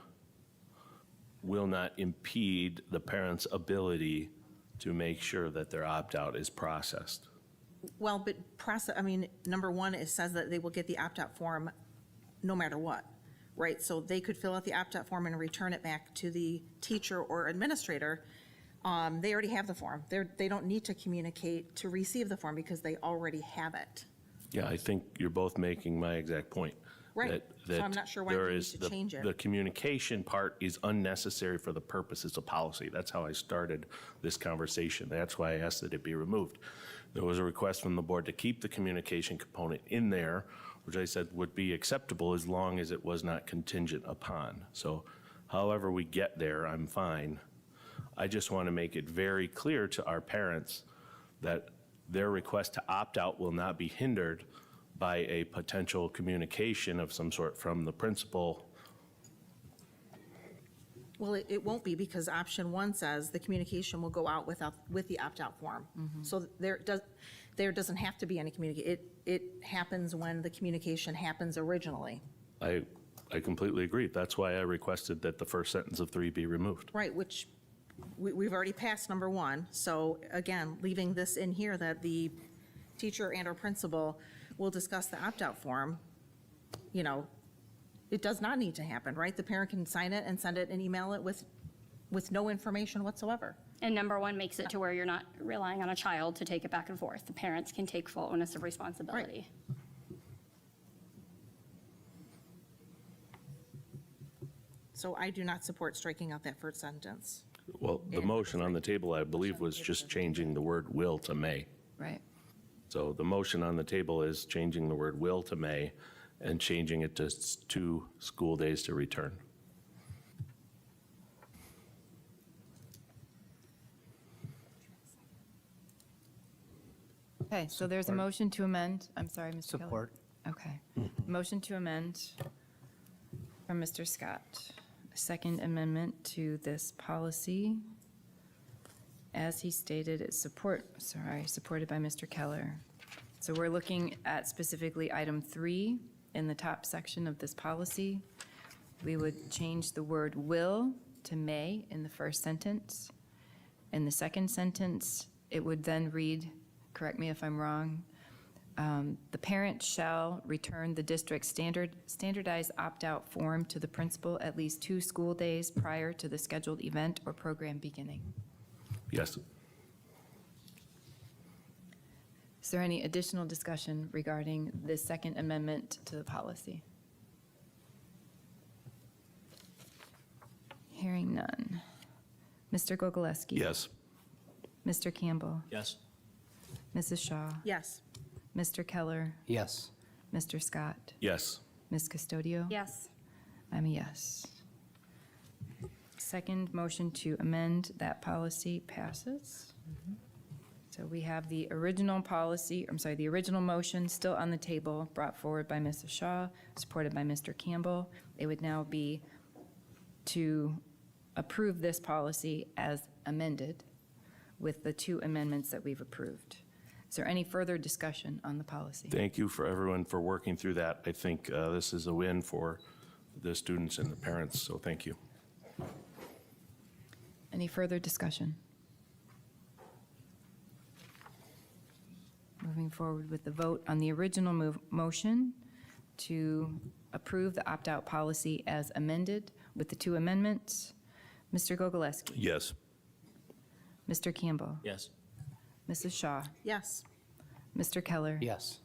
will not impede the parent's ability to make sure that their opt-out is processed. Well, but number 1, it says that they will get the opt-out form no matter what, right? So they could fill out the opt-out form and return it back to the teacher or administrator. They already have the form. They don't need to communicate to receive the form because they already have it. Yeah, I think you're both making my exact point. Right. So I'm not sure why we need to change it. The communication part is unnecessary for the purposes of policy. That's how I started this conversation. That's why I asked that it be removed. There was a request from the board to keep the communication component in there, which I said would be acceptable as long as it was not contingent upon. So however we get there, I'm fine. I just want to make it very clear to our parents that their request to opt out will not be hindered by a potential communication of some sort from the principal. Well, it won't be, because option 1 says the communication will go out with the opt-out form. So there doesn't have to be any communication. It happens when the communication happens originally. I completely agree. That's why I requested that the first sentence of 3 be removed. Right, which we've already passed number 1. So again, leaving this in here that the teacher and or principal will discuss the opt-out form, it does not need to happen, right? The parent can sign it and send it and email it with no information whatsoever. And number 1 makes it to where you're not relying on a child to take it back and forth. The parents can take full onus of responsibility. So I do not support striking out that first sentence. Well, the motion on the table, I believe, was just changing the word will to may. Right. So the motion on the table is changing the word will to may and changing it to 2 school days to return. Okay, so there's a motion to amend. I'm sorry, Mr. Keller. Support. Okay. Motion to amend from Mr. Scott. Second amendment to this policy, as he stated, is supported by Mr. Keller. So we're looking at specifically item 3 in the top section of this policy. We would change the word will to may in the first sentence. In the second sentence, it would then read, correct me if I'm wrong, the parent shall return the district's standardized opt-out form to the principal at least 2 school days prior to the scheduled event or program beginning. Yes. Is there any additional discussion regarding this second amendment to the policy? Hearing none. Mr. Gogoleski? Yes. Mr. Campbell? Yes. Mrs. Shaw? Yes. Mr. Keller? Yes. Mr. Scott? Yes. Ms. Custodio? Yes. I'm a yes. Second motion to amend that policy passes. So we have the original policy, the original motion still on the table, brought forward by Mrs. Shaw, supported by Mr. Campbell. It would now be to approve this policy as amended with the 2 amendments that we've approved. Is there any further discussion on the policy? Thank you for everyone for working through that. I think this is a win for the students and the parents, so thank you. Any further discussion? Moving forward with the vote on the original motion to approve the opt-out policy as amended with the 2 amendments. Mr. Gogoleski? Yes. Mr. Campbell? Yes. Mrs. Shaw? Yes. Mr. Keller? Yes.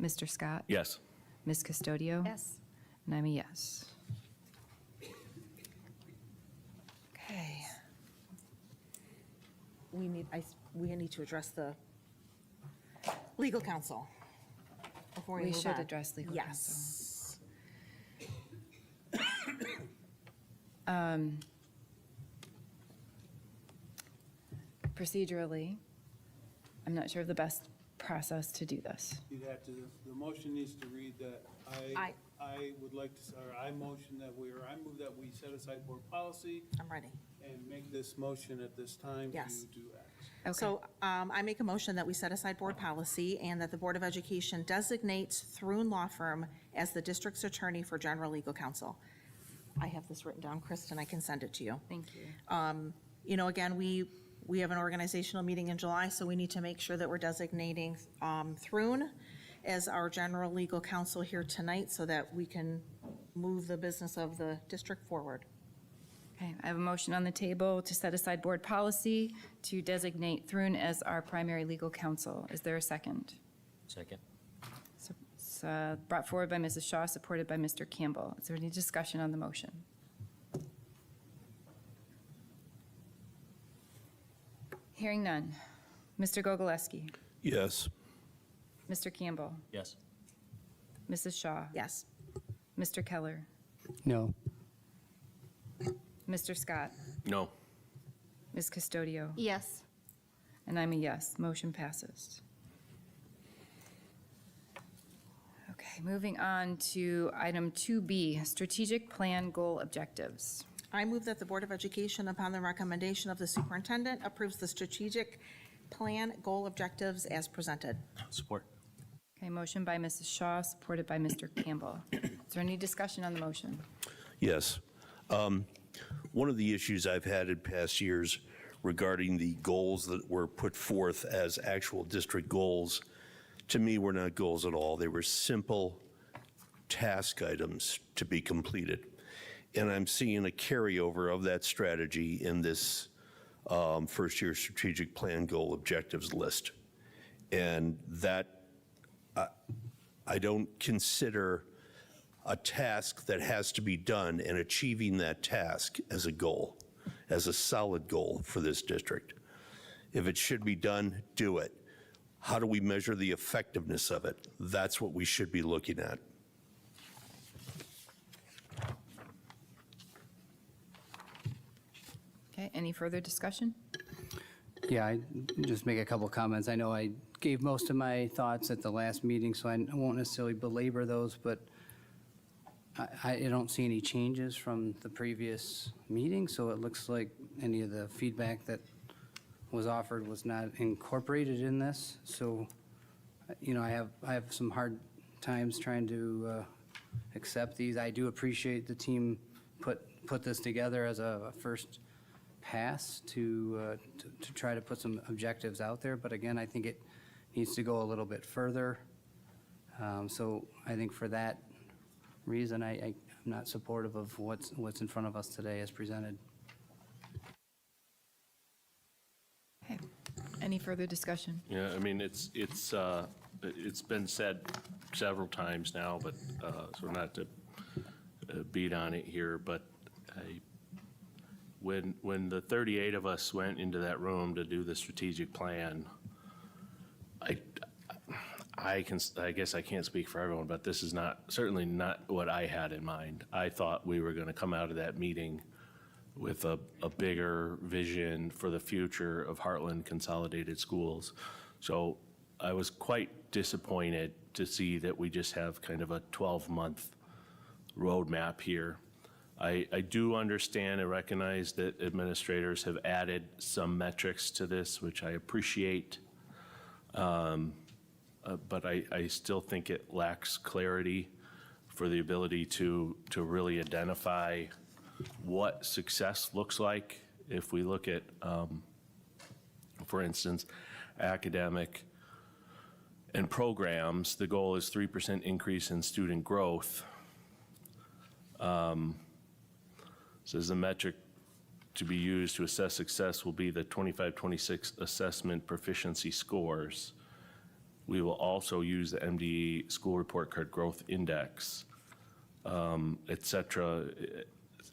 Mr. Scott? Yes. Ms. Custodio? Yes. And I'm a yes. we need to address the legal counsel before we We move should on. address legal Yes. Procedurally, I'm not sure of the best process to do this. You'd have to, the motion needs to read that I would like to, or I motion that we, or I move that we set aside board policy I'm ready. and make this motion at this time to Yes. do X. So I make a motion that we set aside board policy and that the Board of Education designates Thrun Law Firm as the district's attorney for general legal counsel. I have this written down, Kristen, I can send it to you. Thank you. You know, again, we have an organizational meeting in July, so we need to make sure that we're designating Thrun as our general legal counsel here tonight so that we can move the business of the district forward. Okay, I have a motion on the table to set aside board policy to designate Thrun as our primary legal counsel. Is there a second? Second. So it's brought forward by Mrs. Shaw, supported by Mr. Campbell. Is there any discussion on the motion? Hearing none. Mr. Gogoleski? Yes. Mr. Campbell? Yes. Mrs. Shaw? Yes. Mr. Keller? No. Mr. Scott? No. Ms. Custodio? Yes. And I'm a yes. Motion passes. Okay, moving on to item 2B, strategic plan goal objectives. I move that the Board of Education, upon the recommendation of the superintendent, approves the strategic plan goal objectives as presented. Support. Okay, motion by Mrs. Shaw, supported by Mr. Campbell. Is there any discussion on the motion? Yes. One of the issues I've had in past years regarding the goals that were put forth as actual district goals, to me, were not goals at all. They were simple task items to be completed. And I'm seeing a carryover of that strategy in this first-year strategic plan goal objectives list. And that, I don't consider a task that has to be done and achieving that task as a goal, as a solid goal for this district. If it should be done, do it. How do we measure the effectiveness of it? That's what we should be looking at. Okay, any further discussion? Yeah, I just make a couple comments. I know I gave most of my thoughts at the last meeting, so I won't necessarily belabor those, but I don't see any changes from the previous meeting, so it looks like any of the feedback that was offered was not incorporated in this. So, you know, I have some hard times trying to accept these. I do appreciate the team put this together as a first pass to try to put some objectives out there. But again, I think it needs to go a little bit further. So I think for that reason, I'm not supportive of what's in front of us today as presented. Okay, any further discussion? Yeah, I mean, it's been said several times now, but, so not to beat on it here, but when the 38 of us went into that room to do the strategic plan, I guess I can't speak for everyone, but this is certainly not what I had in mind. I thought we were going to come out of that meeting with a bigger vision for the future of Hartland Consolidated Schools. So I was quite disappointed to see that we just have kind of a 12-month roadmap here. I do understand and recognize that administrators have added some metrics to this, which I appreciate. But I still think it lacks clarity for the ability to really identify what success looks like. If we look at, for instance, academic and programs, the goal is 3% increase in student growth. Says the metric to be used to assess success will be the 25-26 assessment proficiency scores. We will also use the MDE School Report Card Growth Index, et cetera.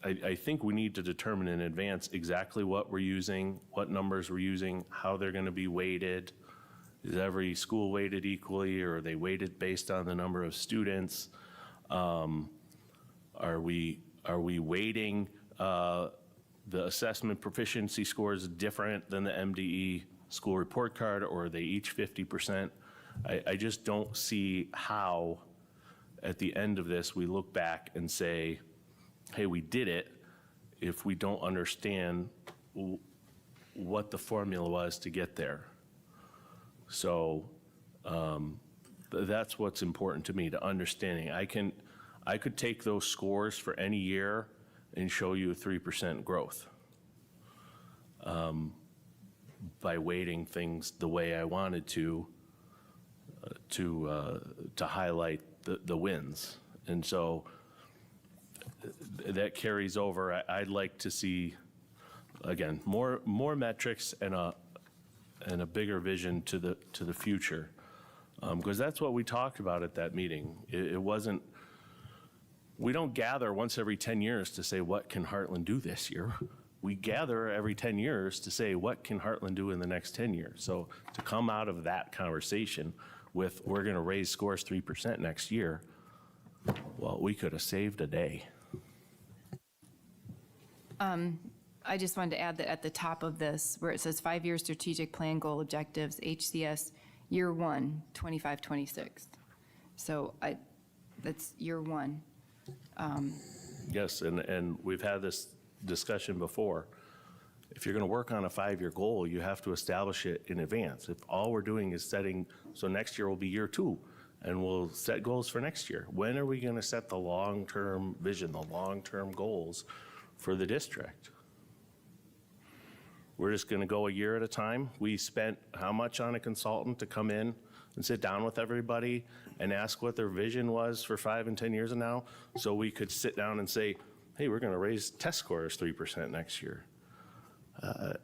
I think we need to determine in advance exactly what we're using, what numbers we're using, how they're going to be weighted. Is every school weighted equally, or are they weighted based on the number of students? Are we weighting the assessment proficiency scores different than the MDE school report card, or are they each 50%? I just don't see how, at the end of this, we look back and say, hey, we did it, if we don't understand what the formula was to get there. So that's what's important to me, to understanding. I could take those scores for any year and show you a 3% growth by weighting things the way I wanted to highlight the wins. And so that carries over. I'd like to see, again, more metrics and a bigger vision to the future, because that's what we talked about at that meeting. It wasn't. We don't gather once every 10 years to say, what can Hartland do this year? We gather every 10 years to say, what can Hartland do in the next 10 years? So to come out of that conversation with, we're going to raise scores 3% next year, well, we could have saved a day. I just wanted to add that at the top of this, where it says 5-year strategic plan goal objectives, HCS year 1, 25-26. So that's year 1. Yes, and we've had this discussion before. If you're going to work on a 5-year goal, you have to establish it in advance. If all we're doing is setting, so next year will be year 2, and we'll set goals for next year. When are we going to set the long-term vision, the long-term goals for the district? We're just going to go a year at a time. We spent how much on a consultant to come in and sit down with everybody and ask what their vision was for 5 and 10 years from now, so we could sit down and say, hey, we're going to raise test scores 3% next year.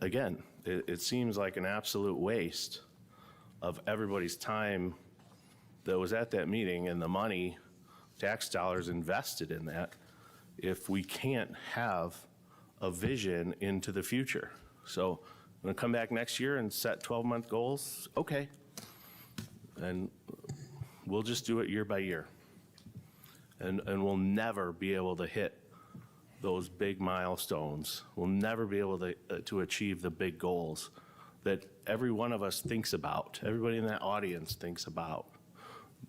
Again, it seems like an absolute waste of everybody's time that was at that meeting and the money, tax dollars invested in that, if we can't have a vision into the future. So I'm going to come back next year and set 12-month goals. Okay. And we'll just do it year by year. And we'll never be able to hit those big milestones. We'll never be able to achieve the big goals that every one of us thinks about, everybody in that audience thinks about,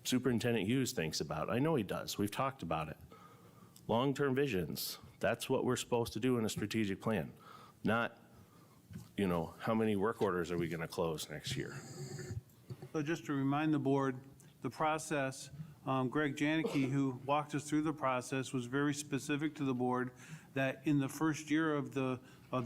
Superintendent Hughes thinks about. I know he does. We've talked about it. Long-term visions, that's what we're supposed to do in a strategic plan, not, how many work orders are we going to close next year? So just to remind the board, the process, Greg Janicki, who walked us through the process, was very specific to the board that in the first year of the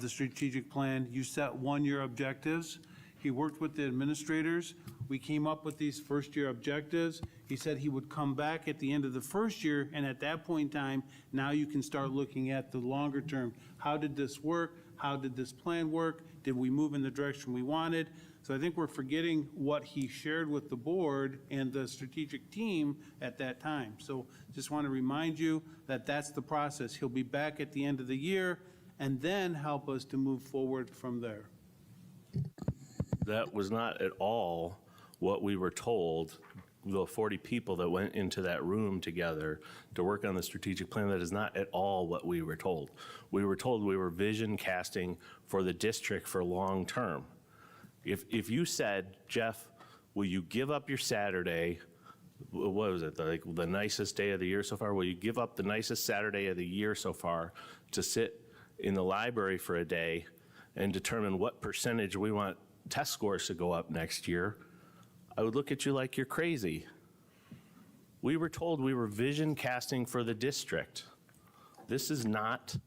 strategic plan, you set 1-year objectives. He worked with the administrators. We came up with these first-year objectives. He said he would come back at the end of the first year, and at that point in time, now you can start looking at the longer term. How did this work? How did this plan work? Did we move in the direction we wanted? So I think we're forgetting what he shared with the board and the strategic team at that time. So just want to remind you that that's the process. He'll be back at the end of the year and then help us to move forward from there. That was not at all what we were told, the 40 people that went into that room together to work on the strategic plan. That is not at all what we were told. We were told we were vision casting for the district for long term. If you said, Jeff, will you give up your Saturday, what was it, like the nicest day of the year so far? Will you give up the nicest Saturday of the year so far to sit in the library for a day and determine what percentage we want test scores to go up next year? I would look at you like you're crazy. We were told we were vision casting for the district. This is not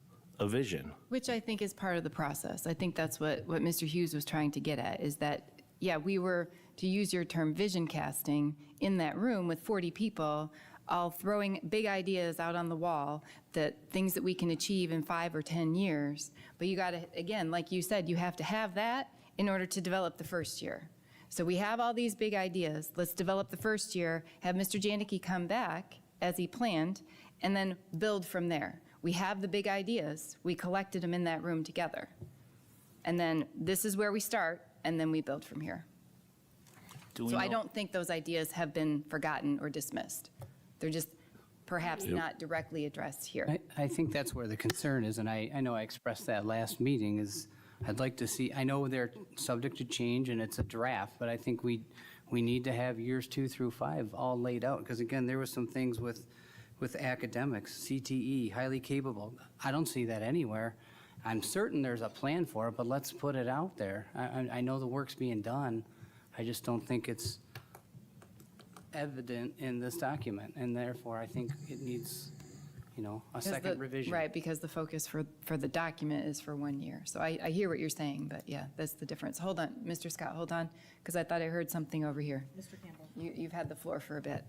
a vision. Which I think is part of the process. I think that's what Mr. Hughes was trying to get at, is that, yeah, we were, to use your term, vision casting in that room with 40 people, all throwing big ideas out on the wall, that things that we can achieve in 5 or 10 years. But you got to, again, like you said, you have to have that in order to develop the first year. So we have all these big ideas. Let's develop the first year, have Mr. Janicki come back as he planned, and then build from there. We have the big ideas. We collected them in that room together. And then this is where we start, and then we build from here. So I don't think those ideas have been forgotten or dismissed. They're just perhaps not directly addressed here. I think that's where the concern is, and I know I expressed that last meeting, is I'd like to see, I know they're subject to change and it's a draft, but I think we need to have years 2 through 5 all laid out, because again, there were some things with academics, CTE, highly capable. I don't see that anywhere. I'm certain there's a plan for it, but let's put it out there. I know the work's being done. I just don't think it's evident in this document, and therefore I think it needs, a second revision. Right, because the focus for the document is for 1 year. So I hear what you're saying, but yeah, that's the difference. Hold on, Mr. Scott, hold on, because I thought I heard something over here. Mr. Campbell. You've had the floor for a bit.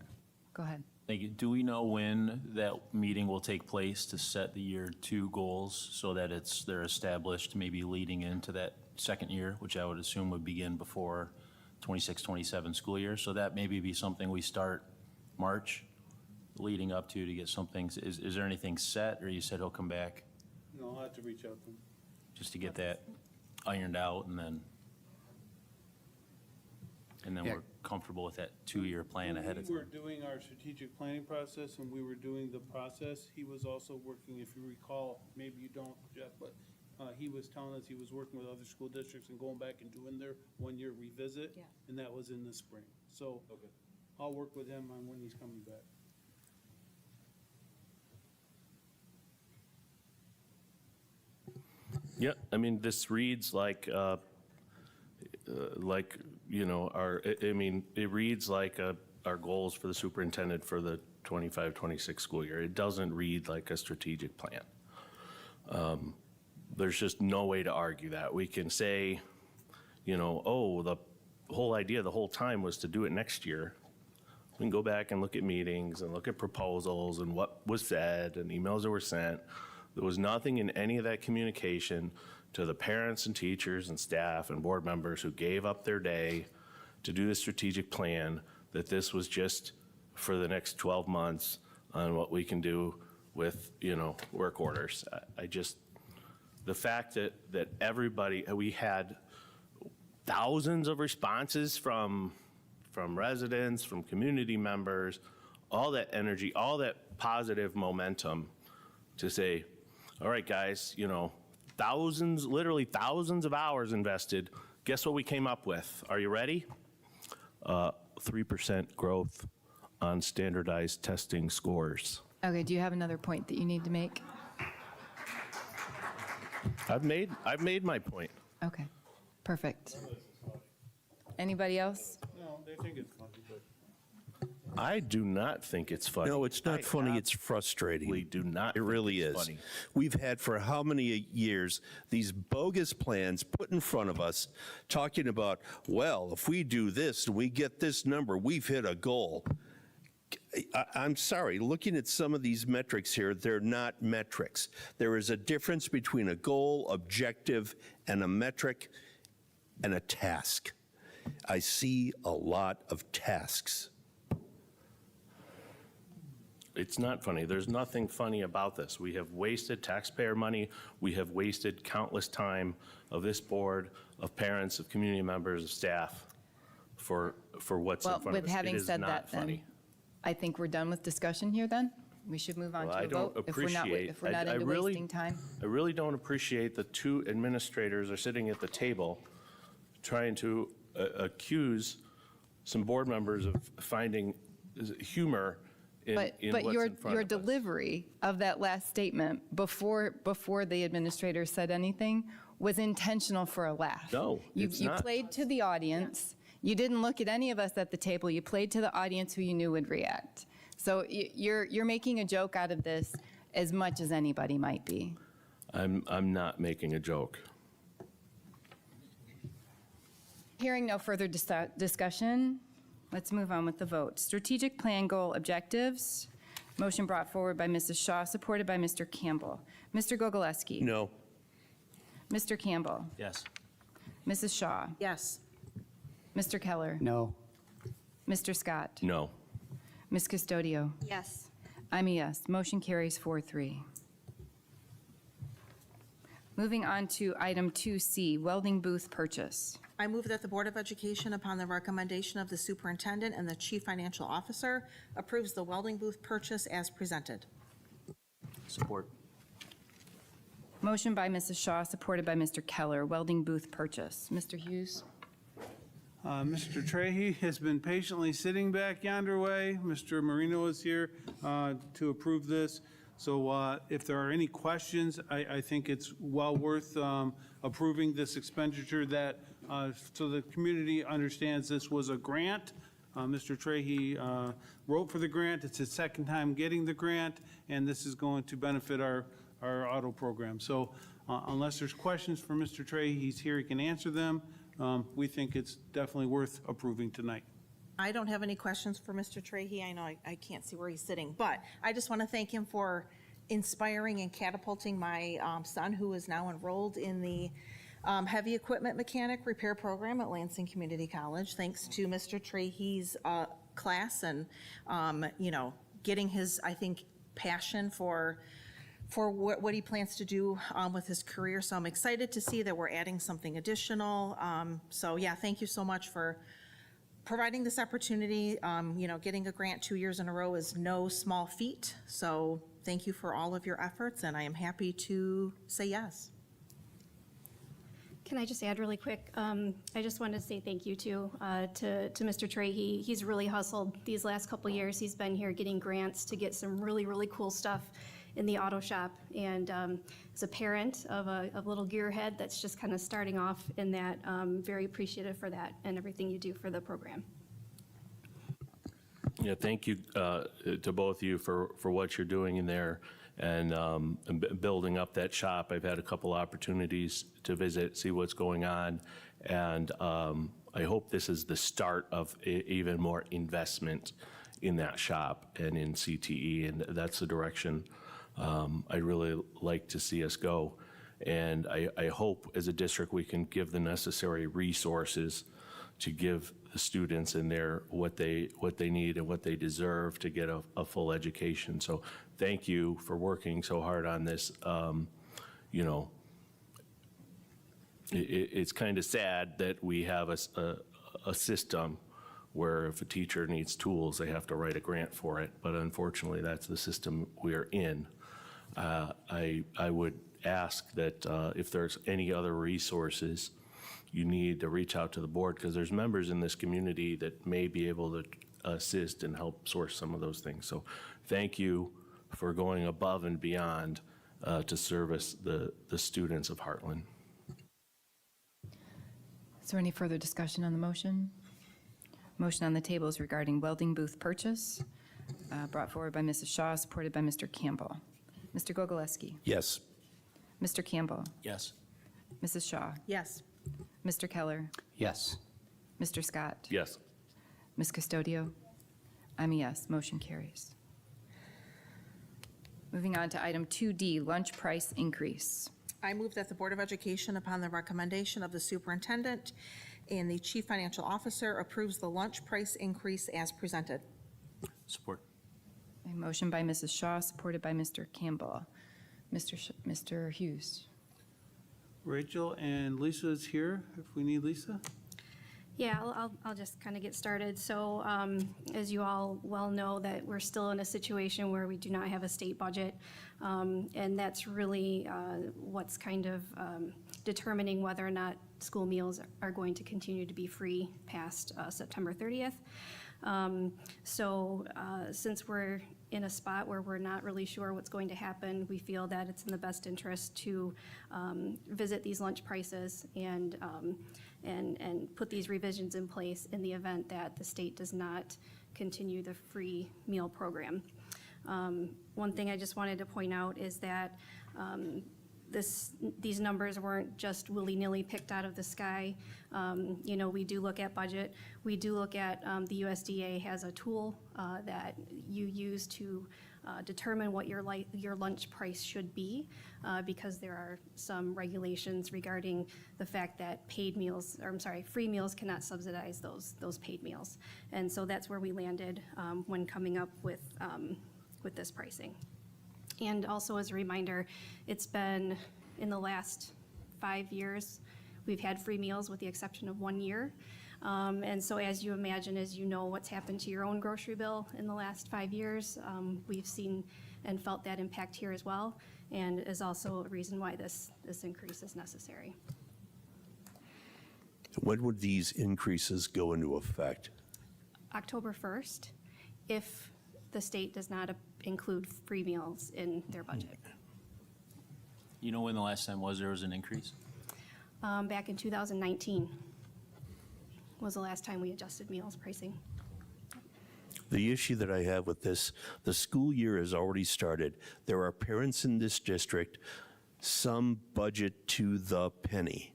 Go ahead. Thank you. Do we know when that meeting will take place to set the year 2 goals so that they're established maybe leading into that second year, which I would assume would begin before 26-27 school year? So that maybe be something we start March leading up to get something. Is there anything set, or you said he'll come back No, I'll have to reach out to them. just to get that ironed out, and then Yeah. we're comfortable with that 2-year plan ahead of When we time? were doing our strategic planning process and we were doing the process, he was also working, if you recall, maybe you don't, Jeff, but he was telling us he was working with other school districts and going back and doing their 1-year revisit. Yeah. And that was in the spring. So I'll work with him on when he's coming back. Yeah, I mean, this reads like, it reads like our goals for the superintendent for the 25-26 school year. It doesn't read like a strategic plan. There's just no way to argue that. We can say, the whole idea the whole time was to do it next year. We can go back and look at meetings and look at proposals and what was said and emails that were sent. There was nothing in any of that communication to the parents and teachers and staff and board members who gave up their day to do the strategic plan, that this was just for the next 12 months on what we can do with, work orders. The fact that everybody, we had thousands of responses from residents, from community members, all that energy, all that positive momentum to say, all right, guys, literally thousands of hours invested. Guess what we came up with? Are you ready? 3% growth on standardized testing scores. Okay, do you have another point that you need to make? I've made my point. Okay, perfect. Anybody else? No, they think it's funny, but. I do not think it's funny. No, it's not funny, it's frustrating. We do not. It really is. Funny. We've had for how many years these bogus plans put in front of us, talking about, well, if we do this and we get this number, we've hit a goal. I'm sorry, looking at some of these metrics here, they're not metrics. There is a difference between a goal, objective, and a metric and a task. I see a lot of tasks. It's not funny. There's nothing funny about this. We have wasted taxpayer money. We have wasted countless time of this board, of parents, of community members, of staff for what's in front of us. Well, with having It is said not that, then, funny. I think we're done with discussion here, then? We should move on Well, to I a don't vote if we're not I into really- wasting time. I really don't appreciate the two administrators are sitting at the table trying to accuse some board members of finding humor in But what's your in front of us. delivery of that last statement before the administrator said anything was intentional for a laugh. No, it's You not. played to the audience. You didn't look at any of us at the table. You played to the audience who you knew would react. So you're making a joke out of this as much as anybody might be. I'm not making a joke. Hearing no further discussion, let's move on with the vote. Strategic plan goal objectives. Motion brought forward by Mrs. Shaw, supported by Mr. Campbell. Mr. Gogoleski? No. Mr. Campbell? Yes. Mrs. Shaw? Yes. Mr. Keller? No. Mr. Scott? No. Ms. Custodio? Yes. I'm a yes. Motion carries 4-3. Moving on to item 2C, welding booth purchase. I move that the Board of Education, upon the recommendation of the superintendent and the chief financial officer, approves the welding booth purchase as presented. Support. Motion by Mrs. Shaw, supported by Mr. Keller, welding booth purchase. Mr. Hughes? Mr. Trahey has been patiently sitting back yonder way. Mr. Marino is here to approve this. So if there are any questions, I think it's well worth approving this expenditure that, so the community understands this was a grant. Mr. Trahey wrote for the grant. It's his second time getting the grant, and this is going to benefit our auto program. So unless there's questions for Mr. Trahey, he's here, he can answer them. We think it's definitely worth approving tonight. I don't have any questions for Mr. Trahey. I know I can't see where he's sitting, but I just want to thank him for inspiring and catapulting my son, who is now enrolled in the heavy equipment mechanic repair program at Lansing Community College. Thanks to Mr. Trahey's class and, getting his, I think, passion for what he plans to do with his career. So I'm excited to see that we're adding something additional. So yeah, thank you so much for providing this opportunity. Getting a grant 2 years in a row is no small feat. So thank you for all of your efforts, and I am happy to say yes. Can I just add really quick? I just wanted to say thank you to Mr. Trahey. He's really hustled these last couple years. He's been here getting grants to get some really, really cool stuff in the auto shop. And as a parent of a little gearhead that's just kind of starting off in that, very appreciative for that and everything you do for the program. Yeah, thank you to both of you for what you're doing in there and building up that shop. I've had a couple opportunities to visit, see what's going on, and I hope this is the start of even more investment in that shop and in CTE, and that's the direction I'd really like to see us go. And I hope as a district we can give the necessary resources to give the students in there what they need and what they deserve to get a full education. So thank you for working so hard on this. It's kind of sad that we have a system where if a teacher needs tools, they have to write a grant for it. But unfortunately, that's the system we're in. I would ask that if there's any other resources you need to reach out to the board, because there's members in this community that may be able to assist and help source some of those things. So thank you for going above and beyond to service the students of Hartland. Is there any further discussion on the motion? Motion on the table is regarding welding booth purchase, brought forward by Mrs. Shaw, supported by Mr. Campbell. Mr. Gogoleski? Yes. Mr. Campbell? Yes. Mrs. Shaw? Yes. Mr. Keller? Yes. Mr. Scott? Yes. Ms. Custodio? I'm a yes. Motion carries. Moving on to item 2D, lunch price increase. I move that the Board of Education, upon the recommendation of the superintendent and the chief financial officer, approves the lunch price increase as presented. Support. A motion by Mrs. Shaw, supported by Mr. Campbell. Mr. Hughes. Rachel and Lisa is here, if we need Lisa. Yeah, I'll just kind of get started. So as you all well know, that we're still in a situation where we do not have a state budget. And that's really what's kind of determining whether or not school meals are going to continue to be free past September 30th. Since we're in a spot where we're not really sure what's going to happen, we feel that it's in the best interest to visit these lunch prices and put these revisions in place in the event that the state does not continue the free meal program. One thing I just wanted to point out is that these numbers weren't just willy-nilly picked out of the sky. We do look at budget. We do look at the USDA has a tool that you use to determine what your lunch price should be, because there are some regulations regarding the fact that free meals cannot subsidize those paid meals. And so that's where we landed when coming up with this pricing. And also as a reminder, it's been in the last 5 years, we've had free meals with the exception of 1 year. And so as you imagine, as you know what's happened to your own grocery bill in the last 5 years, we've seen and felt that impact here as well, and is also a reason why this increase is necessary. When would these increases go into effect? October 1st, if the state does not include free meals in their budget. You know when the last time there was an increase? Back in 2019 was the last time we adjusted meals pricing. The issue that I have with this, the school year has already started. There are parents in this district, some budget to the penny,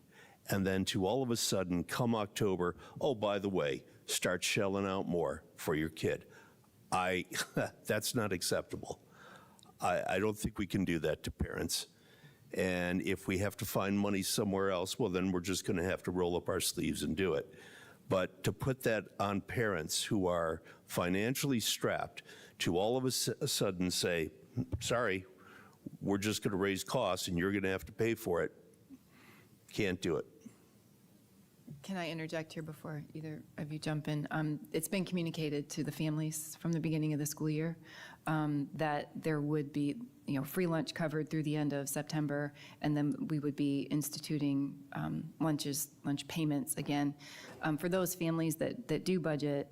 and then to all of a sudden, come October, oh, by the way, start shelling out more for your kid. That's not acceptable. I don't think we can do that to parents. And if we have to find money somewhere else, well, then we're just going to have to roll up our sleeves and do it. But to put that on parents who are financially strapped to all of a sudden say, sorry, we're just going to raise costs and you're going to have to pay for it, can't do it. Can I interject here before either of you jump in? It's been communicated to the families from the beginning of the school year that there would be, free lunch covered through the end of September, and then we would be instituting lunch payments again. For those families that do budget,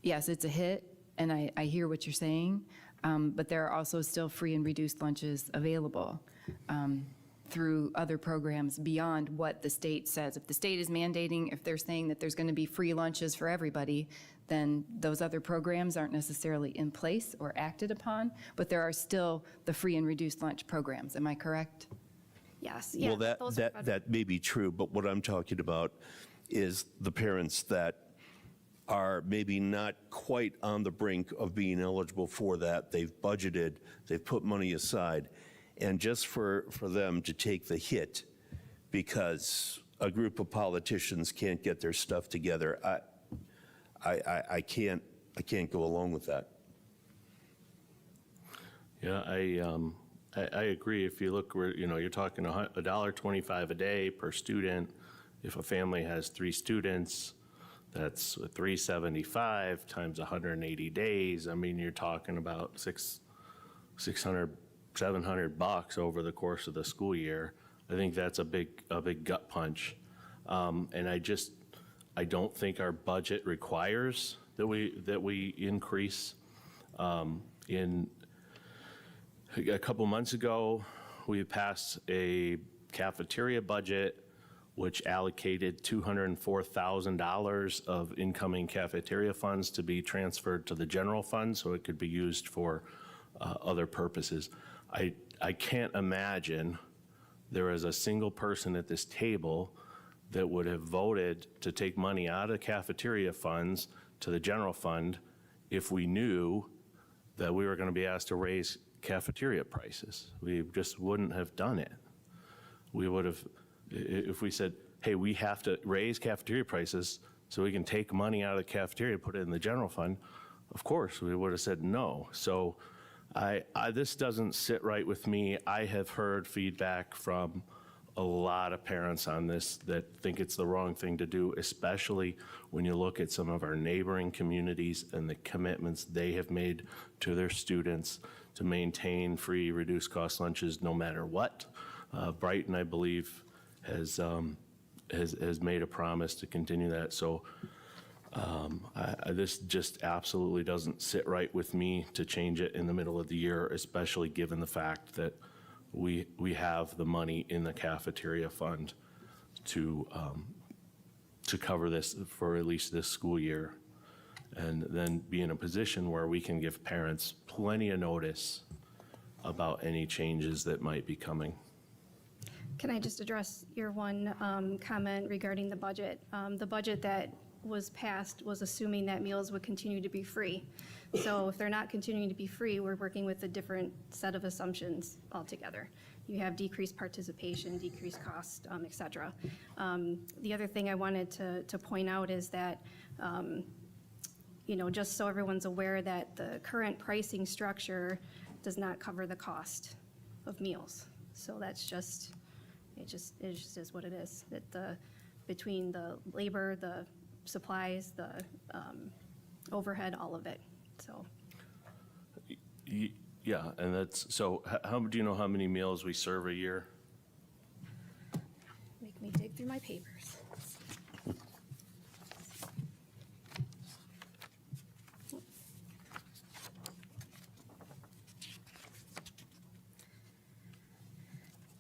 yes, it's a hit, and I hear what you're saying, but there are also still free and reduced lunches available through other programs beyond what the state says. If the state is mandating, if they're saying that there's going to be free lunches for everybody, then those other programs aren't necessarily in place or acted upon, but there are still the free and reduced lunch programs. Am I correct? Yes. Yeah, Well, that may be true, but what I'm talking about is the parents that are maybe not quite on the brink of being eligible for that. They've budgeted, they've put money aside, and just for them to take the hit because a group of politicians can't get their stuff together, I can't go along with that. Yeah, I agree. If you look, you're talking $1.25 a day per student. If a family has 3 students, that's $375 times 180 days. I mean, you're talking about $600, $700 over the course of the school year. I think that's a big gut punch, and I don't think our budget requires that we increase. In a couple months ago, we passed a cafeteria budget which allocated $204,000 of incoming cafeteria funds to be transferred to the general fund so it could be used for other purposes. I can't imagine there is a single person at this table that would have voted to take money out of cafeteria funds to the general fund if we knew that we were going to be asked to raise cafeteria prices. We just wouldn't have done it. We would have, if we said, hey, we have to raise cafeteria prices so we can take money out of the cafeteria and put it in the general fund, of course, we would have said no. So this doesn't sit right with me. I have heard feedback from a lot of parents on this that think it's the wrong thing to do, especially when you look at some of our neighboring communities and the commitments they have made to their students to maintain free, reduced cost lunches no matter what. Brighton, I believe, has made a promise to continue that. So this just absolutely doesn't sit right with me to change it in the middle of the year, especially given the fact that we have the money in the cafeteria fund to cover this for at least this school year, and then be in a position where we can give parents plenty of notice about any changes that might be coming. Can I just address your one comment regarding the budget? The budget that was passed was assuming that meals would continue to be free. So if they're not continuing to be free, we're working with a different set of assumptions altogether. You have decreased participation, decreased cost, et cetera. The other thing I wanted to point out is that, just so everyone's aware that the current pricing structure does not cover the cost of meals. So that's just It just is what it is. That between the labor, the supplies, the overhead, all of it, so. Yeah, and that's, so how, do you know how many meals we serve a year? Make me dig through my papers.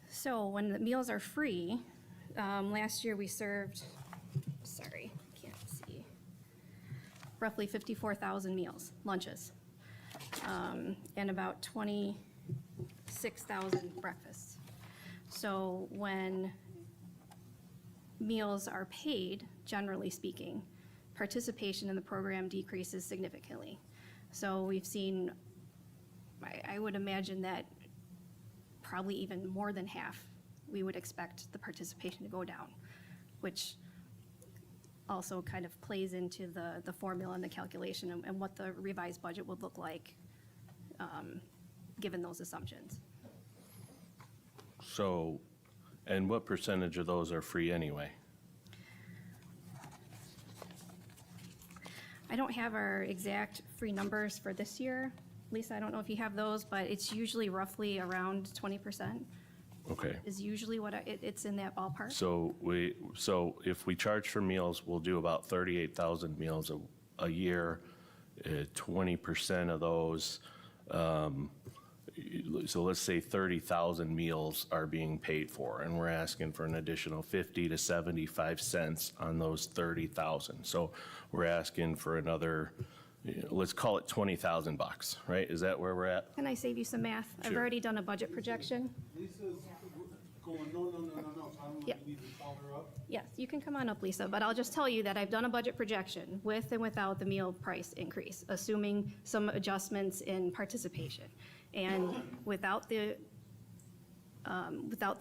So when the meals are free, last year we served, sorry, can't see, roughly 54,000 meals, lunches, and about 26,000 breakfasts. So when meals are paid, generally speaking, participation in the program decreases significantly. So we've seen, I would imagine that probably even more than half, we would expect the participation to go down, which also kind of plays into the formula and the calculation and what the revised budget would look like, given those assumptions. So, and what percentage of those are free anyway? I don't have our exact free numbers for this year. Lisa, I don't know if you have those, but it's usually roughly around 20%. Okay. Is usually what it's in that ballpark. So if we charge for meals, we'll do about 38,000 meals a year. 20% of those, so let's say 30,000 meals are being paid for, and we're asking for an additional 50 to 75 cents on those 30,000. So we're asking for another, let's call it 20,000 bucks, right? Is that where we're at? Can I save you some math? I've Sure. already done a budget projection. Lisa's going, no, so I don't know Yeah. if you need to call her up. Yes, you can come on up, Lisa, but I'll just tell you that I've done a budget projection with and without the meal price increase, assuming some adjustments in participation. And without the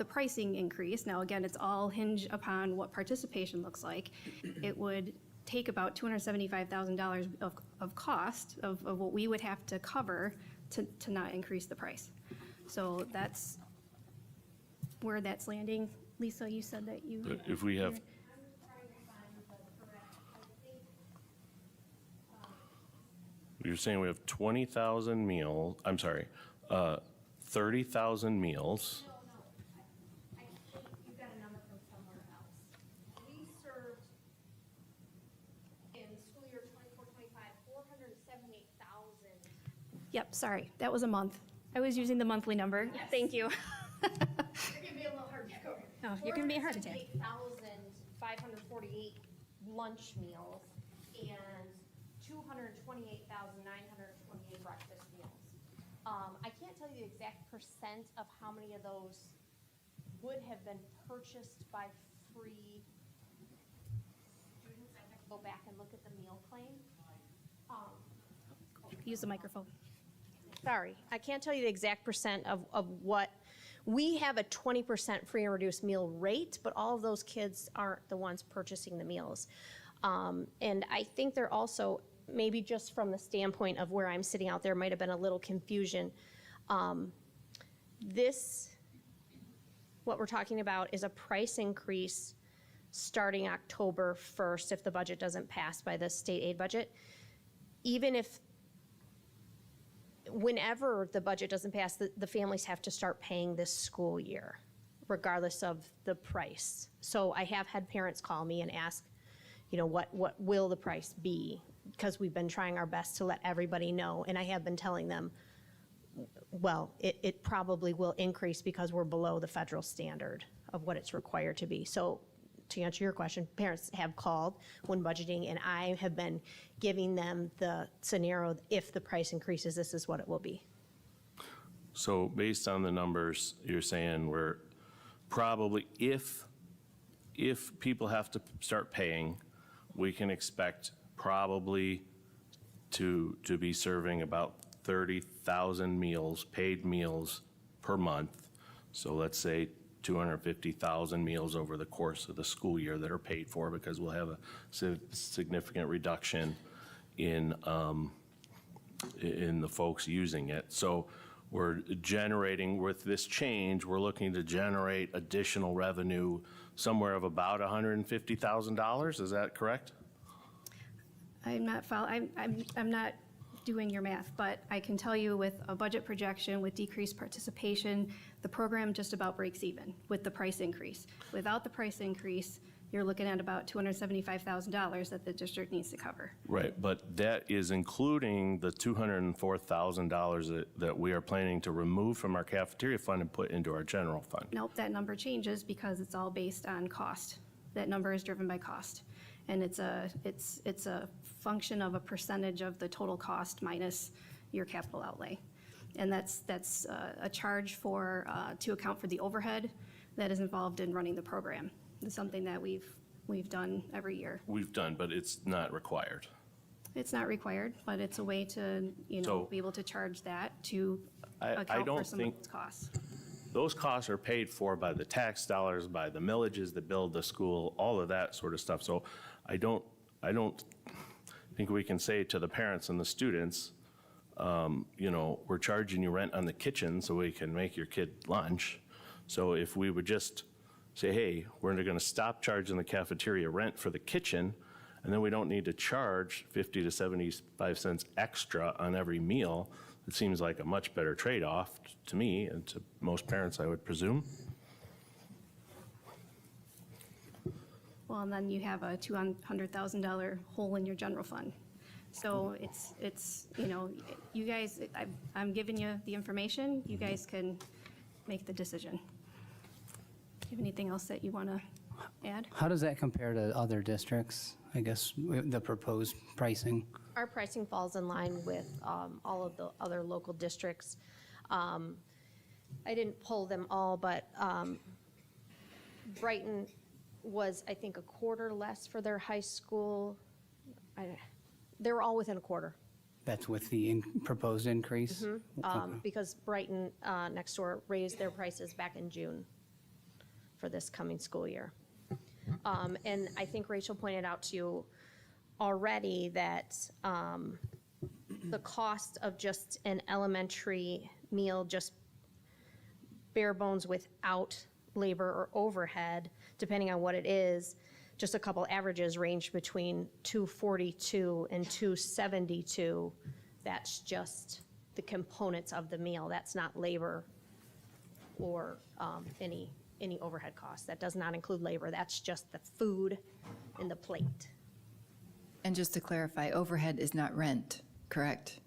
pricing increase, now again, it's all hinged upon what participation looks like, it would take about $275,000 of cost of what we would have to cover to not increase the price. So that's where that's landing. Lisa, you said that you. If we have, you're saying we have 20,000 meals, I'm sorry, 30,000 meals. I think you got a number from somewhere else. We served in school year 24-25, 478,000. Yep, sorry, that was a month. I was using the monthly number. Yes. Thank you. You're gonna be a little hard to go. Oh, you're gonna be a heart attack. 478,548 lunch meals and 228,928 breakfast meals. I can't tell you the exact percent of how many of those would have been purchased by free students. I have to go back and look at the meal claim. Use the microphone. Sorry, I can't tell you the exact percent of what, we have a 20% free and reduced meal rate, but all of those kids aren't the ones purchasing the meals. And I think they're also, maybe just from the standpoint of where I'm sitting out there, might have been a little confusion. What we're talking about is a price increase starting October 1st if the budget doesn't pass by the state aid budget. Even if, whenever the budget doesn't pass, the families have to start paying this school year, regardless of the price. So I have had parents call me and ask, what will the price be? Because we've been trying our best to let everybody know, and I have been telling them, well, it probably will increase because we're below the federal standard of what it's required to be. So to answer your question, parents have called when budgeting, and I have been giving them the scenario, if the price increases, this is what it will be. So based on the numbers, you're saying we're probably, if people have to start paying, we can expect probably to be serving about 30,000 meals, paid meals per month. So let's say 250,000 meals over the course of the school year that are paid for, because we'll have a significant reduction in the folks using it. So we're generating, with this change, we're looking to generate additional revenue somewhere of about $150,000. Is that correct? I'm not doing your math, but I can tell you with a budget projection, with decreased participation, the program just about breaks even with the price increase. Without the price increase, you're looking at about $275,000 that the district needs to cover. Right, but that is including the $204,000 that we are planning to remove from our cafeteria fund and put into our general fund. Nope, that number changes because it's all based on cost. That number is driven by cost. And it's a function of a percentage of the total cost minus your capital outlay. And that's a charge for, to account for the overhead that is involved in running the program. It's something that we've done every year. We've done, but it's not required. It's not required, but it's a way to, So- be able to charge that to I account for don't some of think- those costs. Those costs are paid for by the tax dollars, by the millages that build the school, all of that sort of stuff. So I don't think we can say to the parents and the students, we're charging you rent on the kitchen so we can make your kid lunch. So if we would just say, hey, we're going to stop charging the cafeteria rent for the kitchen, and then we don't need to charge 50 to 75 cents extra on every meal, it seems like a much better trade-off to me and to most parents, I would presume. Well, and then you have a $200,000 hole in your general fund. So it's you guys, I'm giving you the information. You guys can make the decision. Do you have anything else that you want to add? How does that compare to other districts? I guess the proposed pricing. Our pricing falls in line with all of the other local districts. I didn't pull them all, but Brighton was, I think, a quarter less for their high school. They were all within a quarter. That's with the proposed increase? Okay. Because Brighton next door raised their prices back in June for this coming school year. And I think Rachel pointed out to you already that the cost of just an elementary meal, just bare bones without labor or overhead, depending on what it is, just a couple averages range between $242 and $272. That's just the components of the meal. That's not labor or any overhead costs. That does not include labor. That's just the food and the plate. And just to clarify, overhead is not rent, correct?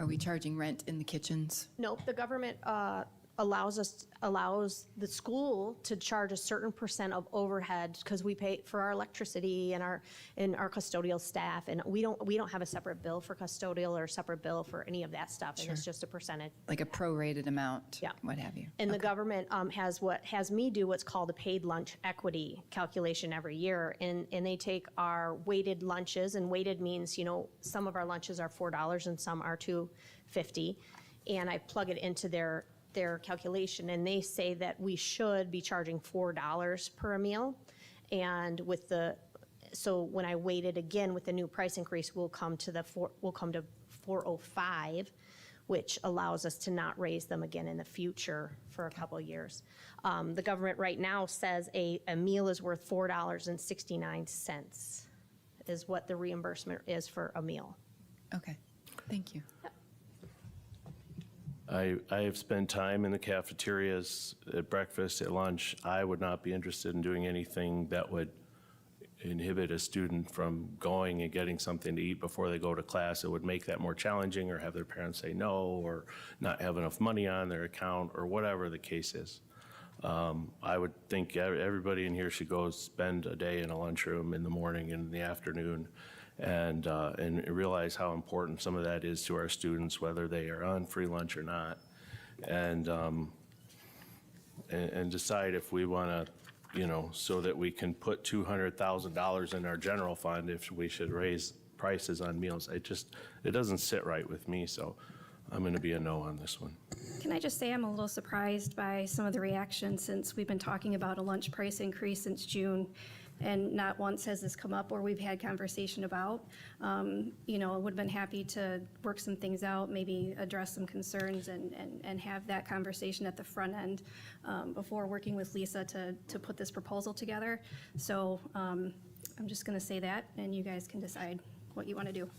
Are we charging rent in the kitchens? Nope, the government allows the school to charge a certain percent of overhead because we pay for our electricity and our custodial staff, and we don't have a separate bill for custodial or a separate bill for any of that stuff, and it's just a percentage. Like a prorated amount? Yeah. What have you? And the government has me do what's called a paid lunch equity calculation every year, and they take our weighted lunches, and weighted means, some of our lunches are $4 and some are $2.50, and I plug it into their calculation, and they say that we should be charging $4 per meal. And so when I weight it again with the new price increase, we'll come to $4.05, which allows us to not raise them again in the future for a couple of years. The government right now says a meal is worth $4.69 is what the reimbursement is for a meal. Okay, thank you. I have spent time in the cafeterias at breakfast, at lunch. I would not be interested in doing anything that would inhibit a student from going and getting something to eat before they go to class. It would make that more challenging, or have their parents say no, or not have enough money on their account, or whatever the case is. I would think everybody in here should go spend a day in a lunchroom in the morning and in the afternoon, and realize how important some of that is to our students, whether they are on free lunch or not, and decide if we want to, so that we can put $200,000 in our general fund, if we should raise prices on meals. It doesn't sit right with me, so I'm going to be a no on this one. Can I just say I'm a little surprised by some of the reactions since we've been talking about a lunch price increase since June. and not once has this come up or we've had conversation about. I would have been happy to work some things out, maybe address some concerns and have that conversation at the front end before working with Lisa to put this proposal together. So I'm just going to say that, and you guys can decide what you want to do.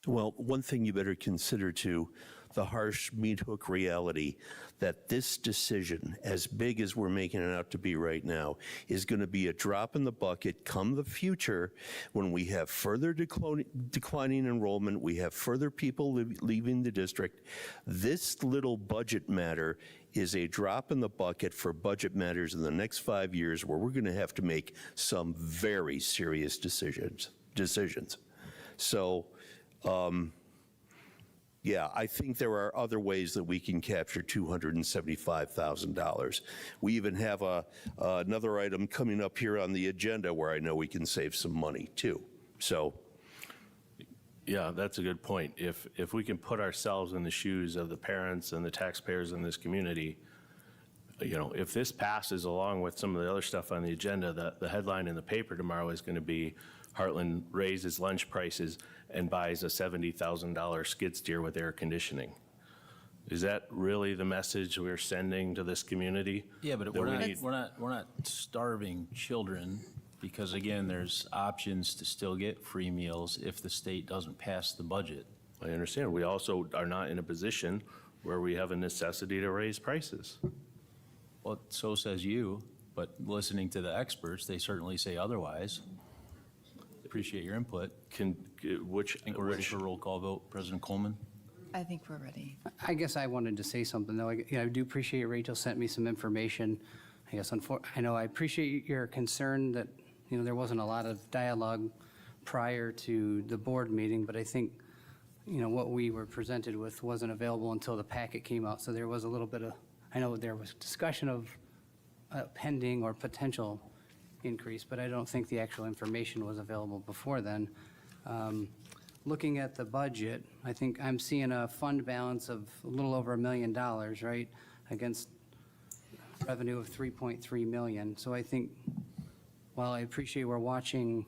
Well, one thing you better consider too, the harsh meat hook reality that this decision, as big as we're making it out to be right now, is going to be a drop in the bucket come the future when we have further declining enrollment, we have further people leaving the district. This little budget matter is a drop in the bucket for budget matters in the next 5 years where we're going to have to make some very serious decisions. So, yeah, I think there are other ways that we can capture $275,000. We even have another item coming up here on the agenda where I know we can save some money too. So, Yeah, that's a good point. If we can put ourselves in the shoes of the parents and the taxpayers in this community, if this passes along with some of the other stuff on the agenda, the headline in the paper tomorrow is going to be Hartland raises lunch prices and buys a $70,000 skid steer with air conditioning. Is that really the message we're sending to this community? Yeah, but we're not starving children because, again, there's options to still get free meals if the state doesn't pass the budget. I understand. We also are not in a position where we have a necessity to raise prices. Well, so says you, but listening to the experts, they certainly say otherwise. Appreciate your input. I think we're ready for a roll call vote. President Coleman? I think we're ready. I guess I wanted to say something, though. I do appreciate Rachel sent me some information. I know I appreciate your concern that, there wasn't a lot of dialogue prior to the board meeting, but I think, what we were presented with wasn't available until the packet came out. So there was a little bit of, I know there was discussion of pending or potential increase, but I don't think the actual information was available before then. Looking at the budget, I think I'm seeing a fund balance of a little over $1 million, right, against revenue of $3.3 million. So I think, while I appreciate we're watching,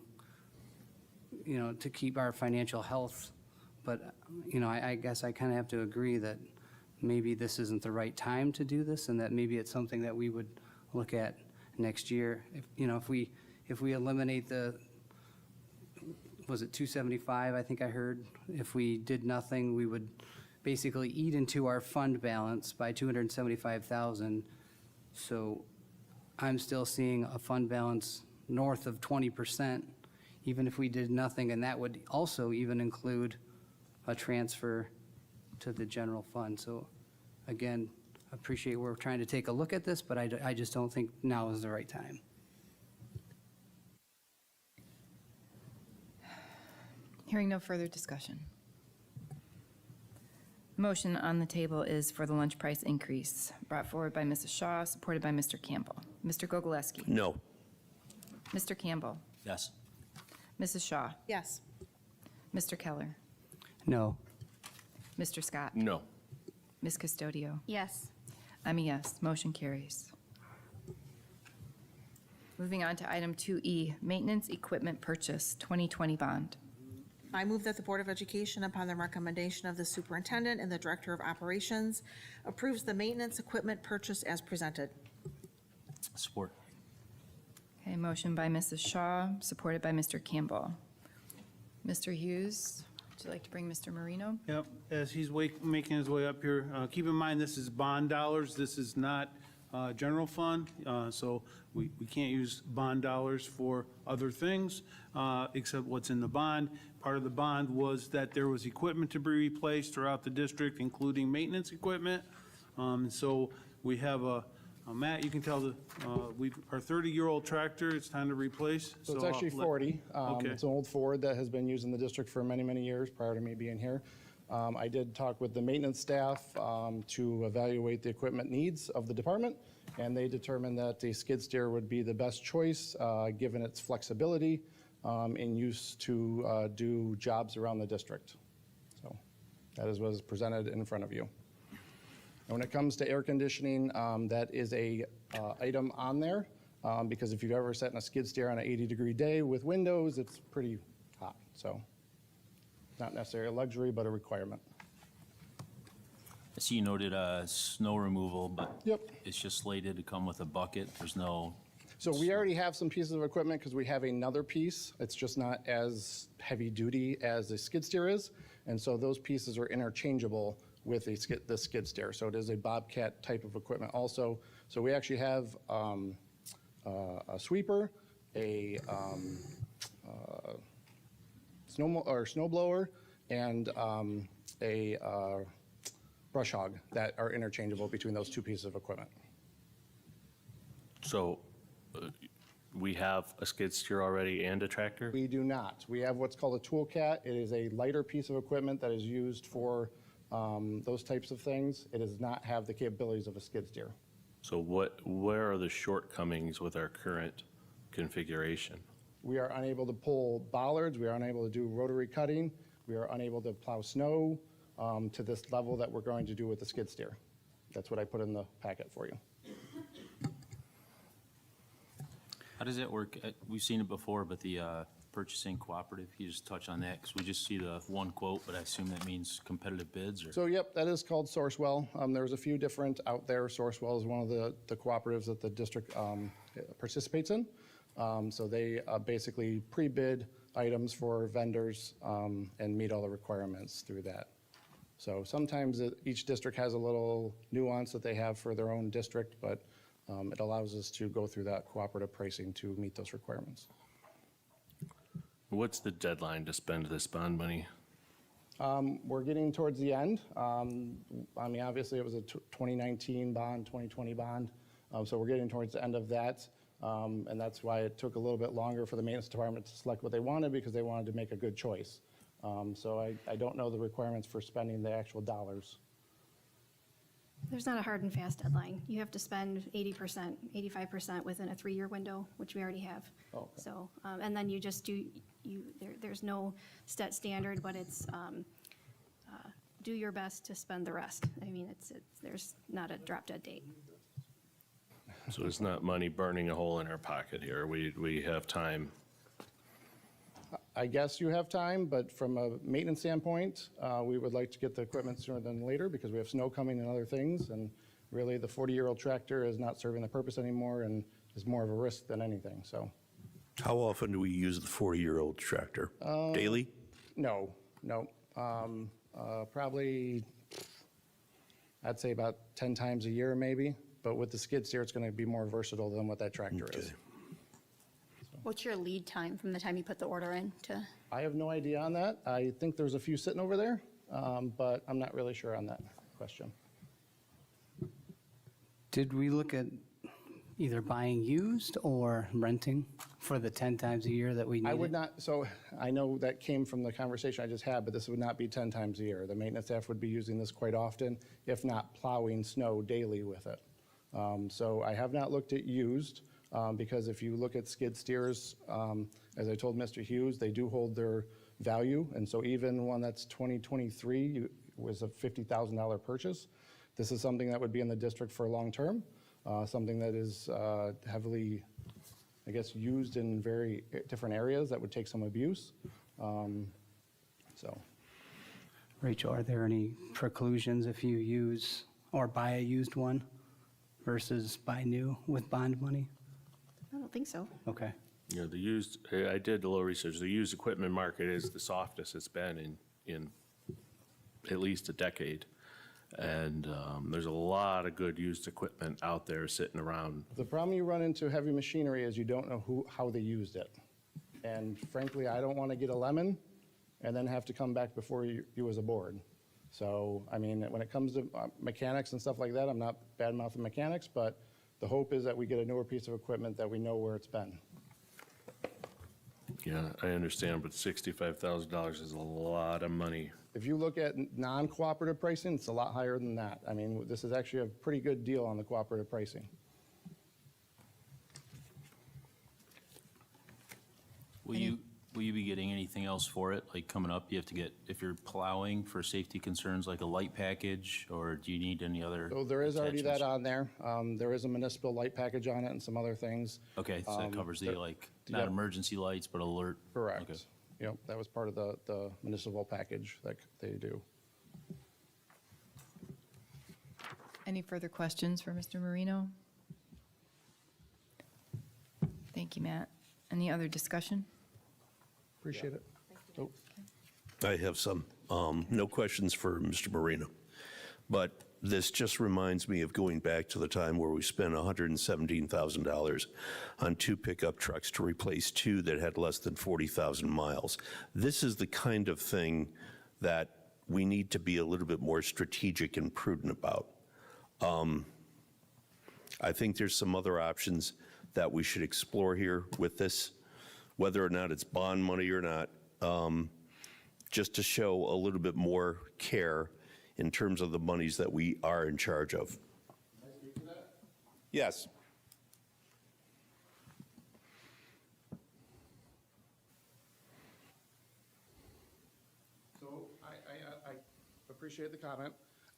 to keep our financial health, but, I guess I kind of have to agree that maybe this isn't the right time to do this, and that maybe it's something that we would look at next year. If we eliminate was it 275, I think I heard? If we did nothing, we would basically eat into our fund balance by 275,000. So I'm still seeing a fund balance north of 20%, even if we did nothing, and that would also even include a transfer to the general fund. So again, appreciate we're trying to take a look at this, but I just don't think now is the right time. Hearing no further discussion. Motion on the table is for the lunch price increase, brought forward by Mrs. Shaw, supported by Mr. Campbell. Mr. Gogolewski? no. Mr. Campbell? Yes. Mrs. Shaw? Yes. Mr. Keller? No. Mr. Scott? No. Ms. Custodio? Yes. I'm a yes. Motion carries. Moving on to item 2E, maintenance equipment purchase, 2020 bond. I move that the Board of Education, upon the recommendation of the superintendent and the director of operations, approves the maintenance equipment purchase as presented. Support. Okay, motion by Mrs. Shaw, supported by Mr. Campbell. Mr. Hughes, would you like to bring Mr. Marino? Yep, as he's making his way up here, keep in mind, this is bond dollars. This is not general fund, so we can't use bond dollars for other things except what's in the bond. Part of the bond was that there was equipment to be replaced throughout the district, including maintenance equipment. So we have Matt, you can tell our 30-year-old tractor, it's time to replace. So it's actually 40. Okay. It's an old Ford that has been used in the district for many, many years prior to me being here. I did talk with the maintenance staff to evaluate the equipment needs of the department, and they determined that the skid steer would be the best choice given its flexibility in use to do jobs around the district. So that is what is presented in front of you. And when it comes to air conditioning, that is a item on there because if you've ever sat in a skid steer on an 80-degree day with windows, it's pretty hot. So not necessarily a luxury, but a requirement. I see you noted snow removal, but Yep. it's just slated to come with a bucket. There's no, So we already have some pieces of equipment because we have another piece. It's just not as heavy duty as a skid steer is. And so those pieces are interchangeable with the skid steer. So it is a Bobcat type of equipment also. So we actually have a sweeper, a snow blower, and a brush hog that are interchangeable between those two pieces of equipment. So we have a skid steer already and a tractor? We do not. We have what's called a tool cat. It is a lighter piece of equipment that is used for those types of things. It does not have the capabilities of a skid steer. So where are the shortcomings with our current configuration? We are unable to pull bollards. We are unable to do rotary cutting. We are unable to plow snow to this level that we're going to do with the skid steer. That's what I put in the packet for you. how does that work? We've seen it before, but the purchasing cooperative, can you just touch on that? Because we just see the one quote, but I assume that means competitive bids, or? So, yep, that is called Sourcewell. There's a few different out there. Sourcewell is one of the cooperatives that the district participates in. So they basically pre-bid items for vendors and meet all the requirements through that. So sometimes each district has a little nuance that they have for their own district, but it allows us to go through that cooperative pricing to meet those requirements. What's the deadline to spend this bond money? We're getting towards the end. I mean, obviously, it was a 2019 bond, 2020 bond, so we're getting towards the end of that, and that's why it took a little bit longer for the maintenance department to select what they wanted, because they wanted to make a good choice. So I don't know the requirements for spending the actual dollars. There's not a hard and fast deadline. You have to spend 80%, 85% within a 3-year window, which we already have. Okay. So, and then you just do, there's no set standard, but it's do your best to spend the rest. I mean, there's not a drop dead date. So it's not money burning a hole in our pocket here. We have time. I guess you have time, but from a maintenance standpoint, we would like to get the equipment sooner than later because we have snow coming and other things, and really the 40-year-old tractor is not serving the purpose anymore and is more of a risk than anything, so. How often do we use the 40-year-old tractor? Daily? No. Probably, I'd say about 10 times a year maybe, but with the skid steer, it's going to be more versatile than what that tractor is. What's your lead time from the time you put the order in to? I have no idea on that. I think there's a few sitting over there, but I'm not really sure on that question. Did we look at either buying used or renting for the 10 times a year that we need? I would not, so I know that came from the conversation I just had, but this would not be 10 times a year. The maintenance staff would be using this quite often, if not plowing snow daily with it. So I have not looked at used, because if you look at skid steers, as I told Mr. Hughes, they do hold their value. And so even one that's 2023 was a $50,000 purchase. This is something that would be in the district for long term, something that is heavily, I guess, used in very different areas that would take some abuse. So. Rachel, are there any preclusions if you use or buy a used one versus buy new with bond money? I don't think so. Okay. You know, I did a little research. The used equipment market is the softest it's been in at least a decade. And there's a lot of good used equipment out there sitting around. The problem you run into heavy machinery is you don't know how they used it. And frankly, I don't want to get a lemon and then have to come back before you as a board. So, I mean, when it comes to mechanics and stuff like that, I'm not bad-mouthing mechanics, but the hope is that we get a newer piece of equipment that we know where it's been. Yeah, I understand, but $65,000 is a lot of money. If you look at non-cooperative pricing, it's a lot higher than that. I mean, this is actually a pretty good deal on the cooperative pricing. Will you be getting any anything else for it, like coming up? You have to get, if you're plowing for safety concerns, like a light package, or do you need any other? So there is already that attachments? on there. There is a municipal light package on it and some other things. Okay, so that covers the, like, not yep. emergency lights, but alert? Correct. Okay. Yep, that was part of the municipal package that they do. Any further questions for Mr. Marino? Thank you, Matt. Any other discussion? Appreciate it. Oh. I have some. No questions for Mr. Marino. But this just reminds me of going back to the time where we spent $117,000 on 2 pickup trucks to replace 2 that had less than 40,000 miles. This is the kind of thing that we need to be a little bit more strategic and prudent about. I think there's some other options that we should explore here with this, whether or not it's bond money or not, just to show a little bit more care in terms of the monies that we are in charge of. Can I speak to that? Yes. So I appreciate the comment.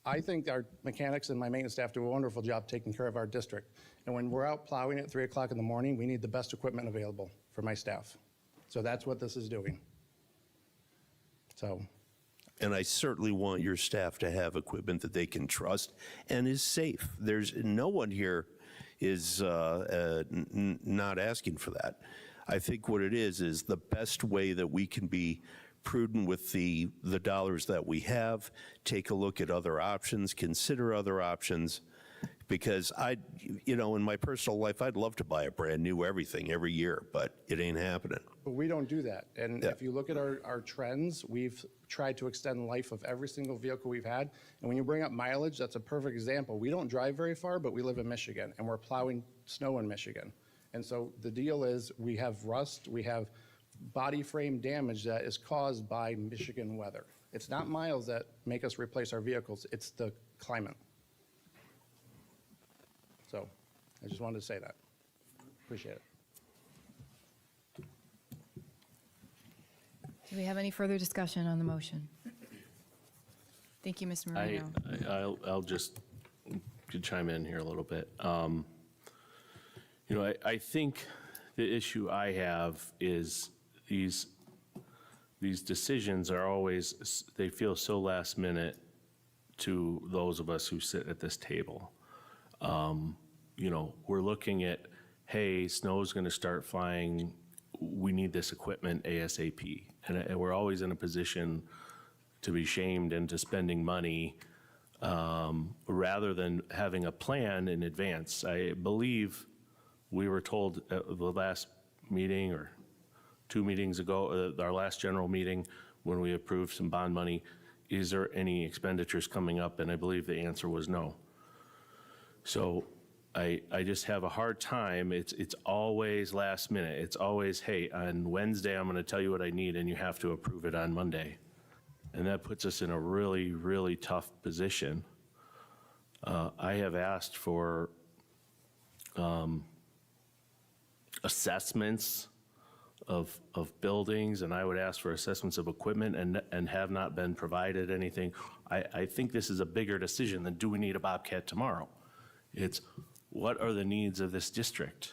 I think our mechanics and my maintenance staff do a wonderful job taking care of our district. And when we're out plowing at 3 o'clock in the morning, we need the best equipment available for my staff. So that's what this is doing. So. And I certainly want your staff to have equipment that they can trust and is safe. There's no one here is not asking for that. I think what it is the best way that we can be prudent with the dollars that we have, take a look at other options, consider other options, because in my personal life, I'd love to buy a brand new everything every year, but it ain't happening. But we don't do that. And Yeah. if you look at our trends, we've tried to extend the life of every single vehicle we've had. And when you bring up mileage, that's a perfect example. We don't drive very far, but we live in Michigan, and we're plowing snow in Michigan. And so the deal is we have rust, we have body frame damage that is caused by Michigan weather. It's not miles that make us replace our vehicles, it's the climate. So I just wanted to say that. Appreciate it. Do we have any further discussion on the motion? Thank you, Mr. Marino. I'll just could chime in here a little bit. I think the issue I have is these decisions are always, they feel so last minute to those of us who sit at this table. We're looking at, hey, snow's going to start flying. We need this equipment ASAP. And we're always in a position to be shamed into spending money rather than having a plan in advance. I believe we were told at the last meeting or 2 meetings ago, our last general meeting, when we approved some bond money, is there any expenditures coming up? And I believe the answer was no. So I just have a hard time. It's always last minute. It's always, hey, on Wednesday, I'm going to tell you what I need, and you have to approve it on Monday. And that puts us in a really, really tough position. I have asked for assessments of buildings, and I would ask for assessments of equipment and have not been provided anything. I think this is a bigger decision than do we need a Bobcat tomorrow? It's what are the needs of this district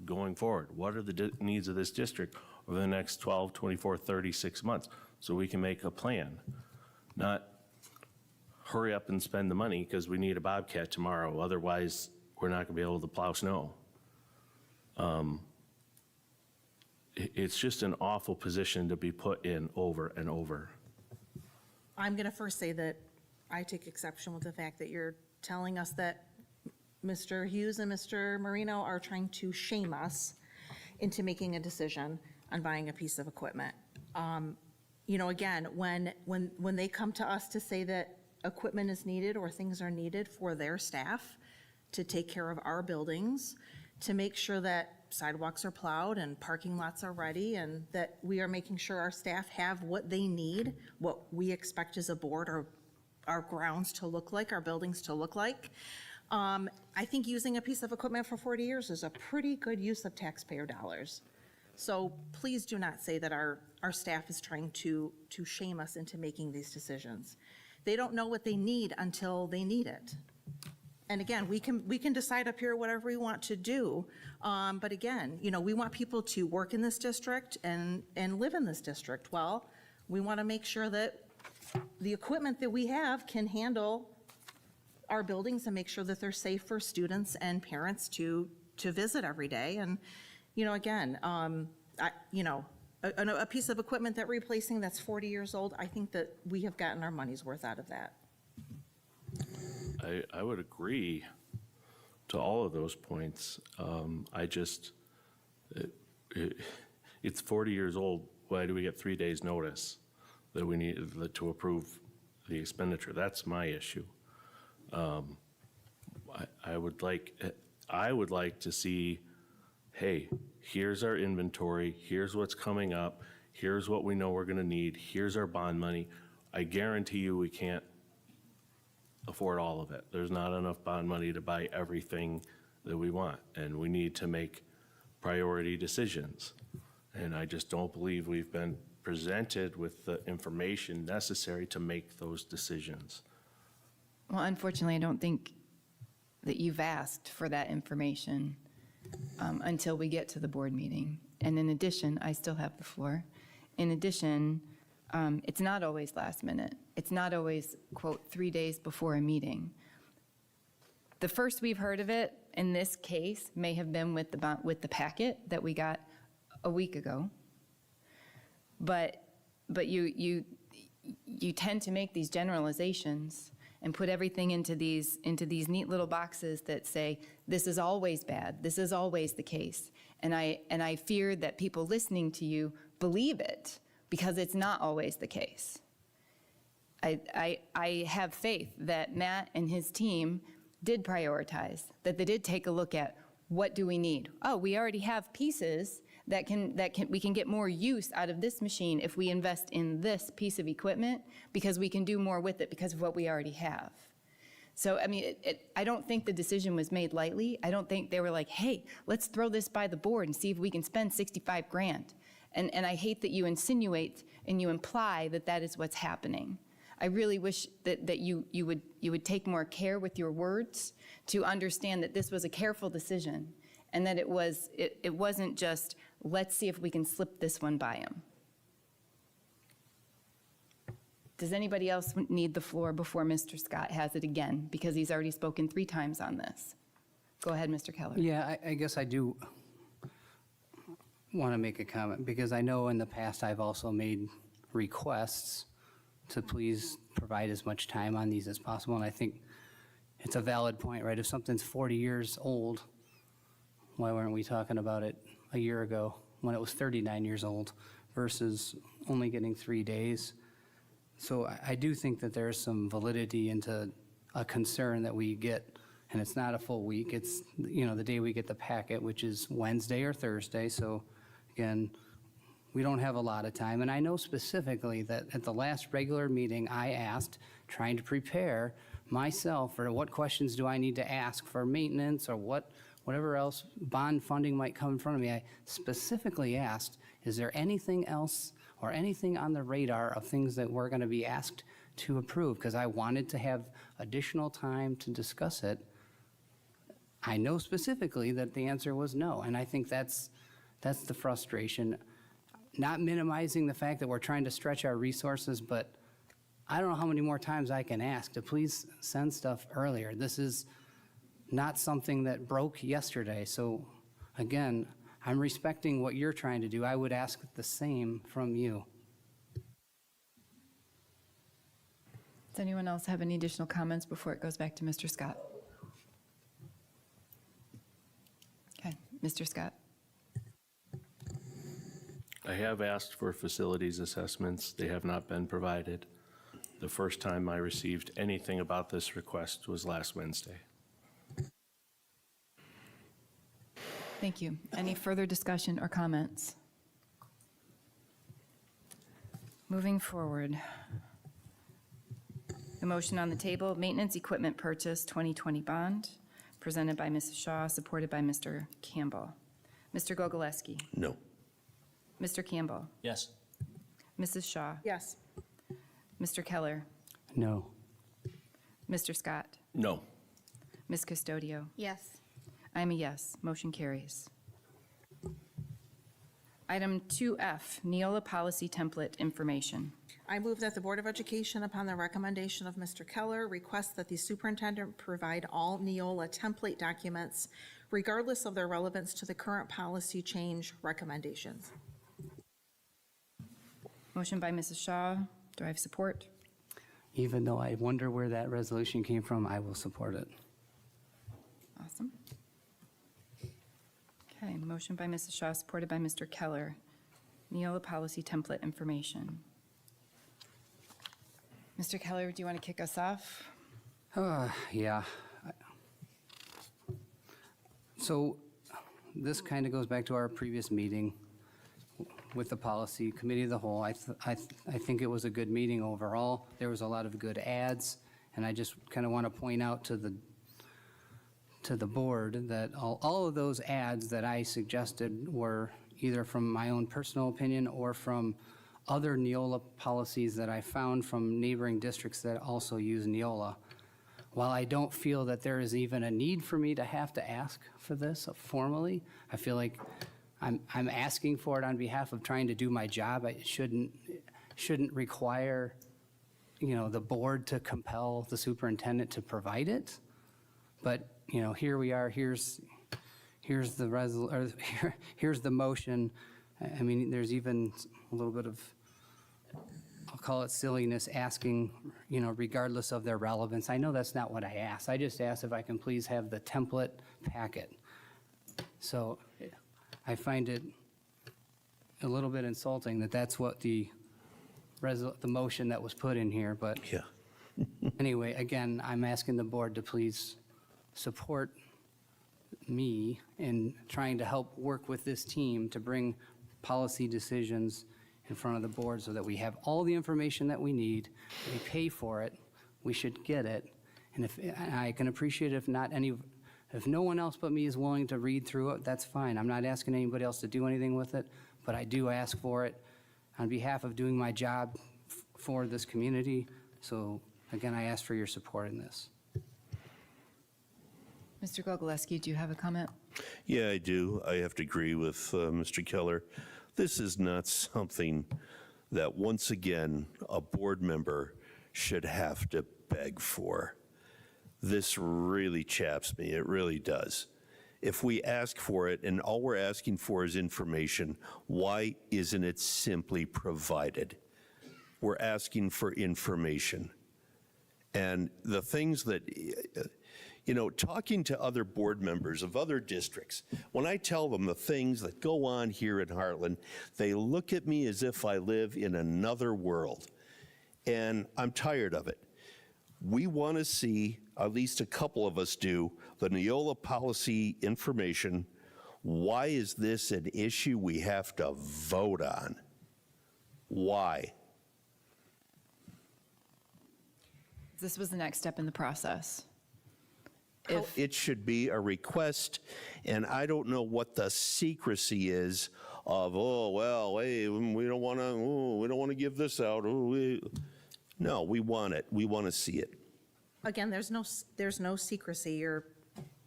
going forward? What are the needs of this district over the next 12, 24, 36 months? So we can make a plan, not hurry up and spend the money because we need a Bobcat tomorrow. Otherwise, we're not going to be able to plow snow. It's just an awful position to be put in over and over. I'm going to first say that I take exception with the fact that you're telling us that Mr. Hughes and Mr. Marino are trying to shame us into making a decision on buying a piece of equipment. Again, when they come to us to say that equipment is needed or things are needed for their staff to take care of our buildings, to make sure that sidewalks are plowed and parking lots are ready, and that we are making sure our staff have what they need, what we expect as a board, our grounds to look like, our buildings to look like. I think using a piece of equipment for 40 years is a pretty good use of taxpayer dollars. So please do not say that our staff is trying to shame us into making these decisions. They don't know what they need until they need it. And again, we can decide up here whatever we want to do. But again, you know, we want people to work in this district and live in this district. Well, we want to make sure that the equipment that we have can handle our buildings and make sure that they're safe for students and parents to visit every day. And, you know, again, a piece of equipment that we're replacing that's 40 years old, I think that we have gotten our money's worth out of that. I would agree to all of those points. It's 40 years old. Why do we get 3 days' notice that we need to approve the expenditure? That's my issue. I would like to see, hey, here's our inventory, here's what's coming up, here's what we know we're gonna need, here's our bond money. I guarantee you we can't afford all of it. There's not enough bond money to buy everything that we want, and we need to make priority decisions. And I just don't believe we've been presented with the information necessary to make those decisions. Well, unfortunately, I don't think that you've asked for that information until we get to the board meeting. And in addition, I still have the floor. In addition, it's not always last minute. It's not always, quote, 3 days before a meeting. The first we've heard of it in this case may have been with the packet that we got a week ago. But you tend to make these generalizations and put everything into these neat little boxes that say, this is always bad, this is always the case. And I fear that people listening to you believe it because it's not always the case. I have faith that Matt and his team did prioritize, that they did take a look at what do we need. Oh, we already have pieces we can get more use out of this machine if we invest in this piece of equipment because we can do more with it because of what we already have. So, I mean, I don't think the decision was made lightly. I don't think they were like, hey, let's throw this by the board and see if we can spend 65 grand. And I hate that you insinuate and you imply that that is what's happening. I really wish that you would take more care with your words to understand that this was a careful decision and that it wasn't just, let's see if we can slip this one by him. Does anybody else need the floor before Mr. Scott has it again? Because he's already spoken 3 times on this. Go ahead, Mr. Keller. Yeah, I guess I do want to make a comment because I know in the past I've also made requests to please provide as much time on these as possible. And I think it's a valid point, right? If something's 40 years old, why weren't we talking about it a year ago when it was 39 years old versus only getting 3 days? So I do think that there's some validity into a concern that we get, and it's not a full week. It's, the day we get the packet, which is Wednesday or Thursday. So again, we don't have a lot of time. And I know specifically that at the last regular meeting, I asked, trying to prepare myself for what questions do I need to ask for maintenance or whatever else bond funding might come in front of me. I specifically asked, is there anything else or anything on the radar of things that we're going to be asked to approve? Because I wanted to have additional time to discuss it. I know specifically that the answer was no, and I think that's the frustration. Not minimizing the fact that we're trying to stretch our resources, but I don't know how many more times I can ask to please send stuff earlier. This is not something that broke yesterday. So again, I'm respecting what you're trying to do. I would ask the same from you. Does anyone else have any additional comments before it goes back to Mr. Scott? Okay, Mr. Scott. I have asked for facilities assessments. They have not been provided. The first time I received anything about this request was last Wednesday. Thank you. Any further discussion or comments? Moving forward. The motion on the table, maintenance equipment purchase 2020 bond, presented by Mrs. Shaw, supported by Mr. Campbell. Mr. Gogolewski. No. Mr. Campbell, Yes. Mrs. Shaw, Yes. Mr. Keller, No. Mr. Scott, No. Ms. Custodio. Yes. I'm a yes. Motion carries. Item 2F, Neola Policy Template Information. I move that the Board of Education, upon the recommendation of Mr. Keller, request that the superintendent provide all Neola template documents regardless of their relevance to the current policy change recommendations. Motion by Mrs. Shaw. Do I have support? Even though I wonder where that resolution came from, I will support it. Awesome. Okay, motion by Mrs. Shaw, supported by Mr. Keller. Neola Policy Template Information. Mr. Keller, do you want to kick us off? Yeah. So this kind of goes back to our previous meeting with the policy committee of the whole. I think it was a good meeting overall. There was a lot of good ads, and I just kind of want to point out to the board that all of those ads that I suggested were either from my own personal opinion or from other Neola policies that I found from neighboring districts that also use Neola. While I don't feel that there is even a need for me to have to ask for this formally, I feel like I'm asking for it on behalf of trying to do my job. It shouldn't require, the board to compel the superintendent to provide it. But, here we are, here's the here's the motion. I mean, there's even a little bit of, I'll call it silliness, asking, regardless of their relevance. I know that's not what I asked. I just asked if I can please have the template packet. So I find it a little bit insulting that that's what the motion that was put in here, but Yeah. anyway, again, I'm asking the board to please support me in trying to help work with this team to bring policy decisions in front of the board so that we have all the information that we need, we pay for it, we should get it, and I can appreciate if no one else but me is willing to read through it, that's fine. I'm not asking anybody else to do anything with it, but I do ask for it on behalf of doing my job for this community. So again, I ask for your support in this. Mr. Gogolewski, do you have a comment? Yeah, I do. I have to agree with Mr. Keller. This is not something that, once again, a board member should have to beg for. This really chaps me. It really does. If we ask for it and all we're asking for is information, why isn't it simply provided? We're asking for information. And the things that, talking to other board members of other districts, when I tell them the things that go on here in Hartland, they look at me as if I live in another world. And I'm tired of it. We want to see, at least a couple of us do, the Neola policy information. Why is this an issue we have to vote on? Why? This was the next step in the process. It should be a request, and I don't know what the secrecy is of, hey, we don't want to give this out. No, we want it. We want to see it. Again, there's no secrecy.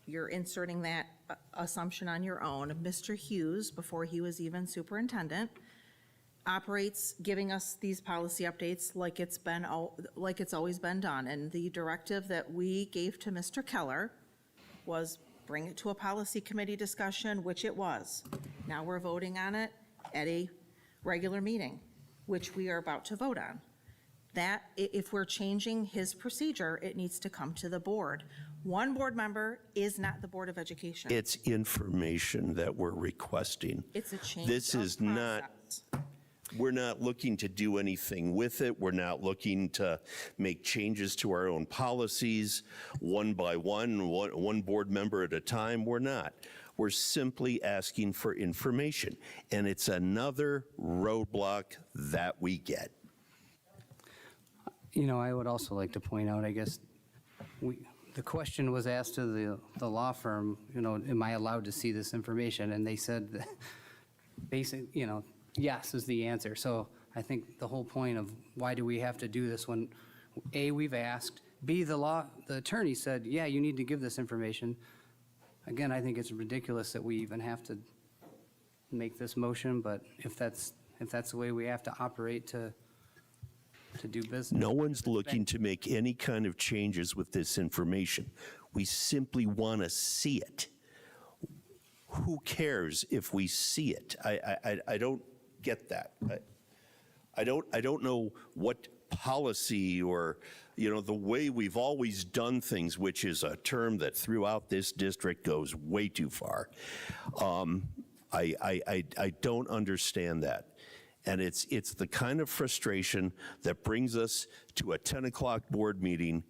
You're inserting that assumption on your own. Mr. Hughes, before he was even superintendent, operates giving us these policy updates like it's always been done. And the directive that we gave to Mr. Keller was bring it to a policy committee discussion, which it was. Now we're voting on it at a regular meeting, which we are about to vote on. That, if we're changing his procedure, it needs to come to the board. One board member is not the Board of Education. It's information that we're requesting. It's a change This of is not, process. we're not looking to do anything with it. We're not looking to make changes to our own policies one by one board member at a time. We're not. We're simply asking for information. And it's another roadblock that we get. I would also like to point out, I guess, the question was asked to the law firm, am I allowed to see this information? And they said, basically, yes is the answer. So I think the whole point of why do we have to do this when, A, we've asked, B, the attorney said, yeah, you need to give this information. Again, I think it's ridiculous that we even have to make this motion, but if that's the way we have to operate to do business. No one's looking to make any kind of changes with this information. We simply want to see it. Who cares if we see it? I don't get that. I don't know what policy or, the way we've always done things, which is a term that throughout this district goes way too far. I don't understand that. And it's the kind of frustration that brings us to a 10 o'clock board meeting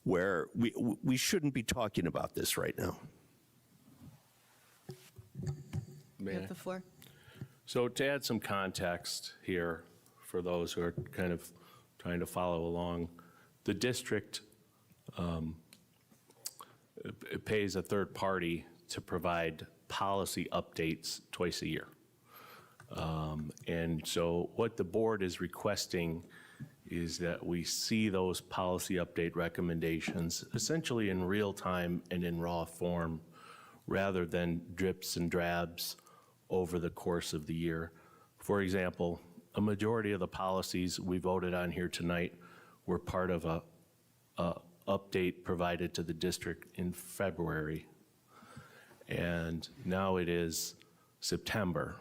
where we shouldn't be talking about this right now. You have the floor. So to add some context here for those who are kind of trying to follow along, the district it pays a third party to provide policy updates twice a year. And so what the board is requesting is that we see those policy update recommendations essentially in real time and in raw form rather than drips and drabs over the course of the year. For example, a majority of the policies we voted on here tonight were part of a update provided to the district in February. And now it is September.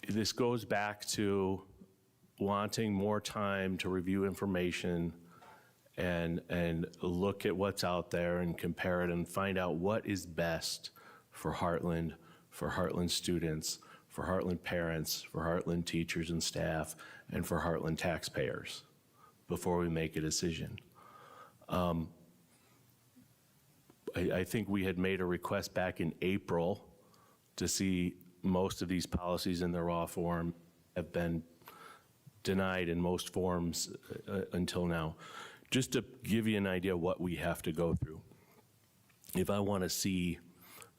This goes back to wanting more time to review information and look at what's out there and compare it and find out what is best for Hartland students, for Hartland parents, for Hartland teachers and staff, and for Hartland taxpayers before we make a decision. I think we had made a request back in April to see most of these policies in their raw form have been denied in most forms until now. Just to give you an idea what we have to go through. If I want to see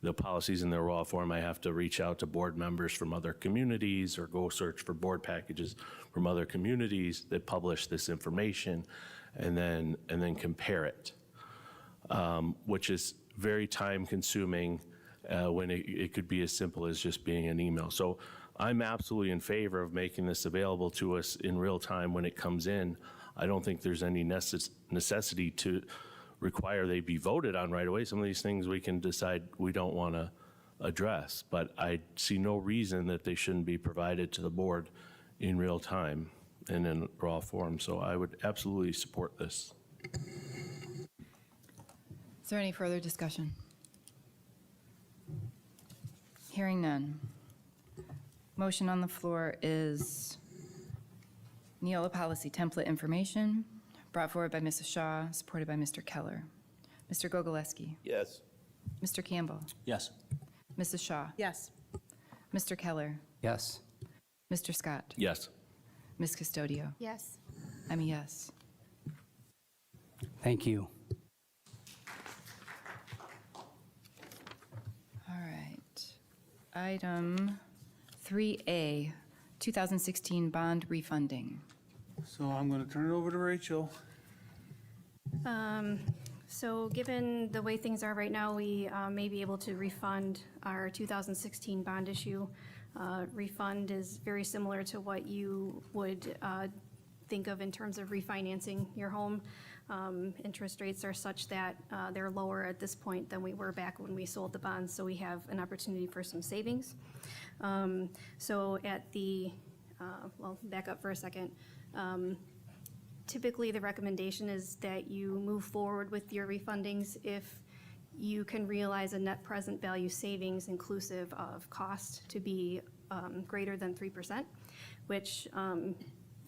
the policies in their raw form, I have to reach out to board members from other communities or go search for board packages from other communities that publish this information and then compare it, which is very time consuming when it could be as simple as just being an email. So I'm absolutely in favor of making this available to us in real time when it comes in. I don't think there's any necessity to require they be voted on right away. Some of these things we can decide we don't want to address, but I see no reason that they shouldn't be provided to the board in real time and in raw form. So I would absolutely support this. Is there any further discussion? Hearing none. Motion on the floor is Neola policy template information, brought forward by Mrs. Shaw, supported by Mr. Keller. Mr. Gogoleski? Yes. Mr. Campbell? Yes. Mrs. Shaw? Yes. Mr. Keller? Yes. Mr. Scott? Yes. Ms. Custodio? Yes. I'm a yes. Thank you. All right. Item 3A, 2016 bond refunding. So I'm going to turn it over to Rachel. So given the way things are right now, we may be able to refund our 2016 bond issue. Refund is very similar to what you would think of in terms of refinancing your home. Interest rates are such that they're lower at this point than we were back when we sold the bonds, so we have an opportunity for some savings. So at the, well, back up for a second. Typically, the recommendation is that you move forward with your refundings if you can realize a net present value savings inclusive of cost to be greater than 3%, which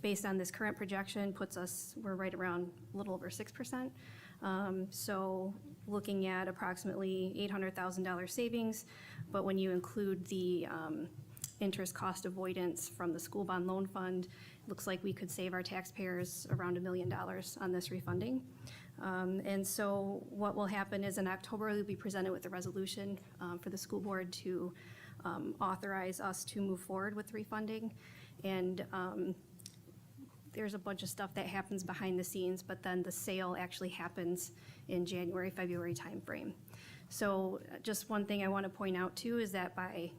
based on this current projection puts us, we're right around a little over 6%. So looking at approximately $800,000 savings, but when you include the interest cost avoidance from the school bond loan fund, looks like we could save our taxpayers around $1 million on this refunding. And so what will happen is in October, we'll be presented with a resolution for the school board to authorize us to move forward with refunding. And there's a bunch of stuff that happens behind the scenes, but then the sale actually happens in January, February timeframe. So just one thing I want to point out too is that by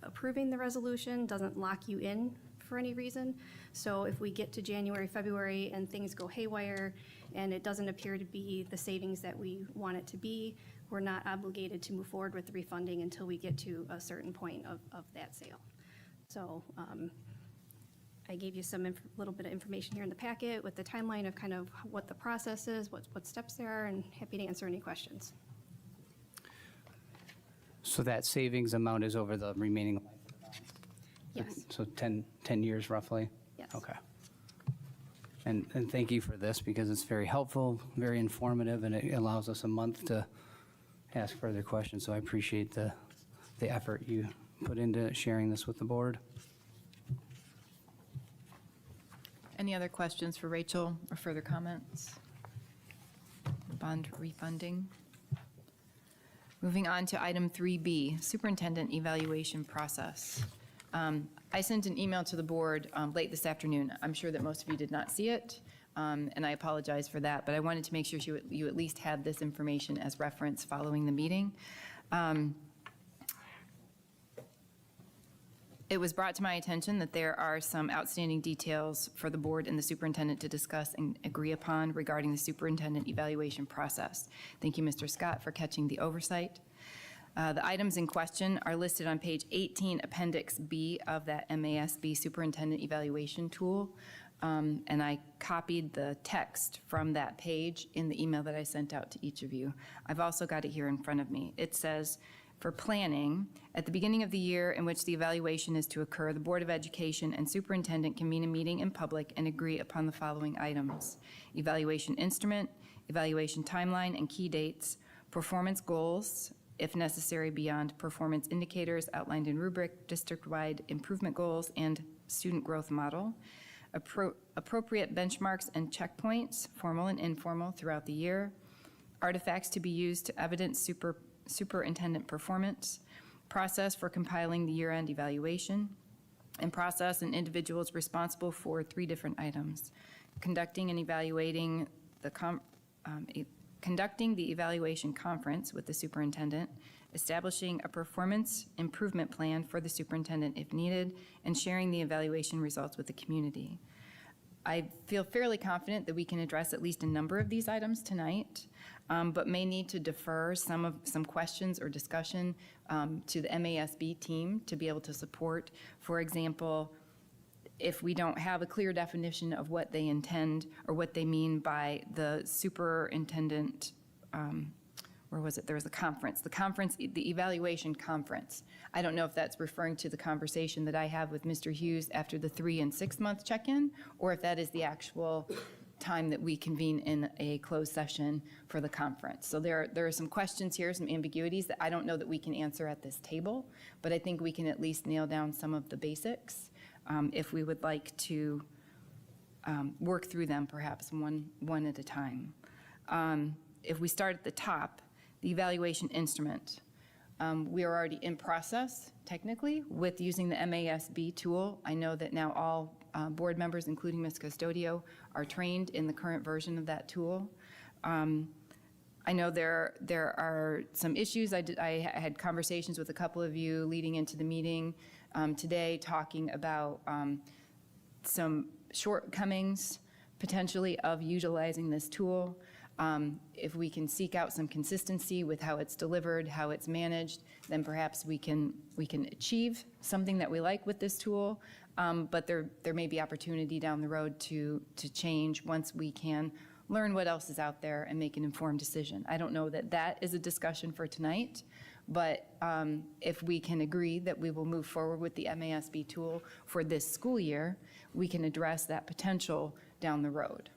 approving the resolution doesn't lock you in for any reason. So if we get to January, February and things go haywire and it doesn't appear to be the savings that we want it to be, we're not obligated to move forward with the refunding until we get to a certain point of that sale. So I gave you some little bit of information here in the packet with the timeline of kind of what the process is, what steps there are, and happy to answer any questions. So that savings amount is over the remaining life of the bond? Yes. So 10 years roughly? Yes. Okay. And thank you for this because it's very helpful, very informative, and it allows us a month to ask further questions. So I appreciate the effort you put into sharing this with the board. Any other questions for Rachel or further comments? Bond refunding. Moving on to item 3B, superintendent evaluation process. I sent an email to the board late this afternoon. I'm sure that most of you did not see it, and I apologize for that, but I wanted to make sure you at least had this information as reference following the meeting. It was brought to my attention that there are some outstanding details for the board and the superintendent to discuss and agree upon regarding the superintendent evaluation process. Thank you, Mr. Scott, for catching the oversight. The items in question are listed on page 18, Appendix B of that MASB superintendent evaluation tool. And I copied the text from that page in the email that I sent out to each of you. I've also got it here in front of me. It says, for planning, at the beginning of the year in which the evaluation is to occur, the Board of Education and superintendent convene a meeting in public and agree upon the following items: evaluation instrument, evaluation timeline and key dates, performance goals, if necessary beyond performance indicators outlined in rubric, district-wide improvement goals, and student growth model, appropriate benchmarks and checkpoints, formal and informal, throughout the year, artifacts to be used to evidence superintendent performance, process for compiling the year-end evaluation, and process and individuals responsible for 3 different items: conducting and evaluating conducting the evaluation conference with the superintendent, establishing a performance improvement plan for the superintendent if needed, and sharing the evaluation results with the community. I feel fairly confident that we can address at least a number of these items tonight, but may need to defer some questions or discussion to the MASB team to be able to support. For example, if we don't have a clear definition of what they intend or what they mean by the superintendent, where was it? There was a conference, the evaluation conference. I don't know if that's referring to the conversation that I have with Mr. Hughes after the 3- and 6-month check-in, or if that is the actual time that we convene in a closed session for the conference. So there are some questions here, some ambiguities that I don't know that we can answer at this table, but I think we can at least nail down some of the basics if we would like to work through them perhaps one at a time. If we start at the top, the evaluation instrument. We are already in process, technically, with using the MASB tool. I know that now all board members, including Ms. Custodio, are trained in the current version of that tool. I know there are some issues. I had conversations with a couple of you leading into the meeting today, talking about some shortcomings, potentially, of utilizing this tool. If we can seek out some consistency with how it's delivered, how it's managed, then perhaps we can achieve something that we like with this tool. But there may be opportunity down the road to change once we can learn what else is out there and make an informed decision. I don't know that that is a discussion for tonight, but if we can agree that we will move forward with the MASB tool for this school year, we can address that potential down the road.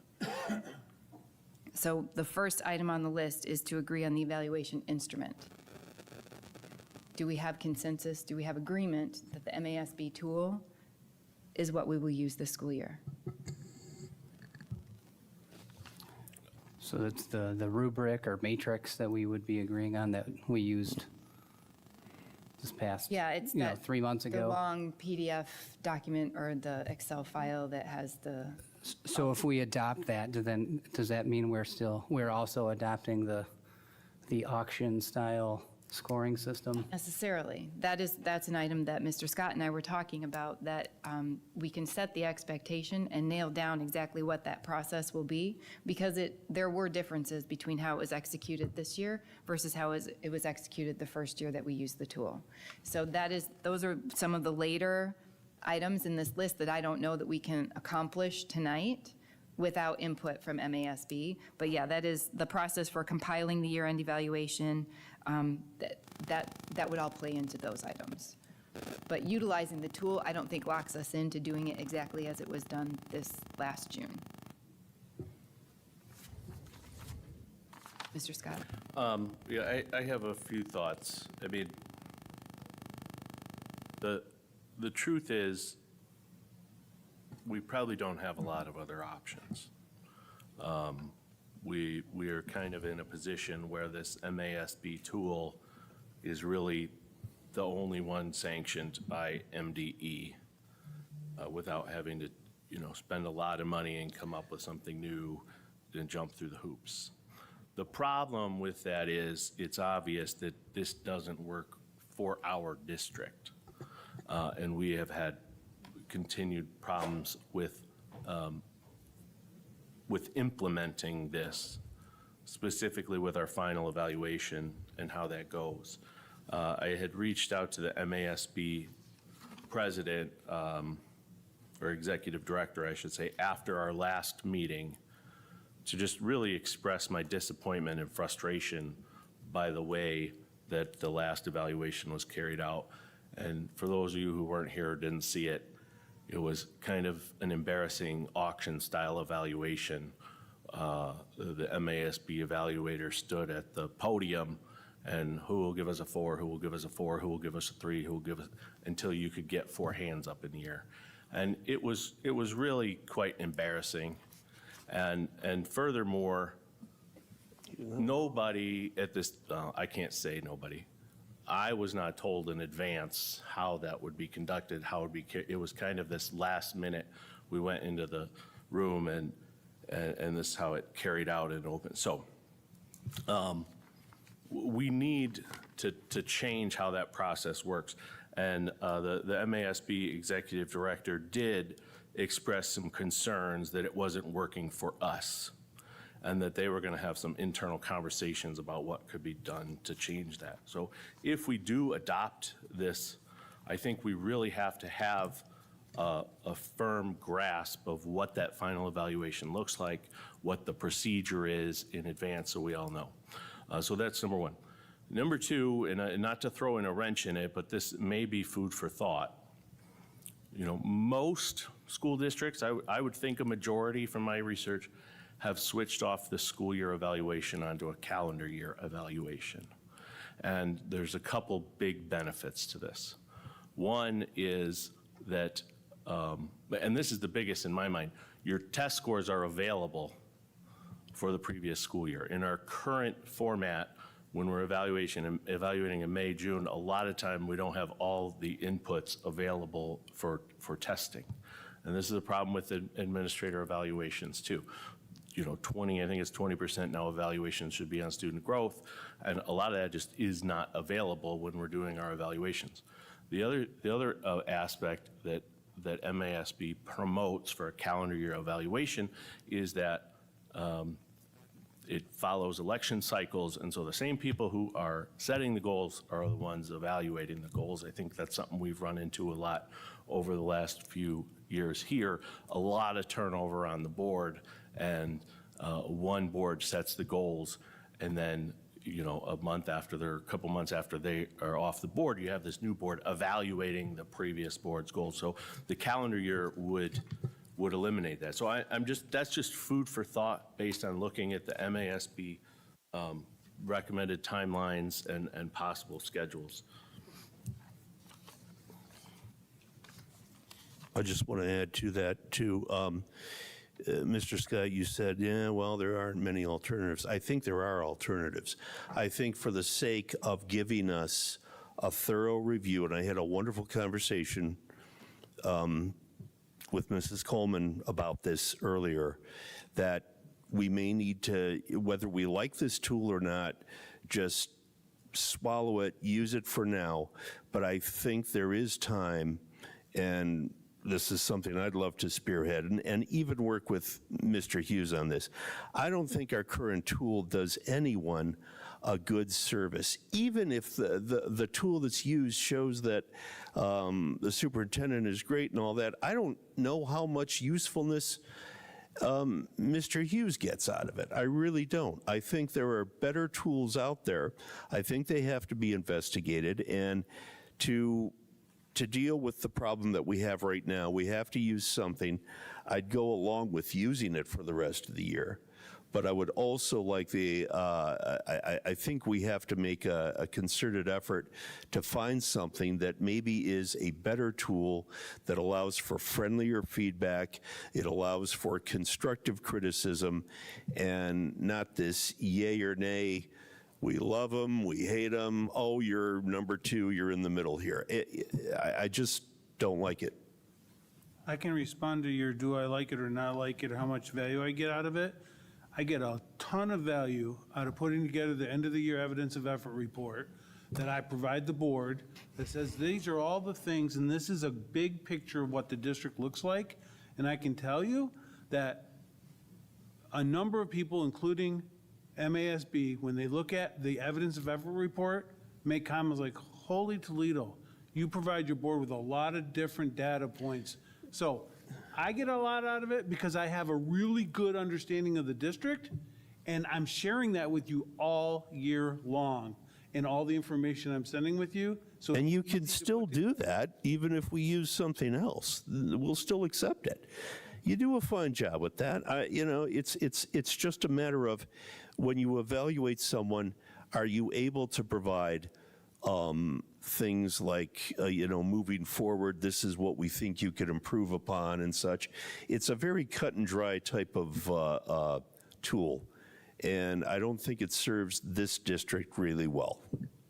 So the first item on the list is to agree on the evaluation instrument. Do we have consensus? Do we have agreement that the MASB tool is what we will use this school year? So that's the rubric or matrix that we would be agreeing on that we used this past, Yeah, it's you know, that. 3 months The ago. long PDF document or the Excel file that has the. So if we adopt that, then does that mean we're also adopting the auction style scoring system? Necessarily. That's an item that Mr. Scott and I were talking about, that we can set the expectation and nail down exactly what that process will be, because there were differences between how it was executed this year versus how it was executed the first year that we used the tool. So those are some of the later items in this list that I don't know that we can accomplish tonight without input from MASB. But yeah, that is the process for compiling the year-end evaluation. That would all play into those items. But utilizing the tool, I don't think locks us into doing it exactly as it was done this last June. Mr. Scott? Yeah, I have a few thoughts. I mean, the truth is, we probably don't have a lot of other options. We are kind of in a position where this MASB tool is really the only one sanctioned by MDE without having to, spend a lot of money and come up with something new and jump through the hoops. The problem with that is it's obvious that this doesn't work for our district. And we have had continued problems with implementing this, specifically with our final evaluation and how that goes. I had reached out to the MASB president, or executive director, I should say, after our last meeting to just really express my disappointment and frustration by the way that the last evaluation was carried out. And for those of you who weren't here or didn't see it, it was kind of an embarrassing auction-style evaluation. The MASB evaluator stood at the podium, and who will give us a 4, who will give us a 4, who will give us a 3, who will give us, until you could get 4 hands up in the air. And it was really quite embarrassing. And furthermore, nobody at this, I can't say nobody, I was not told in advance how that would be conducted, how it would be, it was kind of this last minute, we went into the room and this is how it carried out and open. So we need to change how that process works. And the MASB executive director did express some concerns that it wasn't working for us, and that they were going to have some internal conversations about what could be done to change that. So if we do adopt this, I think we really have to have a firm grasp of what that final evaluation looks like, what the procedure is in advance, so we all know. So that's number one. Number two, and not to throw in a wrench in it, but this may be food for thought. Most school districts, I would think a majority from my research, have switched off the school year evaluation onto a calendar year evaluation. And there's a couple big benefits to this. One is that, and this is the biggest in my mind, your test scores are available for the previous school year. In our current format, when we're evaluating in May, June, a lot of time we don't have all the inputs available for testing. And this is a problem with the administrator evaluations too. I think it's 20% now evaluations should be on student growth, and a lot of that just is not available when we're doing our evaluations. The other aspect that MASB promotes for a calendar year evaluation is that it follows election cycles, and so the same people who are setting the goals are the ones evaluating the goals. I think that's something we've run into a lot over the last few years here. A lot of turnover on the board, and one board sets the goals, and then a couple months after they are off the board, you have this new board evaluating the previous board's goals. So the calendar year would eliminate that. So that's just food for thought based on looking at the MASB recommended timelines and possible schedules. I just want to add to that too. Mr. Scott, you said, yeah, well, there aren't many alternatives. I think there are alternatives. I think for the sake of giving us a thorough review, and I had a wonderful conversation with Mrs. Coleman about this earlier, that we may need to, whether we like this tool or not, just swallow it, use it for now. But I think there is time, and this is something I'd love to spearhead and even work with Mr. Hughes on this. I don't think our current tool does anyone a good service. Even if the tool that's used shows that the superintendent is great and all that, I don't know how much usefulness Mr. Hughes gets out of it. I really don't. I think there are better tools out there. I think they have to be investigated, and to deal with the problem that we have right now, we have to use something. I'd go along with using it for the rest of the year, but I would also like I think we have to make a concerted effort to find something that maybe is a better tool that allows for friendlier feedback, it allows for constructive criticism, and not this yay or nay, we love them, we hate them, oh, you're number 2, you're in the middle here. I just don't like it. I can respond to your do I like it or not like it, or how much value I get out of it. I get a ton of value out of putting together the end of the year evidence of effort report that I provide the board that says these are all the things, and this is a big picture of what the district looks like. And I can tell you that a number of people, including MASB, when they look at the evidence of effort report, make comments like, holy Toledo, you provide your board with a lot of different data points. So I get a lot out of it because I have a really good understanding of the district, and I'm sharing that with you all year long and all the information I'm sending with you. So and you can still do that even if we use something else. We'll still accept it. You do a fine job with that. You know, it's just a matter of when you evaluate someone, are you able to provide things like, you know, moving forward, this is what we think you could improve upon and such. It's a very cut and dry type of tool, and I don't think it serves this district really well.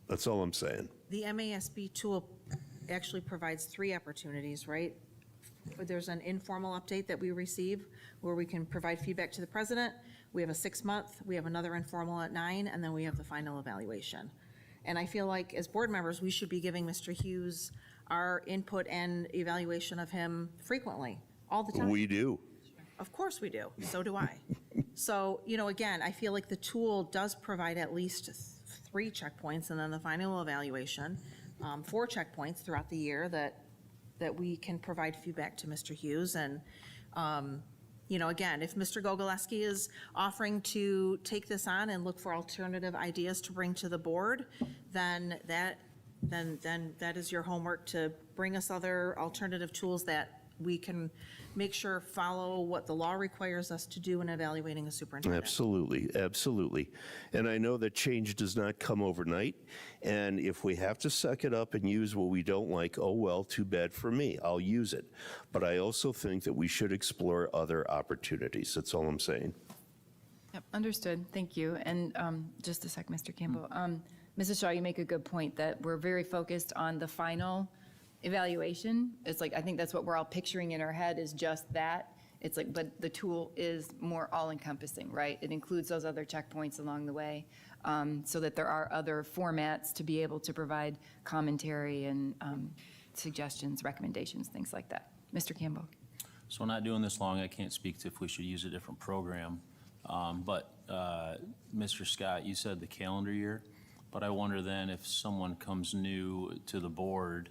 That's all I'm saying. The MASB tool actually provides 3 opportunities, right? There's an informal update that we receive where we can provide feedback to the president. We have a 6-month, we have another informal at 9, and then we have the final evaluation. And I feel like as board members, we should be giving Mr. Hughes our input and evaluation of him frequently, all the time. We do. Of course we do. So do I. So, you know, again, I feel like the tool does provide at least 3 checkpoints and then the final evaluation, 4 checkpoints throughout the year that we can provide feedback to Mr. Hughes. And, you know, again, if Mr. Gogolewski is offering to take this on and look for alternative ideas to bring to the board, then that is your homework, to bring us other alternative tools that we can make sure follow what the law requires us to do in evaluating a superintendent. Absolutely, absolutely. And I know that change does not come overnight, and if we have to suck it up and use what we don't like, oh well, too bad for me, I'll use it. But I also think that we should explore other opportunities. That's all I'm saying. Yep, understood. Thank you. And just a sec, Mr. Campbell. Mrs. Shaw, you make a good point that we're very focused on the final evaluation. It's like, I think that's what we're all picturing in our head, is just that. It's like, but the tool is more all-encompassing, right? It includes those other checkpoints along the way, so that there are other formats to be able to provide commentary and suggestions, recommendations, things like that. Mr. Campbell. So not doing this long, I can't speak to if we should use a different program. But Mr. Scott, you said the calendar year, but I wonder then if someone comes new to the board,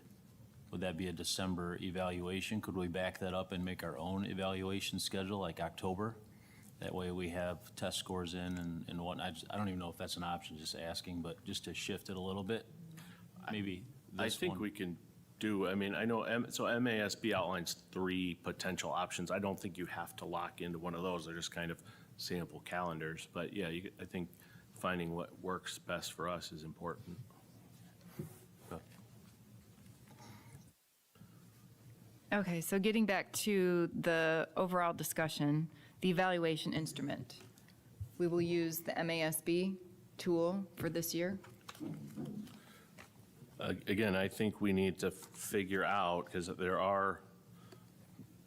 would that be a December evaluation? Could we back that up and make our own evaluation schedule like October? That way we have test scores in and whatnot. I don't even know if that's an option, just asking, but just to shift it a little bit, maybe I think we can do, I mean, I know, so MASB outlines 3 potential options. I don't think you have to lock into one of those. They're just kind of sample calendars. But yeah, I think finding what works best for us is important. Okay, so getting back to the overall discussion, The evaluation instrument. We will use the MASB tool for this year. Again, I think we need to figure out, because there are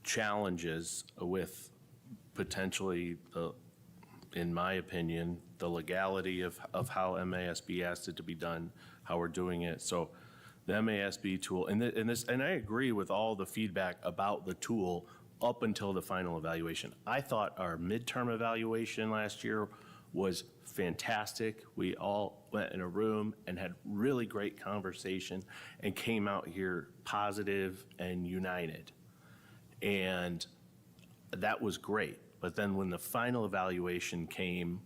challenges with potentially, in my opinion, the legality of how MASB asked it to be done, how we're doing it. So the MASB tool, and I agree with all the feedback about the tool up until the final evaluation. I thought our midterm evaluation last year was fantastic. We all went in a room and had really great conversation and came out here positive and united. And that was great. But then when the final evaluation came,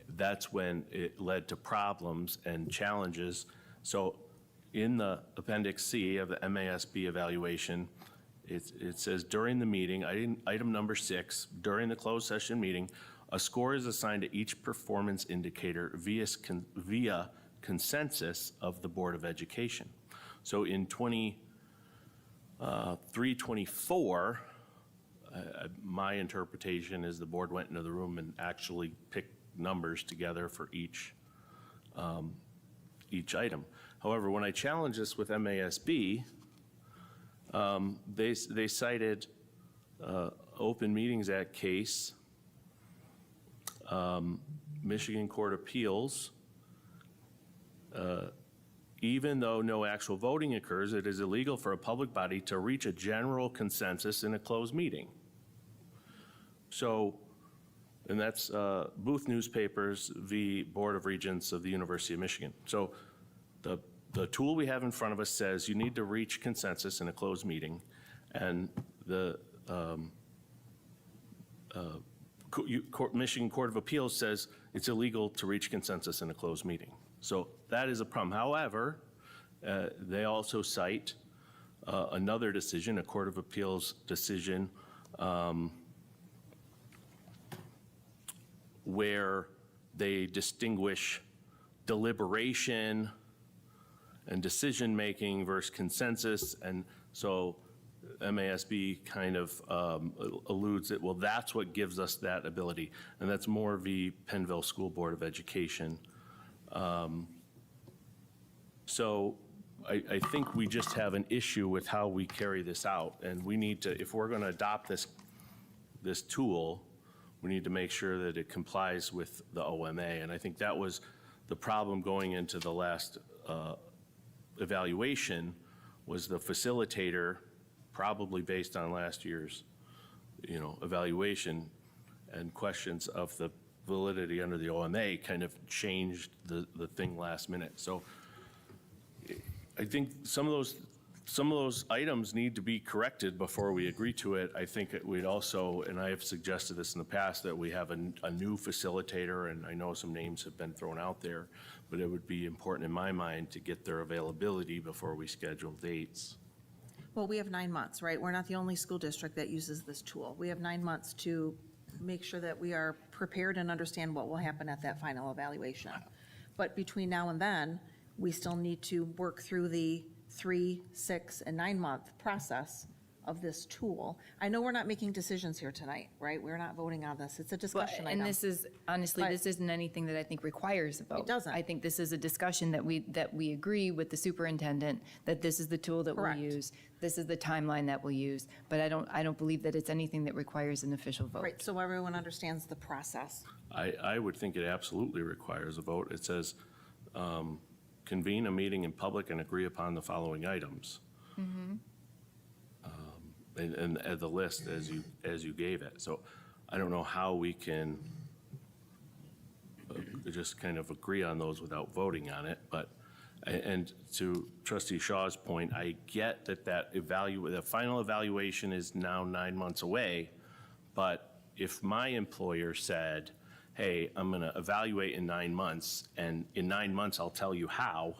that's when it led to problems and challenges. So in the Appendix C of the MASB evaluation, it says during the meeting, item number 6, during the closed session meeting, a score is assigned to each performance indicator via consensus of the Board of Education. So in 23-24, my interpretation is the board went into the room and actually picked numbers together for each item. However, when I challenged this with MASB, they cited Open Meetings Act case, Michigan Court of Appeals. Even though no actual voting occurs, it is illegal for a public body to reach a general consensus in a closed meeting. So, and that's Booth Newspapers v. Board of Regents of the University of Michigan. So the tool we have in front of us says you need to reach consensus in a closed meeting, and the Michigan Court of Appeals says it's illegal to reach consensus in a closed meeting. So that is a problem. However, they also cite another decision, a Court of Appeals decision, where they distinguish deliberation and decision-making versus consensus. And so MASB kind of alludes that, well, that's what gives us that ability. And that's Moore v. Penville School Board of Education. So I think we just have an issue with how we carry this out. And we need to, if we're going to adopt this tool, we need to make sure that it complies with the OMA. And I think that was the problem going into the last evaluation, was the facilitator, probably based on last year's, evaluation and questions of the validity under the OMA, kind of changed the thing last minute. So I think some of those items need to be corrected before we agree to it. I think we'd also, and I have suggested this in the past, that we have a new facilitator, and I know some names have been thrown out there, but it would be important in my mind to get their availability before we schedule dates. Well, we have 9 months, right? We're not the only school district that uses this tool. We have 9 months to make sure that we are prepared and understand what will happen at that final evaluation. But between now and then, we still need to work through the 3, 6, and 9 month process of this tool. I know we're not making decisions here tonight, right? We're not voting on this. It's a discussion item. And this is, honestly, But- this isn't anything that I think requires a vote. It doesn't. I think this is a discussion that we agree with the superintendent that this is the tool that we'll Correct. use. This is the timeline that we'll use. But I don't believe that it's anything that requires an official vote. Right, so everyone understands the process. I would think it absolutely requires a vote. It says, convene a meeting in public and agree upon the following items. And the list as you gave it. So I don't know how we can just kind of agree on those without voting on it. But, and to Trustee Shaw's point, I get that the final evaluation is now 9 months away. But if my employer said, hey, I'm going to evaluate in 9 months, and in 9 months I'll tell you how,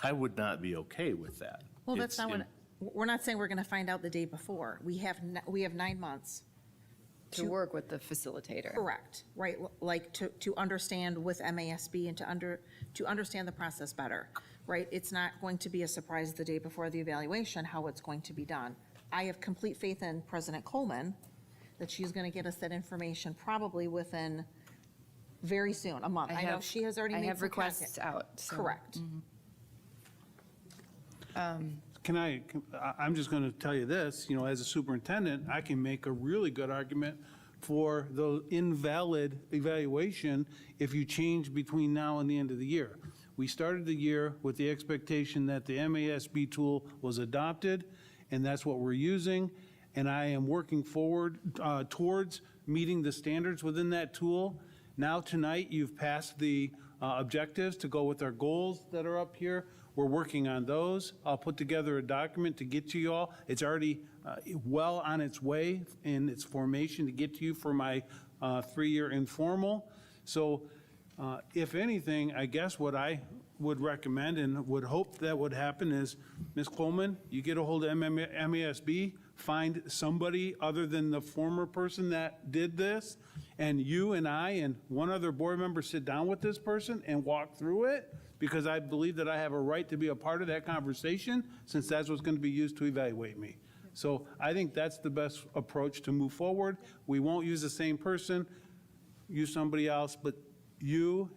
I would not be okay with that. Well, that's It's not in- what, we're not saying we're going to find out the day before. We have 9 months. To work with the facilitator. Correct, right, like to understand with MASB and to understand the process better, right? It's not going to be a surprise the day before the evaluation how it's going to be done. I have complete faith in President Coleman that she's going to get us that information probably within very soon, a month. I know she has already made some I have requests contact. out. so- Correct. I'm just going to tell you this, as a superintendent, I can make a really good argument for the invalid evaluation if you change between now and the end of the year. We started the year with the expectation that the MASB tool was adopted, and that's what we're using, and I am working forward towards meeting the standards within that tool. Now tonight, you've passed the objectives to go with our goals that are up here. We're working on those. I'll put together a document to get to you all. It's already well on its way in its formation to get to you for my 3-year informal. So if anything, I guess what I would recommend and would hope that would happen is, Ms. Coleman, you get a hold of MASB, find somebody other than the former person that did this, and you and I and one other board member sit down with this person and walk through it, because I believe that I have a right to be a part of that conversation, since that's what's going to be used to evaluate me. So I think that's the best approach to move forward. We won't use the same person, use somebody else, but you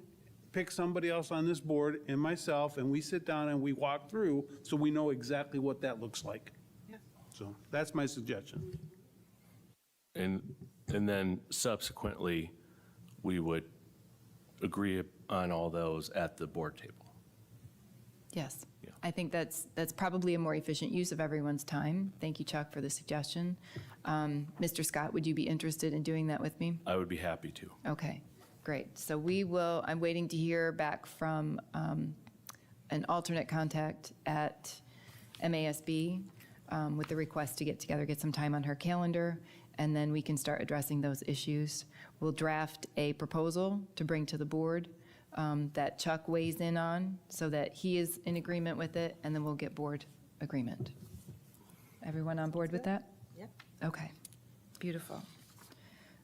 pick somebody else on this board and myself, and we sit down and we walk through so we know exactly what that looks like. Yeah. So that's my suggestion. And then subsequently, we would agree on all those at the board table. Yes. Yeah. I think that's probably a more efficient use of everyone's time. Thank you, Chuck, for the suggestion. Mr. Scott, would you be interested in doing that with me? I would be happy to. Okay, great. So I'm waiting to hear back from an alternate contact at MASB with the request to get together, get some time on her calendar, and then we can start addressing those issues. We'll draft a proposal to bring to the board that Chuck weighs in on so that he is in agreement with it, and then we'll get board agreement. Everyone on board with that? Yep. Okay, beautiful.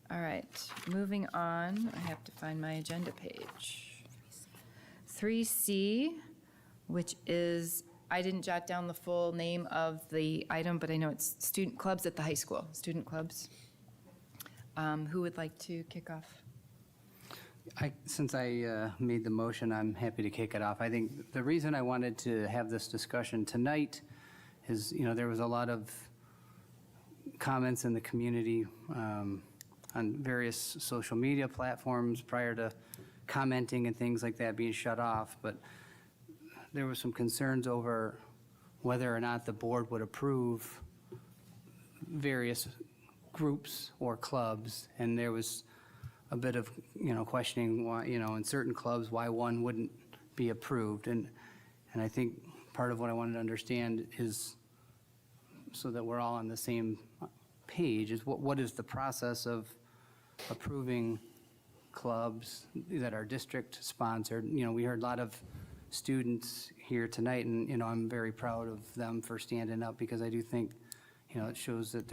All right, moving on, I have to find my agenda page. 3C, which is, I didn't jot down the full name of the item, but I know it's student clubs at the high school, student clubs. Who would like to kick off? Since I made the motion, I'm happy to kick it off. I think the reason I wanted to have this discussion tonight is, there was a lot of comments in the community on various social media platforms prior to commenting and things like that being shut off, but there were some concerns over whether or not the board would approve various groups or clubs, and there was a bit of, questioning why, in certain clubs, why one wouldn't be approved. And I think part of what I wanted to understand is, so that we're all on the same page, is what is the process of approving clubs that are district sponsored? We heard a lot of students here tonight, and, I'm very proud of them for standing up, because I do think, it shows that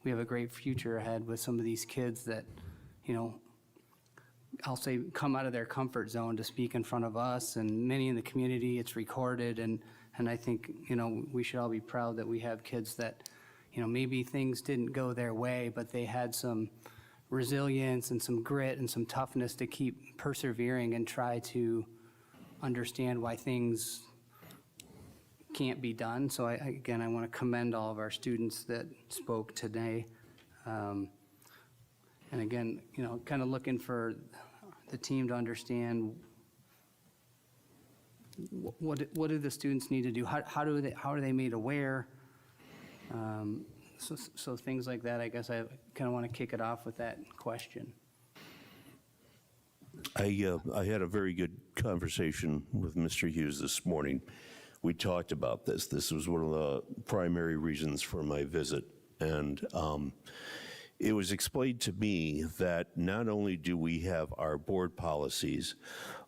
we have a great future ahead with some of these kids that, I'll say, come out of their comfort zone to speak in front of us and many in the community. It's recorded, and I think, we should all be proud that we have kids that, maybe things didn't go their way, but they had some resilience and some grit and some toughness to keep persevering and try to understand why things can't be done. So I want to commend all of our students that spoke today. And again, kind of looking for the team to understand what do the students need to do? How are they made aware? So things like that, I guess I kind of want to kick it off with that question. I had a very good conversation with Mr. Hughes this morning. We talked about this. This was one of the primary reasons for my visit. And it was explained to me that not only do we have our board policies,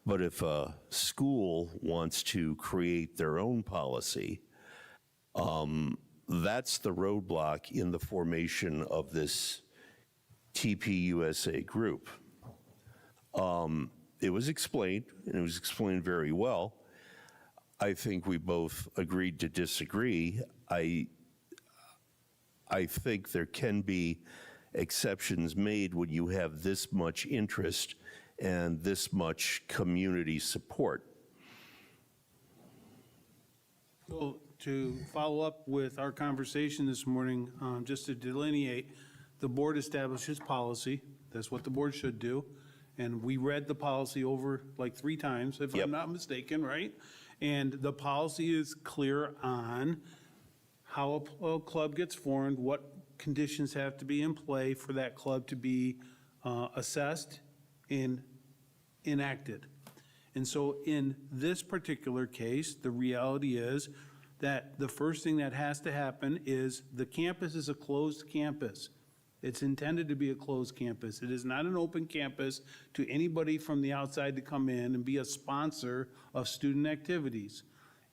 but if a school wants to create their own policy, that's the roadblock in the formation of this TPUSA group. It was explained, and it was explained very well. I think we both agreed to disagree. I think there can be exceptions made when you have this much interest and this much community support. So to follow up with our conversation this morning, just to delineate, the board establishes policy. That's what the board should do. And we read the policy over like 3 times, if I'm not mistaken, right? And the policy is clear on how a club gets formed, what conditions have to be in play for that club to be assessed and enacted. And so in this particular case, the reality is that the first thing that has to happen is the campus is a closed campus. It's intended to be a closed campus. It is not an open campus to anybody from the outside to come in and be a sponsor of student activities.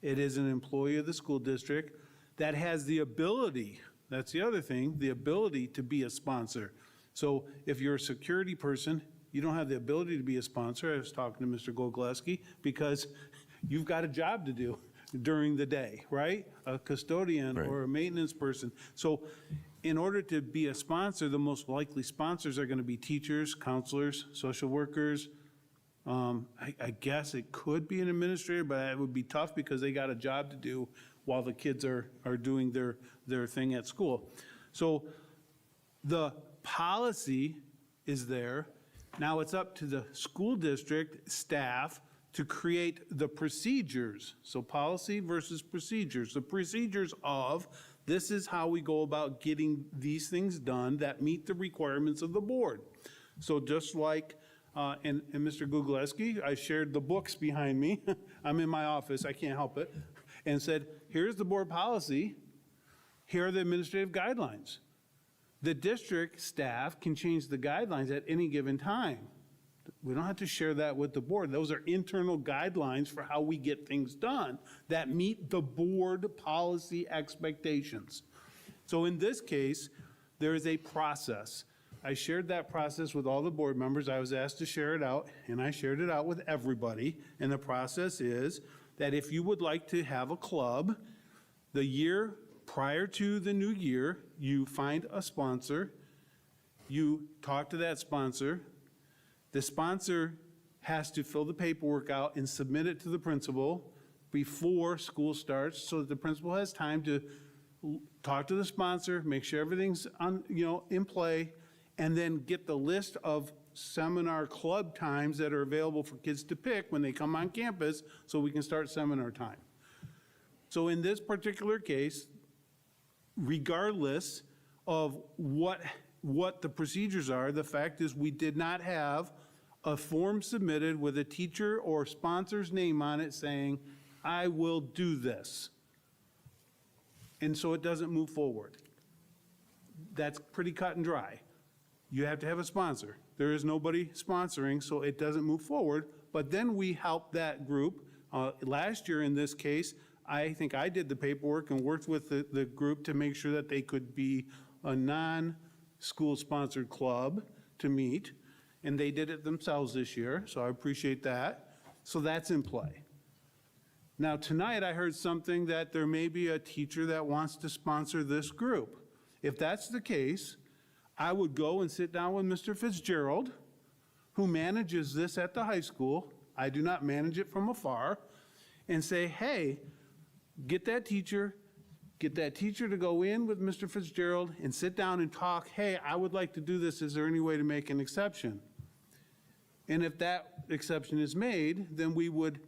It is an employee of the school district that has the ability, that's the other thing, the ability to be a sponsor. So if you're a security person, you don't have the ability to be a sponsor. I was talking to Mr. Gogleski, because you've got a job to do during the day, right? A custodian or a maintenance person. So in order to be a sponsor, the most likely sponsors are going to be teachers, counselors, social workers. I guess it could be an administrator, but it would be tough because they got a job to do while the kids are doing their thing at school. So the policy is there. Now it's up to the school district staff to create the procedures. So policy versus procedures. The procedures of, this is how we go about getting these things done that meet the requirements of the board. So just like, and Mr. Gugleski, I shared the books behind me. I'm in my office, I can't help it, and said, here's the board policy, here are the administrative guidelines. The district staff can change the guidelines at any given time. We don't have to share that with the board. Those are internal guidelines for how we get things done that meet the board policy expectations. So in this case, there is a process. I shared that process with all the board members. I was asked to share it out, and I shared it out with everybody. And the process is that if you would like to have a club, the year prior to the new year, you find a sponsor, you talk to that sponsor. The sponsor has to fill the paperwork out and submit it to the principal before school starts, so that the principal has time to talk to the sponsor, make sure everything's in play, and then get the list of seminar club times that are available for kids to pick when they come on campus, so we can start seminar time. So in this particular case, regardless of what the procedures are, the fact is we did not have a form submitted with a teacher or sponsor's name on it saying, I will do this. And so it doesn't move forward. That's pretty cut and dry. You have to have a sponsor. There is nobody sponsoring, so it doesn't move forward. But then we helped that group. Last year in this case, I think I did the paperwork and worked with the group to make sure that they could be a non-school-sponsored club to meet, and they did it themselves this year, so I appreciate that. So that's in play. Now, tonight I heard something that there may be a teacher that wants to sponsor this group. If that's the case, I would go and sit down with Mr. Fitzgerald, who manages this at the high school. I do not manage it from afar, and say, hey, get that teacher to go in with Mr. Fitzgerald and sit down and talk, hey, I would like to do this, is there any way to make an exception? And if that exception is made, then we would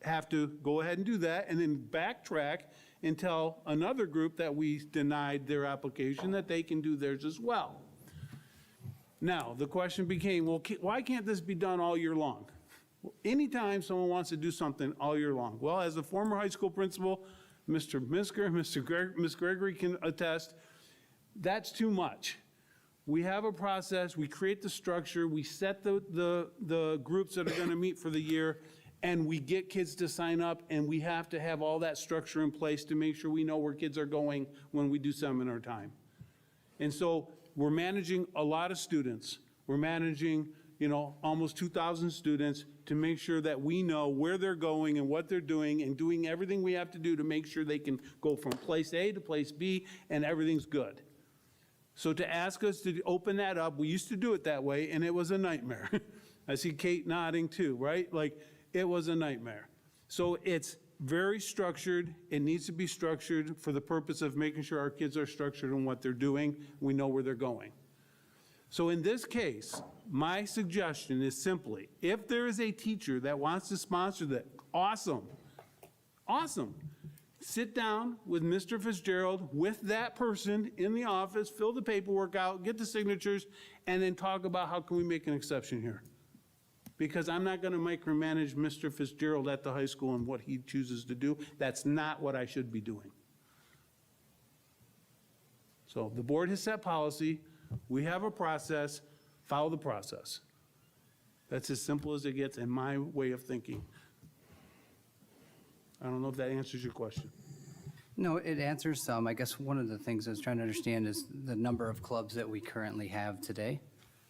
have to go ahead and do that, and then backtrack and tell another group that we denied their application that they can do theirs as well. Now, the question became, well, why can't this be done all year long? Anytime someone wants to do something all year long. Well, as a former high school principal, Mr. Misker, Ms. Gregory can attest, that's too much. We have a process, we create the structure, we set the groups that are gonna meet for the year, and we get kids to sign up, and we have to have all that structure in place to make sure we know where kids are going when we do seminar time. And so we're managing a lot of students. We're managing, almost 2,000 students to make sure that we know where they're going and what they're doing, and doing everything we have to do to make sure they can go from place A to place B and everything's good. So to ask us to open that up, we used to do it that way, and it was a nightmare. I see Kate nodding too, right? Like, it was a nightmare. So it's very structured. It needs to be structured for the purpose of making sure our kids are structured in what they're doing. We know where they're going. So in this case, my suggestion is simply, if there is a teacher that wants to sponsor that, awesome, awesome. Sit down with Mr. Fitzgerald, with that person in the office, fill the paperwork out, get the signatures, and then talk about how can we make an exception here. Because I'm not going to micromanage Mr. Fitzgerald at the high school and what he chooses to do. That's not what I should be doing. So the board has set policy. We have a process. Follow the process. That's as simple as it gets in my way of thinking. I don't know if that answers your question. No, it answers some. I guess one of the things I was trying to understand is the number of clubs that we currently have today.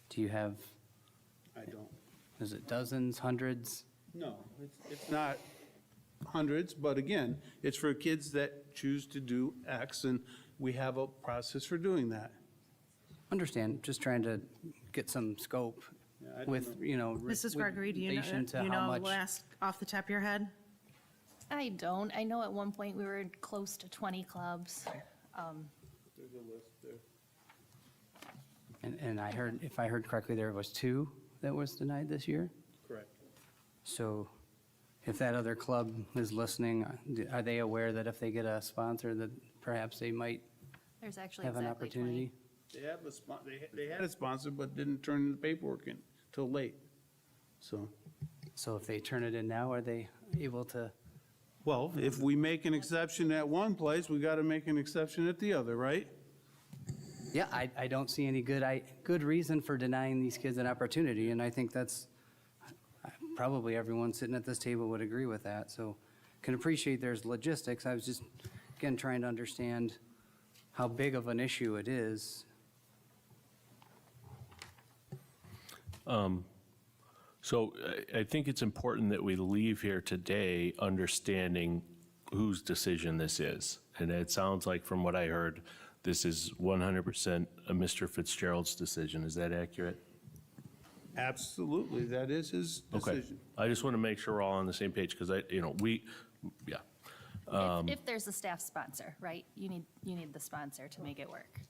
Do you have, I don't. is it dozens, hundreds? No, it's not hundreds, but again, it's for kids that choose to do X, and we have a process for doing that. Understand, just trying to get some scope I don't with, know. you know, Mrs. Gregory, do you relation to know, how much. last off the top of your head? I don't. I know at one point we were close to 20 clubs. There's a list there. And I heard, if I heard correctly, there was 2 that was denied this year? Correct. So if that other club is listening, are they aware that if they get a sponsor, that perhaps they might There's actually have an exactly opportunity? They have they had a sponsor, but didn't turn the paperwork in till late, so. So if they turn it in now, are they able to? Well, if we make an exception at one place, we got to make an exception at the other, right? Yeah, I don't see any good reason for denying these kids an opportunity, and I think that's, probably everyone sitting at this table would agree with that, so can appreciate there's logistics. I was just, again, trying to understand how big of an issue it is. So I think it's important that we leave here today understanding whose decision this is. And it sounds like from what I heard, this is 100% a Mr. Fitzgerald's decision. Is that accurate? Absolutely, that is his Okay. decision. I just want to make sure we're all on the same page because yeah. if there's a staff sponsor, right? You need the sponsor to make it work.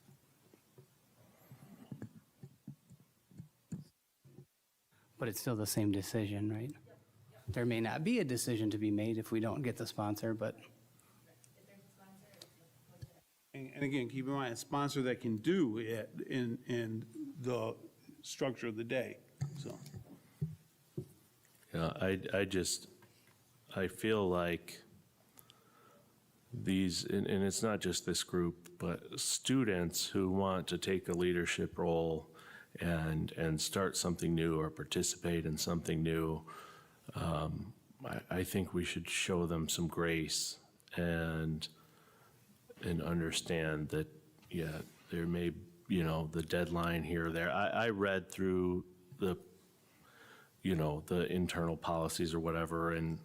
But it's still the same decision, right? There may not be a decision to be made if we don't get the sponsor, but And again, keep in mind, a sponsor that can do it in the structure of the day, so. Yeah, I feel like these, and it's not just this group, but students who want to take a leadership role and start something new or participate in something new, I think we should show them some grace and understand that, yeah, there may, the deadline here or there. I read through the internal policies or whatever, and,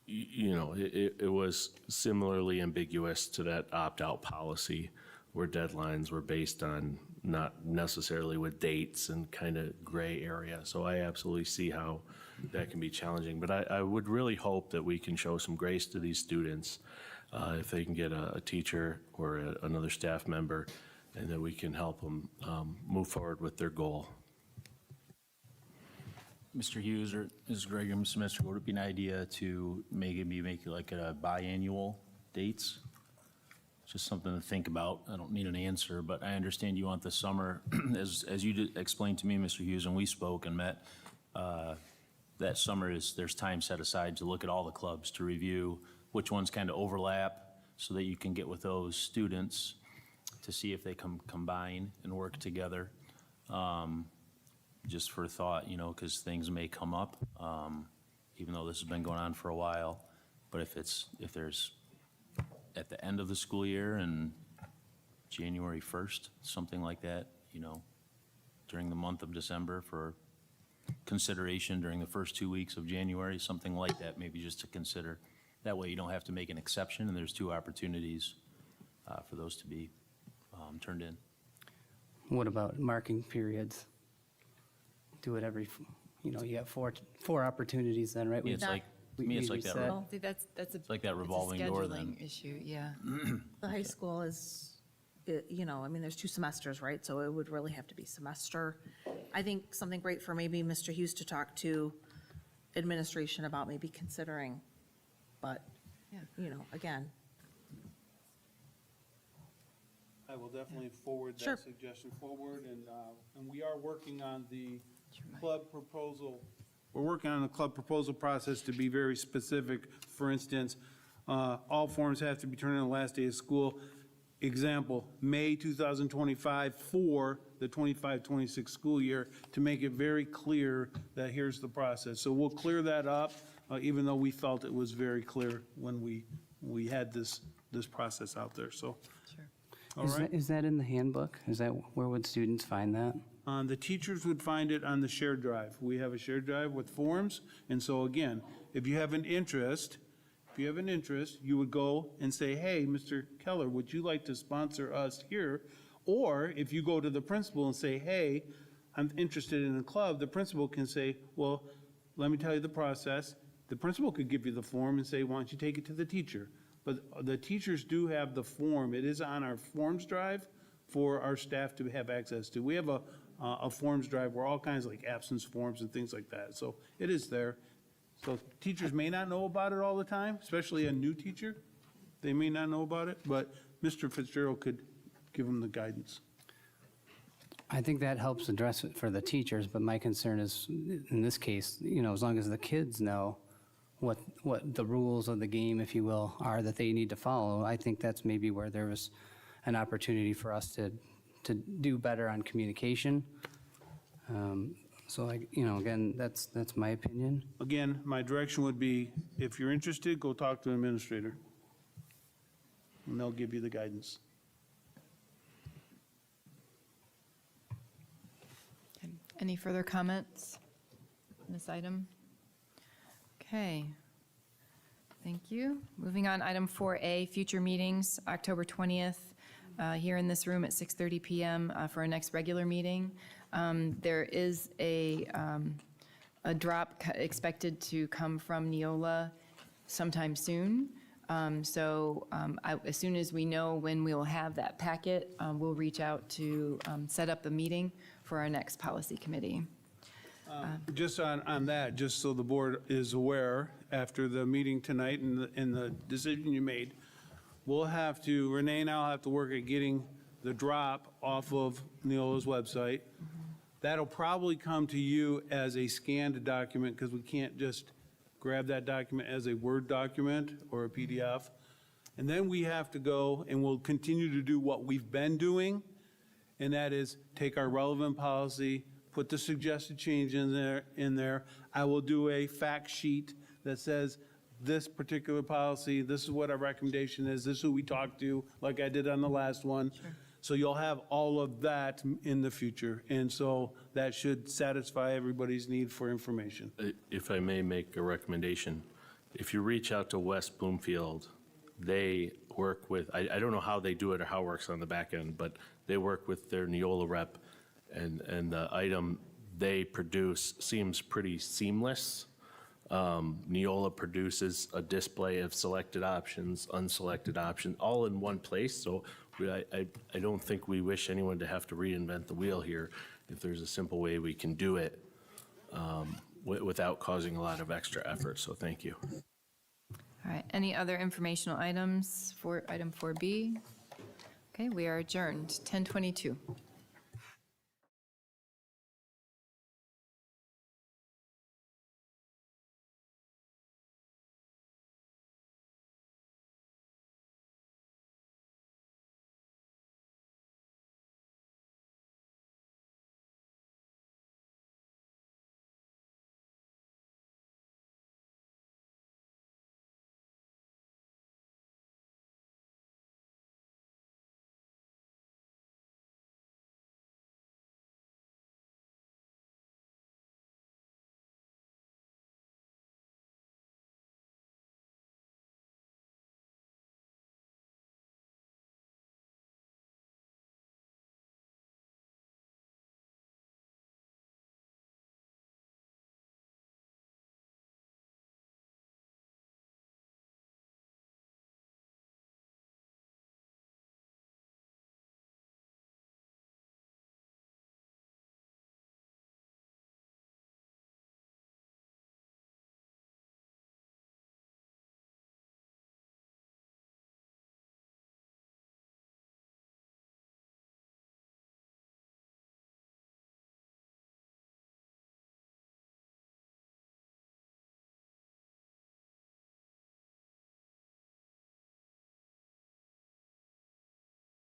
it was similarly ambiguous to that opt-out policy where deadlines were based on not necessarily with dates and kind of gray area. So I absolutely see how that can be challenging. But I would really hope that we can show some grace to these students if they can get a teacher or another staff member, and that we can help them move forward with their goal. Mr. Hughes or Ms. Gregory, Mr. Semester, would it be an idea to make it like a biannual dates? Just something to think about. I don't need an answer, but I understand you want the summer, as you explained to me, Mr. Hughes, and we spoke and met, that summer there's time set aside to look at all the clubs, to review which ones kind of overlap, so that you can get with those students to see if they combine and work together. Just for thought, because things may come up, even though this has been going on for a while. But if there's at the end of the school year and January 1st, something like that, during the month of December for consideration during the first 2 weeks of January, something like that, maybe just to consider. That way you don't have to make an exception, and there's 2 opportunities for those to be turned in. What about marking periods? Do it every, you have four opportunities then, right? Yeah, it's like, to me, it's like that. Well, that's a. It's like that revolving door then. Scheduling issue, yeah. The high school is, there's 2 semesters, right? So it would really have to be semester. I think something great for maybe Mr. Hughes to talk to administration about maybe considering, but, again. I will definitely forward Sure. that suggestion forward, and we are working on the club proposal. We're working on the club proposal process to be very specific. For instance, all forms have to be turned in the last day of school. Example, May 2025 for the 25-26 school year, to make it very clear that here's the process. So we'll clear that up, even though we felt it was very clear when we had this process out there, so. All right. Is that in the handbook? Where would students find that? The teachers would find it on the shared drive. We have a shared drive with forms, and so again, if you have an interest, you would go and say, hey, Mr. Keller, would you like to sponsor us here? Or if you go to the principal and say, hey, I'm interested in a club, the principal can say, well, let me tell you the process. The principal could give you the form and say, why don't you take it to the teacher? But the teachers do have the form. It is on our forms drive for our staff to have access to. We have a forms drive where all kinds of like absence forms and things like that. So it is there. So teachers may not know about it all the time, especially a new teacher. They may not know about it, but Mr. Fitzgerald could give them the guidance. I think that helps address it for the teachers, but my concern is, in this case, as long as the kids know what the rules of the game, if you will, are that they need to follow, I think that's maybe where there was an opportunity for us to do better on communication. So, again, that's my opinion. Again, my direction would be, if you're interested, go talk to an administrator, and they'll give you the guidance. Any further comments on this item? Okay. Thank you. Moving on, item 4A, future meetings, October 20th, here in this room at 6:30 PM for our next regular meeting. There is a drop expected to come from Neola sometime soon. As soon as we know when we will have that packet, we'll reach out to set up a meeting for our next policy committee. Just on that, just so the board is aware, after the meeting tonight and the decision you made, Renee and I'll have to work at getting the drop off of Neola's website. That'll probably come to you as a scanned document, because we can't just grab that document as a Word document or a PDF. And then we have to go, and we'll continue to do what we've been doing, and that is take our relevant policy, put the suggested change in there. I will do a fact sheet that says this particular policy, this is what our recommendation is, this is who we talked to, like I did on the last one. Sure. So you'll have all of that in the future. And so that should satisfy everybody's need for information. If I may make a recommendation, if you reach out to West Bloomfield, they work with, I don't know how they do it or how it works on the back end, but they work with their Neola rep, and the item they produce seems pretty seamless. Neola produces a display of selected options, unselected options, all in one place. So I don't think we wish anyone to have to reinvent the wheel here. If there's a simple way we can do it without causing a lot of extra effort. So thank you. All right, any other informational items for item 4B? Okay, we are adjourned, 10:22.